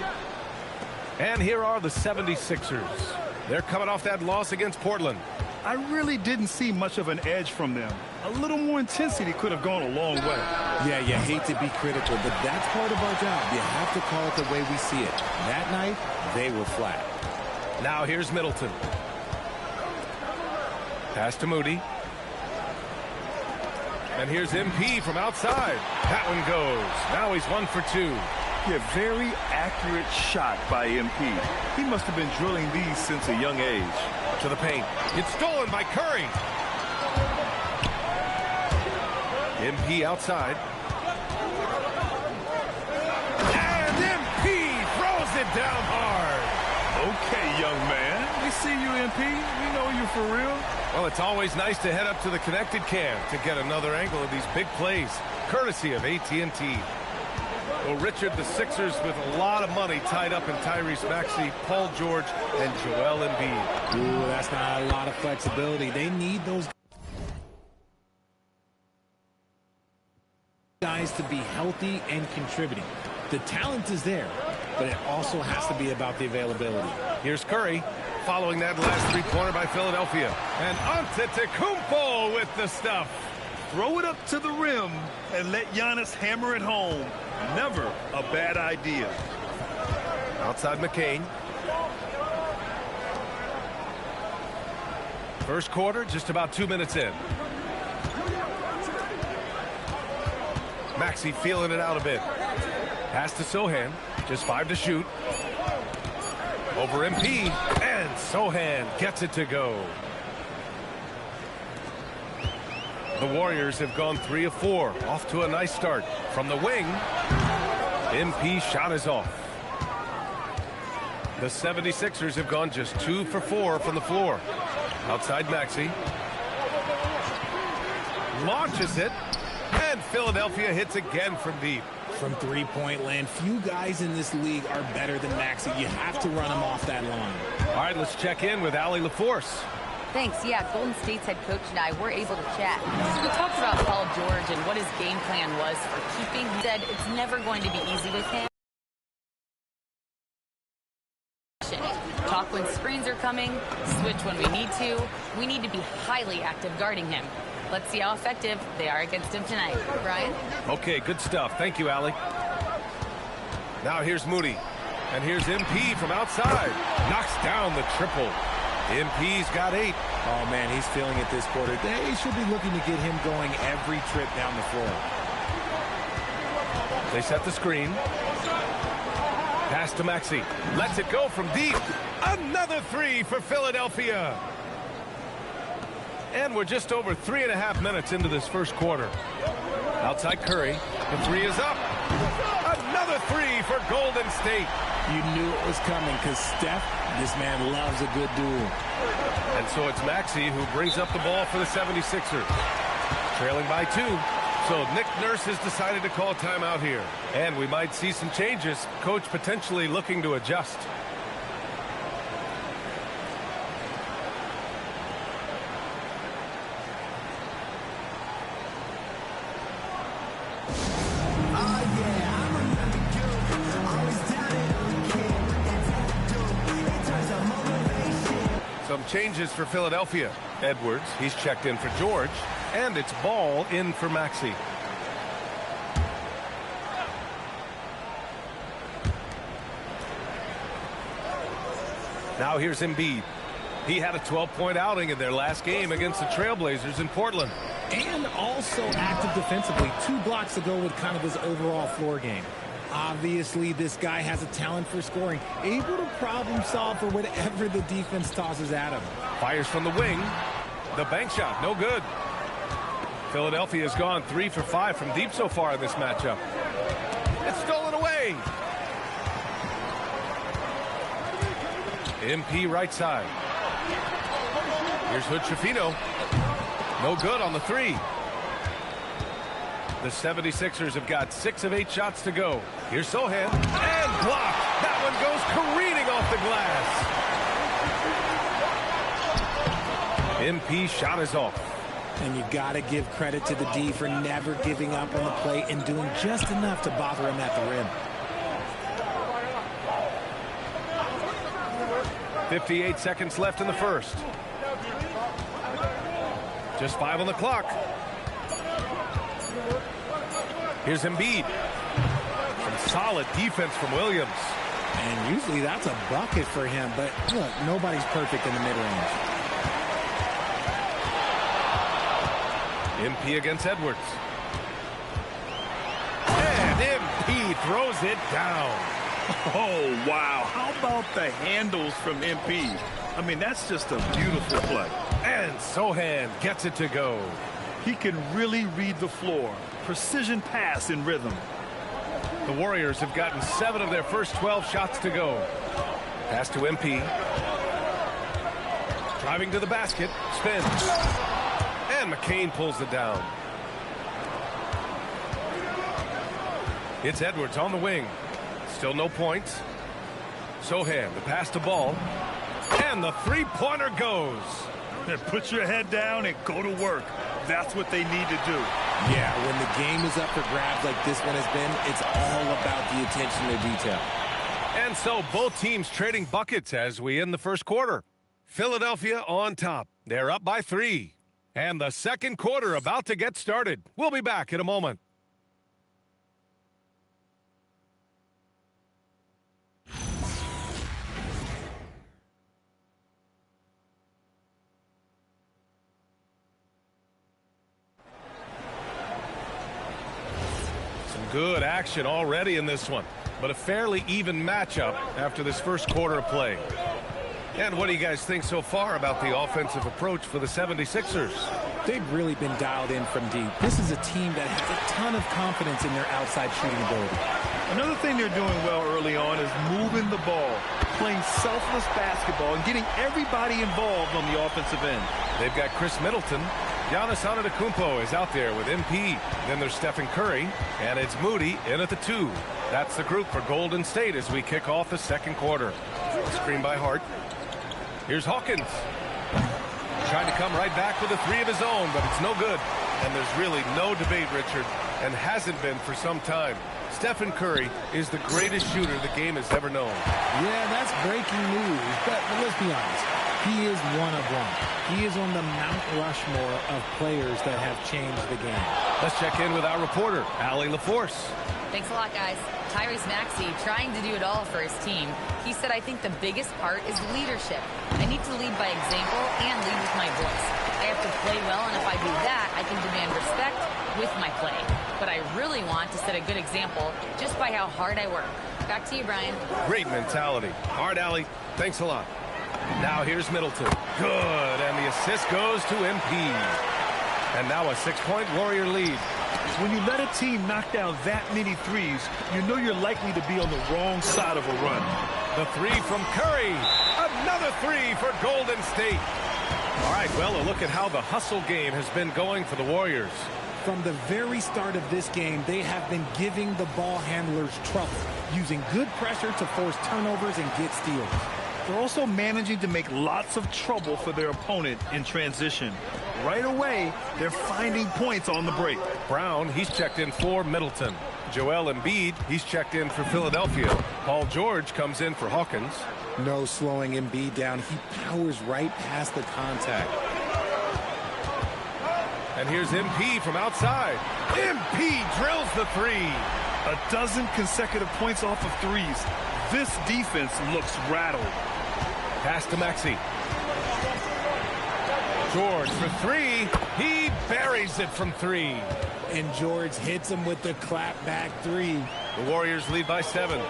And here are the 76ers. They're coming off that loss against Portland. I really didn't see much of an edge from them. A little more intensity could have gone a long way. Yeah, you hate to be critical, but that's part of our job. You have to call it the way we see it. That night, they were flat. Now here's Middleton. Pass to Moody. And here's MP from outside. That one goes. Now he's 1 for 2. Yeah, very accurate shot by MP. He must have been drilling these since a young age. To the paint. It's stolen by Curry. MP outside. And MP throws it down hard. Okay, young man. We see you, MP. We know you for real. Well, it's always nice to head up to the connected cam to get another angle of these big plays, courtesy of AT&T. Well, Richard, the Sixers with a lot of money tied up in Tyrese Maxey, Paul George, and Joel Embiid. Ooh, that's not a lot of flexibility. They need those guys to be healthy and contributing. The talent is there, but it also has to be about the availability. Here's Curry, following that last three-pointer by Philadelphia. And Antetokounmpo with the stuff. Throw it up to the rim and let Giannis hammer it home. Never a bad idea. Outside McCain. First quarter, just about 2 minutes in. Maxey feeling it out a bit. Pass to Sohan. Just 5 to shoot. Over MP. And Sohan gets it to go. The Warriors have gone 3 of 4. Off to a nice start. From the wing, MP shot is off. The 76ers have gone just 2 for 4 from the floor. Outside Maxey. Launches it. And Philadelphia hits again from deep. From three-point land, few guys in this league are better than Maxey. You have to run him off that line. All right, let's check in with Allie LaForce. Thanks. Yeah, Golden State's head coach and I were able to chat. We talked about Paul George and what his game plan was for keeping. He said it's never going to be easy with him. Talk when screens are coming, switch when we need to. We need to be highly active guarding him. Let's see how effective they are against him tonight. Brian? Okay, good stuff. Thank you, Allie. Now here's Moody. And here's MP from outside. Knocks down the triple. MP's got 8. Oh, man, he's feeling it this quarter. They should be looking to get him going every trip down the floor. They set the screen. Pass to Maxey. Lets it go from deep. Another 3 for Philadelphia. And we're just over 3.5 minutes into this first quarter. Outside Curry. The 3 is up. Another 3 for Golden State. You knew it was coming because Steph, this man loves a good duel. And so it's Maxey who brings up the ball for the 76ers. Trailing by 2. So Nick Nurse has decided to call timeout here. And we might see some changes. Coach potentially looking to adjust. Some changes for Philadelphia. Edwards, he's checked in for George. And it's ball in for Maxey. Now here's Embiid. He had a 12-point outing in their last game against the Trailblazers in Portland. And also active defensively. 2 blocks to go with kind of his overall floor game. Obviously, this guy has a talent for scoring. Able to problem solve for whatever the defense tosses at him. Fires from the wing. The bank shot, no good. Philadelphia has gone 3 for 5 from deep so far in this matchup. It's stolen away. MP right side. Here's Hood-Schifino. No good on the 3. The 76ers have got 6 of 8 shots to go. Here's Sohan. And blocked. That one goes careening off the glass. MP shot is off. And you got to give credit to the D for never giving up on the play and doing just enough to bother him at the rim. 58 seconds left in the first. Just 5 on the clock. Here's Embiid. Some solid defense from Williams. And usually that's a bucket for him, but look, nobody's perfect in the mid-range. MP against Edwards. And MP throws it down. Oh, wow. How about the handles from MP? I mean, that's just a beautiful play. And Sohan gets it to go. He can really read the floor. Precision pass in rhythm. The Warriors have gotten 7 of their first 12 shots to go. Pass to MP. Driving to the basket. Spins. And McCain pulls it down. It's Edwards on the wing. Still no points. Sohan, the pass to Ball. And the 3-pointer goes. And put your head down and go to work. That's what they need to do. Yeah, when the game is up for grabs like this one has been, it's all about the attention to detail. And so both teams trading buckets as we end the first quarter. Philadelphia on top. They're up by 3. And the second quarter about to get started. We'll be back in a moment. Good action already in this one, but a fairly even matchup after this first quarter of play. And what do you guys think so far about the offensive approach for the 76ers? They've really been dialed in from deep. This is a team that has a ton of confidence in their outside shooting ability. Another thing they're doing well early on is moving the ball, playing selfless basketball, and getting everybody involved on the offensive end. They've got Chris Middleton. Giannis Antetokounmpo is out there with MP. Then there's Stephen Curry, and it's Moody in at the 2. That's the group for Golden State as we kick off the second quarter. Screen by Hart. Here's Hawkins. Trying to come right back with a 3 of his own, but it's no good. And there's really no debate, Richard, and hasn't been for some time. Stephen Curry is the greatest shooter the game has ever known. Yeah, that's breaking news, but let's be honest. He is one of one. He is on the Mount Rushmore of players that have changed the game. Let's check in with our reporter, Allie LaForce. Thanks a lot, guys. Tyrese Maxey trying to do it all for his team. He said, I think the biggest part is leadership. I need to lead by example and lead with my voice. I have to play well, and if I do that, I can demand respect with my play. But I really want to set a good example just by how hard I work. Back to you, Brian. Great mentality. Hard, Allie. Thanks a lot. Now here's Middleton. Good, and the assist goes to MP. And now a 6-point Warrior lead. When you let a team knock down that many threes, you know you're likely to be on the wrong side of a run. The 3 from Curry. Another 3 for Golden State. All right, well, a look at how the hustle game has been going for the Warriors. From the very start of this game, they have been giving the ball handlers trouble, using good pressure to force turnovers and get steals. They're also managing to make lots of trouble for their opponent in transition. Right away, they're finding points on the break. Brown, he's checked in for Middleton. Joel Embiid, he's checked in for Philadelphia. Paul George comes in for Hawkins. No slowing Embiid down. He powers right past the contact. And here's MP from outside. MP drills the three. A dozen consecutive points off of threes. This defense looks rattled. Pass to Maxey. George for three. He buries it from three. And George hits him with the clap back three. The Warriors lead by 7.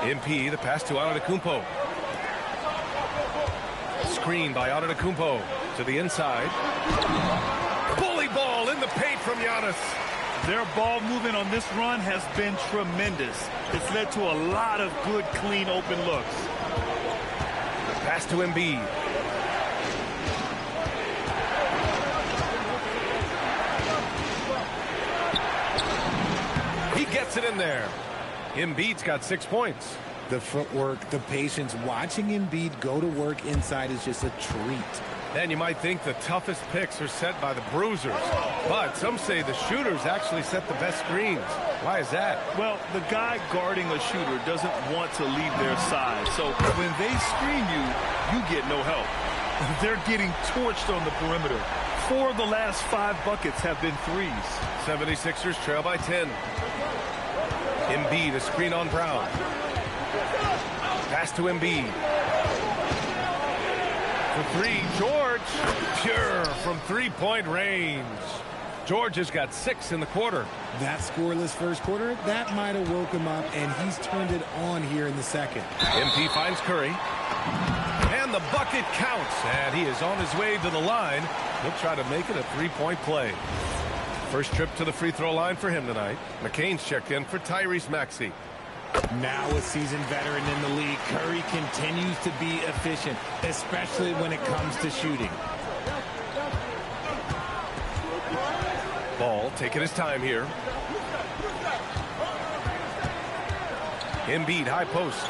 MP, the pass to Antetokounmpo. Screen by Antetokounmpo to the inside. Bully ball in the paint from Giannis. Their ball movement on this run has been tremendous. It's led to a lot of good, clean, open looks. Pass to Embiid. He gets it in there. Embiid's got 6 points. The footwork, the patience, watching Embiid go to work inside is just a treat. And you might think the toughest picks are set by the bruisers, but some say the shooters actually set the best screens. Why is that? Well, the guy guarding a shooter doesn't want to leave their side, so when they screen you, you get no help. They're getting torched on the perimeter. 4 of the last 5 buckets have been threes. 76ers trail by 10. Embiid, a screen on Brown. Pass to Embiid. For three, George, pure from three-point range. George has got 6 in the quarter. That scoreless first quarter, that might have woke him up, and he's turned it on here in the second. MP finds Curry. And the bucket counts, and he is on his way to the line. He'll try to make it a three-point play. First trip to the free throw line for him tonight. McCain's checked in for Tyrese Maxey. Now a seasoned veteran in the league, Curry continues to be efficient, especially when it comes to shooting. Ball taking his time here. Embiid high post.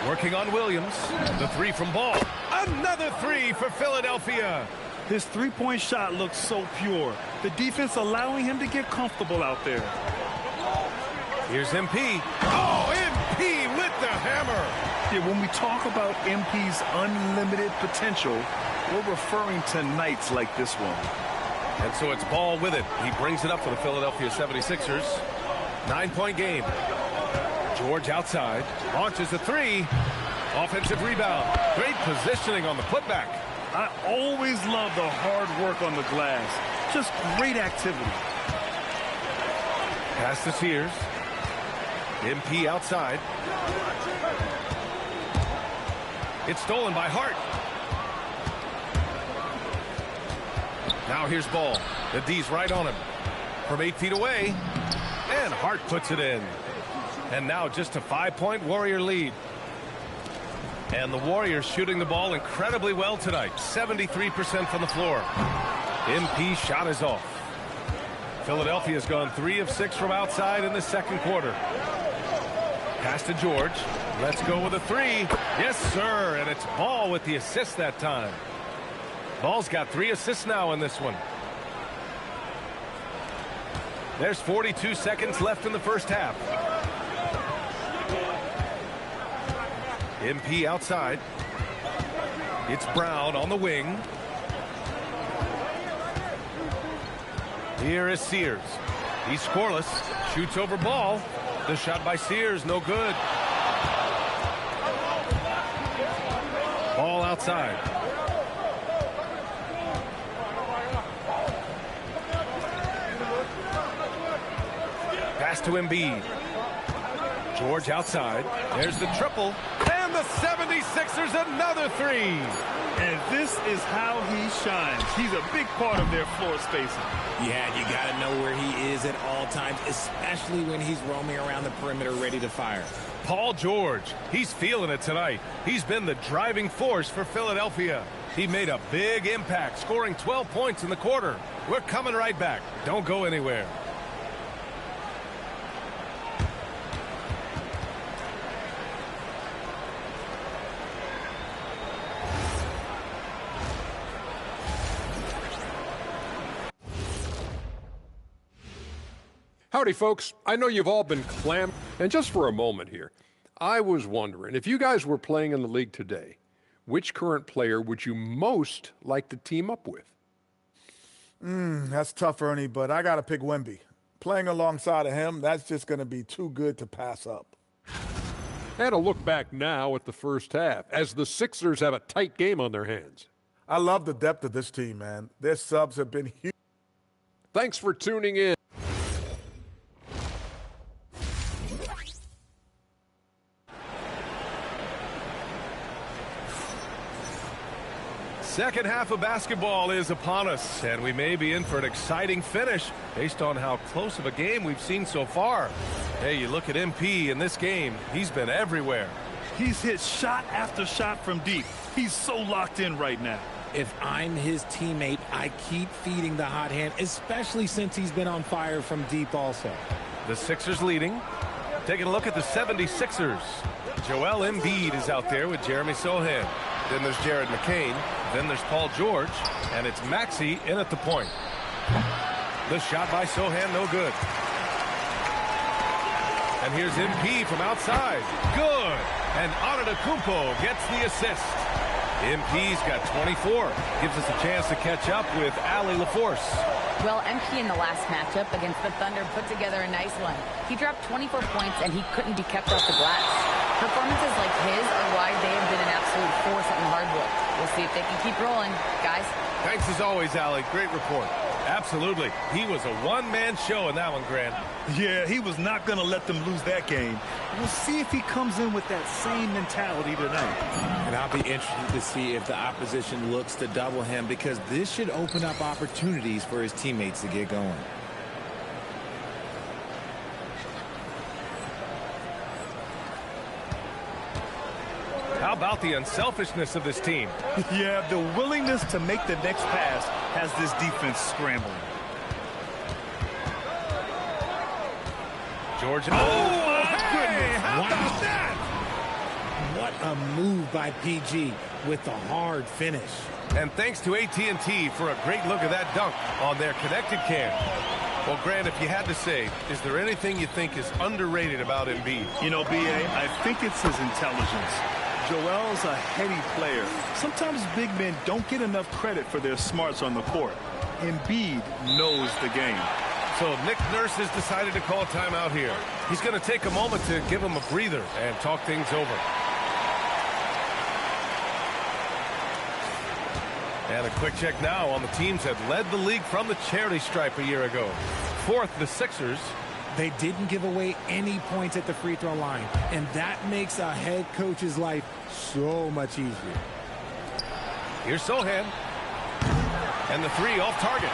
Working on Williams. The three from Ball. Another three for Philadelphia. His three-point shot looks so pure. The defense allowing him to get comfortable out there. Here's MP. Oh, MP with the hammer. Yeah, when we talk about MP's unlimited potential, we're referring to nights like this one. And so it's Ball with it. He brings it up for the Philadelphia 76ers. 9-point game. George outside. Launches a three. Offensive rebound. Great positioning on the putback. I always love the hard work on the glass. Just great activity. Pass to Sears. MP outside. It's stolen by Hart. Now here's Ball. The D's right on him. From 8 feet away. And Hart puts it in. And now just a 5-point Warrior lead. And the Warriors shooting the ball incredibly well tonight. 73% from the floor. MP shot is off. Philadelphia's gone 3 of 6 from outside in the second quarter. Pass to George. Let's go with a three. Yes, sir. And it's Ball with the assist that time. Ball's got 3 assists now in this one. There's 42 seconds left in the first half. MP outside. It's Brown on the wing. Here is Sears. He's scoreless. Shoots over Ball. The shot by Sears, no good. Ball outside. Pass to Embiid. George outside. There's the triple. And the 76ers another three. And this is how he shines. He's a big part of their floor spacing. Yeah, you got to know where he is at all times, especially when he's roaming around the perimeter ready to fire. Paul George, he's feeling it tonight. He's been the driving force for Philadelphia. He made a big impact, scoring 12 points in the quarter. We're coming right back. Don't go anywhere. Howdy, folks. I know you've all been clamoring. And just for a moment here, I was wondering, if you guys were playing in the league today, which current player would you most like to team up with? That's tough, Ernie, but I got to pick Wemby. Playing alongside of him, that's just going to be too good to pass up. And a look back now at the first half as the Sixers have a tight game on their hands. I love the depth of this team, man. Their subs have been huge. Thanks for tuning in. Second half of basketball is upon us, and we may be in for an exciting finish based on how close of a game we've seen so far. Hey, you look at MP in this game, he's been everywhere. He's hit shot after shot from deep. He's so locked in right now. If I'm his teammate, I keep feeding the hot hand, especially since he's been on fire from deep also. The Sixers leading. Taking a look at the 76ers. Joel Embiid is out there with Jeremy Sohan. Then there's Jared McCain. Then there's Paul George. And it's Maxey in at the point. The shot by Sohan, no good. And here's MP from outside. Good. And Antetokounmpo gets the assist. MP's got 24. Gives us a chance to catch up with Allie LaForce. Well, MP in the last matchup against the Thunder put together a nice one. He dropped 24 points, and he couldn't be kept off the glass. Performances like his are why they have been an absolute force on the hardwood. We'll see if they can keep rolling. Guys? Thanks as always, Allie. Great report. Absolutely. He was a one-man show in that one, Grant. Yeah, he was not going to let them lose that game. We'll see if he comes in with that same mentality tonight. And I'll be interested to see if the opposition looks to double him, because this should open up opportunities for his teammates to get going. How about the unselfishness of this team? Yeah, the willingness to make the next pass has this defense scrambling. George. Oh, my goodness. How about that? What a move by PG with the hard finish. And thanks to AT&T for a great look at that dunk on their connected cam. Well, Grant, if you had to say, is there anything you think is underrated about Embiid? You know, B.A., I think it's his intelligence. Joel's a heady player. Sometimes big men don't get enough credit for their smarts on the court. Embiid knows the game. So Nick Nurse has decided to call a timeout here. He's going to take a moment to give him a breather and talk things over. And a quick check now on the teams that led the league from the charity stripe a year ago. Fourth, the Sixers. They didn't give away any points at the free throw line, and that makes a head coach's life so much easier. Here's Sohan. And the three off target.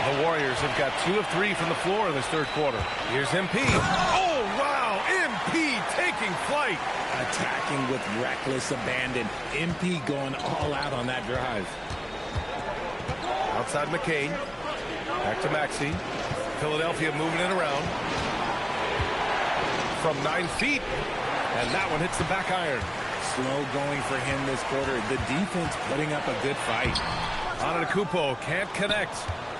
The Warriors have got 2 of 3 from the floor in this third quarter. Here's MP. Oh, wow! MP taking flight. Attacking with reckless abandon. MP going all out on that drive. Outside McCain. Back to Maxey. Philadelphia moving it around. From 9 feet. And that one hits the back iron. Slow going for him this quarter. The defense putting up a good fight. Antetokounmpo can't connect.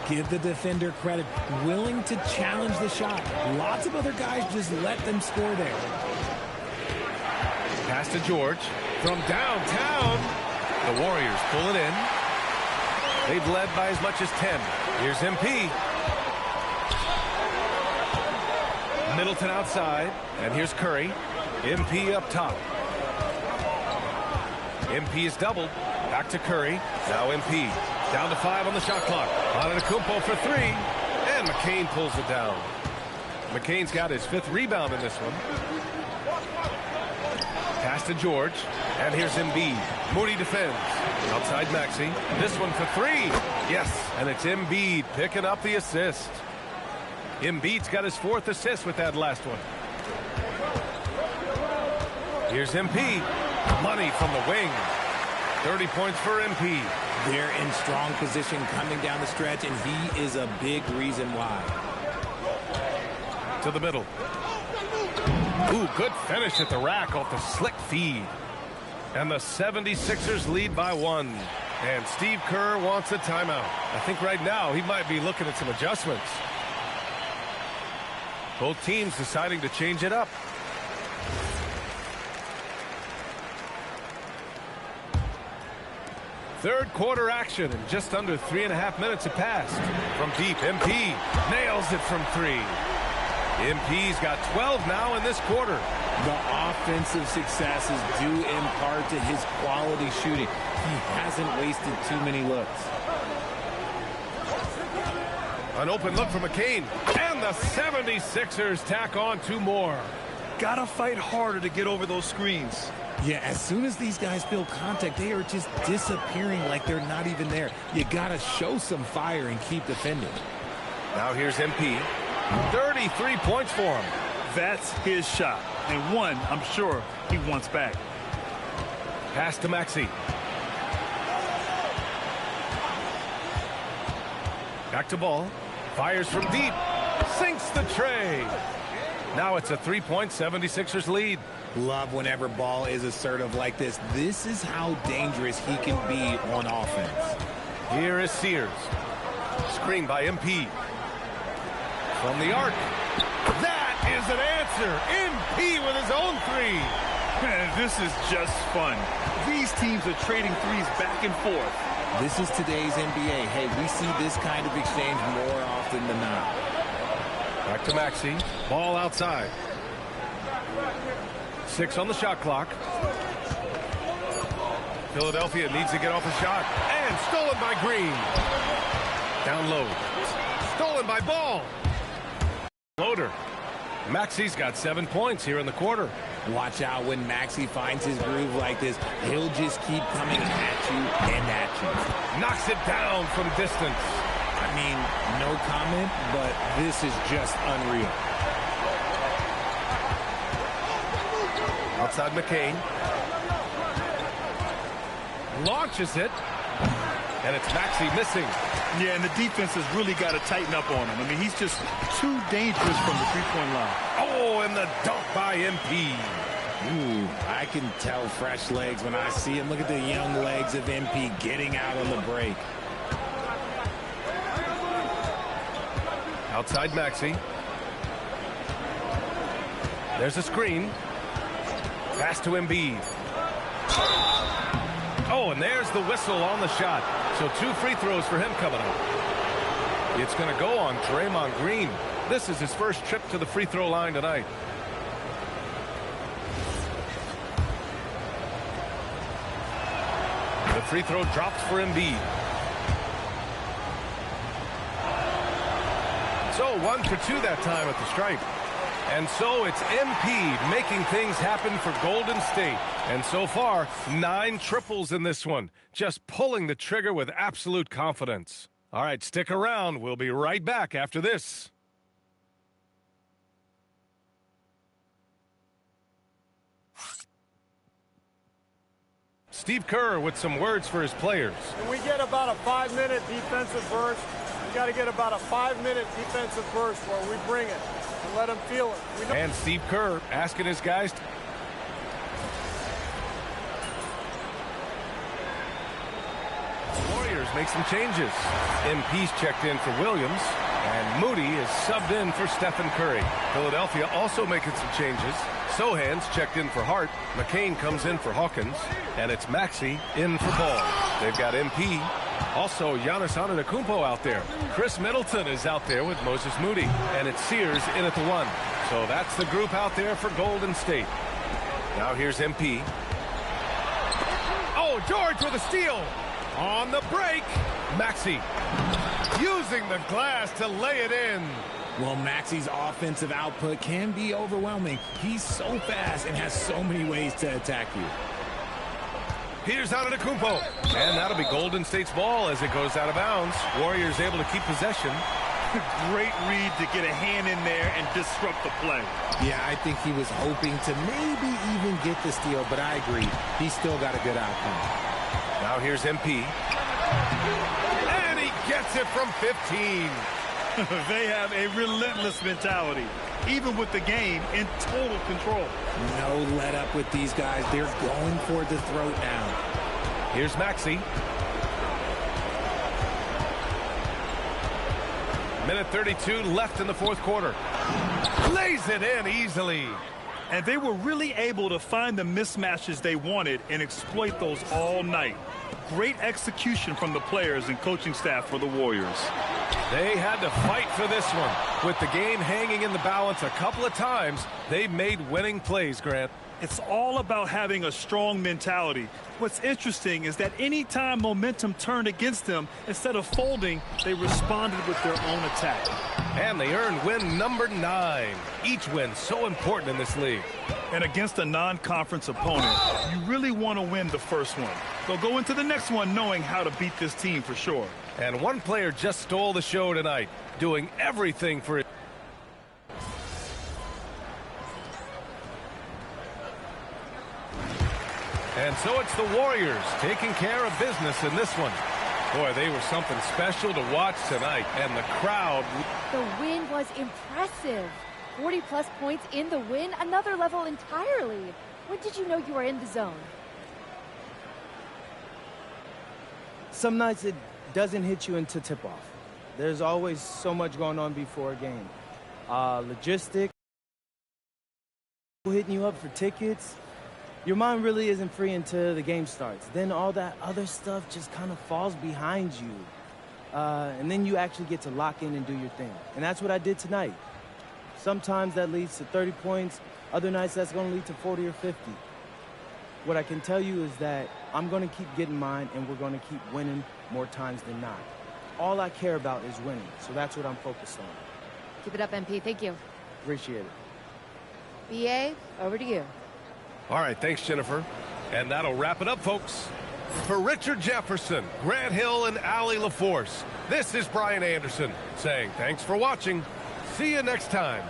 Give the defender credit. Willing to challenge the shot. Lots of other guys just let them score there. Pass to George. From downtown. The Warriors pull it in. They've led by as much as 10. Here's MP. Middleton outside. And here's Curry. MP up top. MP is doubled. Back to Curry. Now MP. Down to 5 on the shot clock. Antetokounmpo for 3. And McCain pulls it down. McCain's got his 5th rebound in this one. Pass to George. And here's Embiid. Moody defends. Outside Maxey. This one for 3. Yes. And it's Embiid picking up the assist. Embiid's got his 4th assist with that last one. Here's MP. Money from the wing. 30 points for MP. They're in strong position coming down the stretch, and he is a big reason why. To the middle. Ooh, good finish at the rack off the slick feed. And the 76ers lead by 1. And Steve Kerr wants a timeout. I think right now he might be looking at some adjustments. Both teams deciding to change it up. Third quarter action, and just under 3.5 minutes have passed. From deep, MP nails it from 3. MP's got 12 now in this quarter. The offensive success is due in part to his quality shooting. He hasn't wasted too many looks. An open look for McCain, and the 76ers tack on 2 more. Gotta fight harder to get over those screens. Yeah, as soon as these guys feel contact, they are just disappearing like they're not even there. You gotta show some fire and keep defending. Now here's MP. 33 points for him. That's his shot, and one I'm sure he wants back. Pass to Maxey. Back to ball. Fires from deep. Sinks the tray. Now it's a 3-point 76ers lead. Love whenever Ball is assertive like this. This is how dangerous he can be on offense. Here is Sears. Screen by MP. From the arc. That is an answer. MP with his own 3. Man, this is just fun. These teams are trading threes back and forth. This is today's NBA. Hey, we see this kind of exchange more often than not. Back to Maxey. Ball outside. 6 on the shot clock. Philadelphia needs to get off a shot. And stolen by Green. Down low. Stolen by Ball. Loader. Maxey's got 7 points here in the quarter. Watch out when Maxey finds his groove like this. He'll just keep coming at you and at you. Knocks it down from distance. I mean, no comment, but this is just unreal. Outside McCain. Launches it. And it's Maxey missing. Yeah, and the defense has really got to tighten up on him. I mean, he's just too dangerous from the three-point line. Oh, and the dunk by MP. Ooh, I can tell fresh legs when I see him. Look at the young legs of MP getting out on the break. Outside Maxey. There's a screen. Pass to Embiid. Oh, and there's the whistle on the shot. So 2 free throws for him coming up. It's going to go on Draymond Green. This is his first trip to the free throw line tonight. The free throw drops for Embiid. So 1 for 2 that time at the stripe. And so it's MP making things happen for Golden State. And so far, 9 triples in this one. Just pulling the trigger with absolute confidence. All right, stick around. We'll be right back after this. Steve Kerr with some words for his players. When we get about a 5-minute defensive burst, we got to get about a 5-minute defensive burst where we bring it. Let them feel it. And Steve Kerr asking his guys to Warriors make some changes. MP's checked in for Williams, and Moody is subbed in for Stephen Curry. Philadelphia also making some changes. Sohan's checked in for Hart. McCain comes in for Hawkins, and it's Maxey in for Ball. They've got MP. Also, Giannis Antetokounmpo out there. Chris Middleton is out there with Moses Moody. And it's Sears in at the 1. So that's the group out there for Golden State. Now here's MP. Oh, George with a steal. On the break, Maxey using the glass to lay it in. Well, Maxey's offensive output can be overwhelming. He's so fast and has so many ways to attack you. Here's Antetokounmpo. And that'll be Golden State's ball as it goes out of bounds. Warriors able to keep possession. Great read to get a hand in there and disrupt the play. Yeah, I think he was hoping to maybe even get the steal, but I agree. He still got a good outcome. Now here's MP. And he gets it from 15. They have a relentless mentality, even with the game in total control. No let up with these guys. They're going for the throat now. Here's Maxey. Minute 32 left in the fourth quarter. Lays it in easily. And they were really able to find the mismatches they wanted and exploit those all night. great execution from the players and coaching staff for the Warriors. They had to fight for this one. With the game hanging in the balance a couple of times, they made winning plays, Grant. It's all about having a strong mentality. What's interesting is that anytime momentum turned against them, instead of folding, they responded with their own attack. And they earned win number 9. Each win so important in this league. And against a non-conference opponent, you really want to win the first one. They'll go into the next one knowing how to beat this team for sure. And one player just stole the show tonight, doing everything for it. And so it's the Warriors taking care of business in this one. Boy, they were something special to watch tonight, and the crowd. The win was impressive. 40-plus points in the win, another level entirely. When did you know you were in the zone? Some nights it doesn't hit you into tip-off. There's always so much going on before a game. Logistics, hitting you up for tickets. Your mind really isn't free until the game starts. Then all that other stuff just kind of falls behind you. And then you actually get to lock in and do your thing. And that's what I did tonight. Sometimes that leads to 30 points. Other nights that's going to lead to 40 or 50. What I can tell you is that I'm going to keep getting mine, and we're going to keep winning more times than not. All I care about is winning, so that's what I'm focused on. Keep it up, MP. Thank you. Appreciate it. BA, over to you. All right, thanks, Jennifer. And that'll wrap it up, folks. For Richard Jefferson, Grant Hill, and Allie LaForce, this is Brian Anderson saying thanks for watching. See you next time.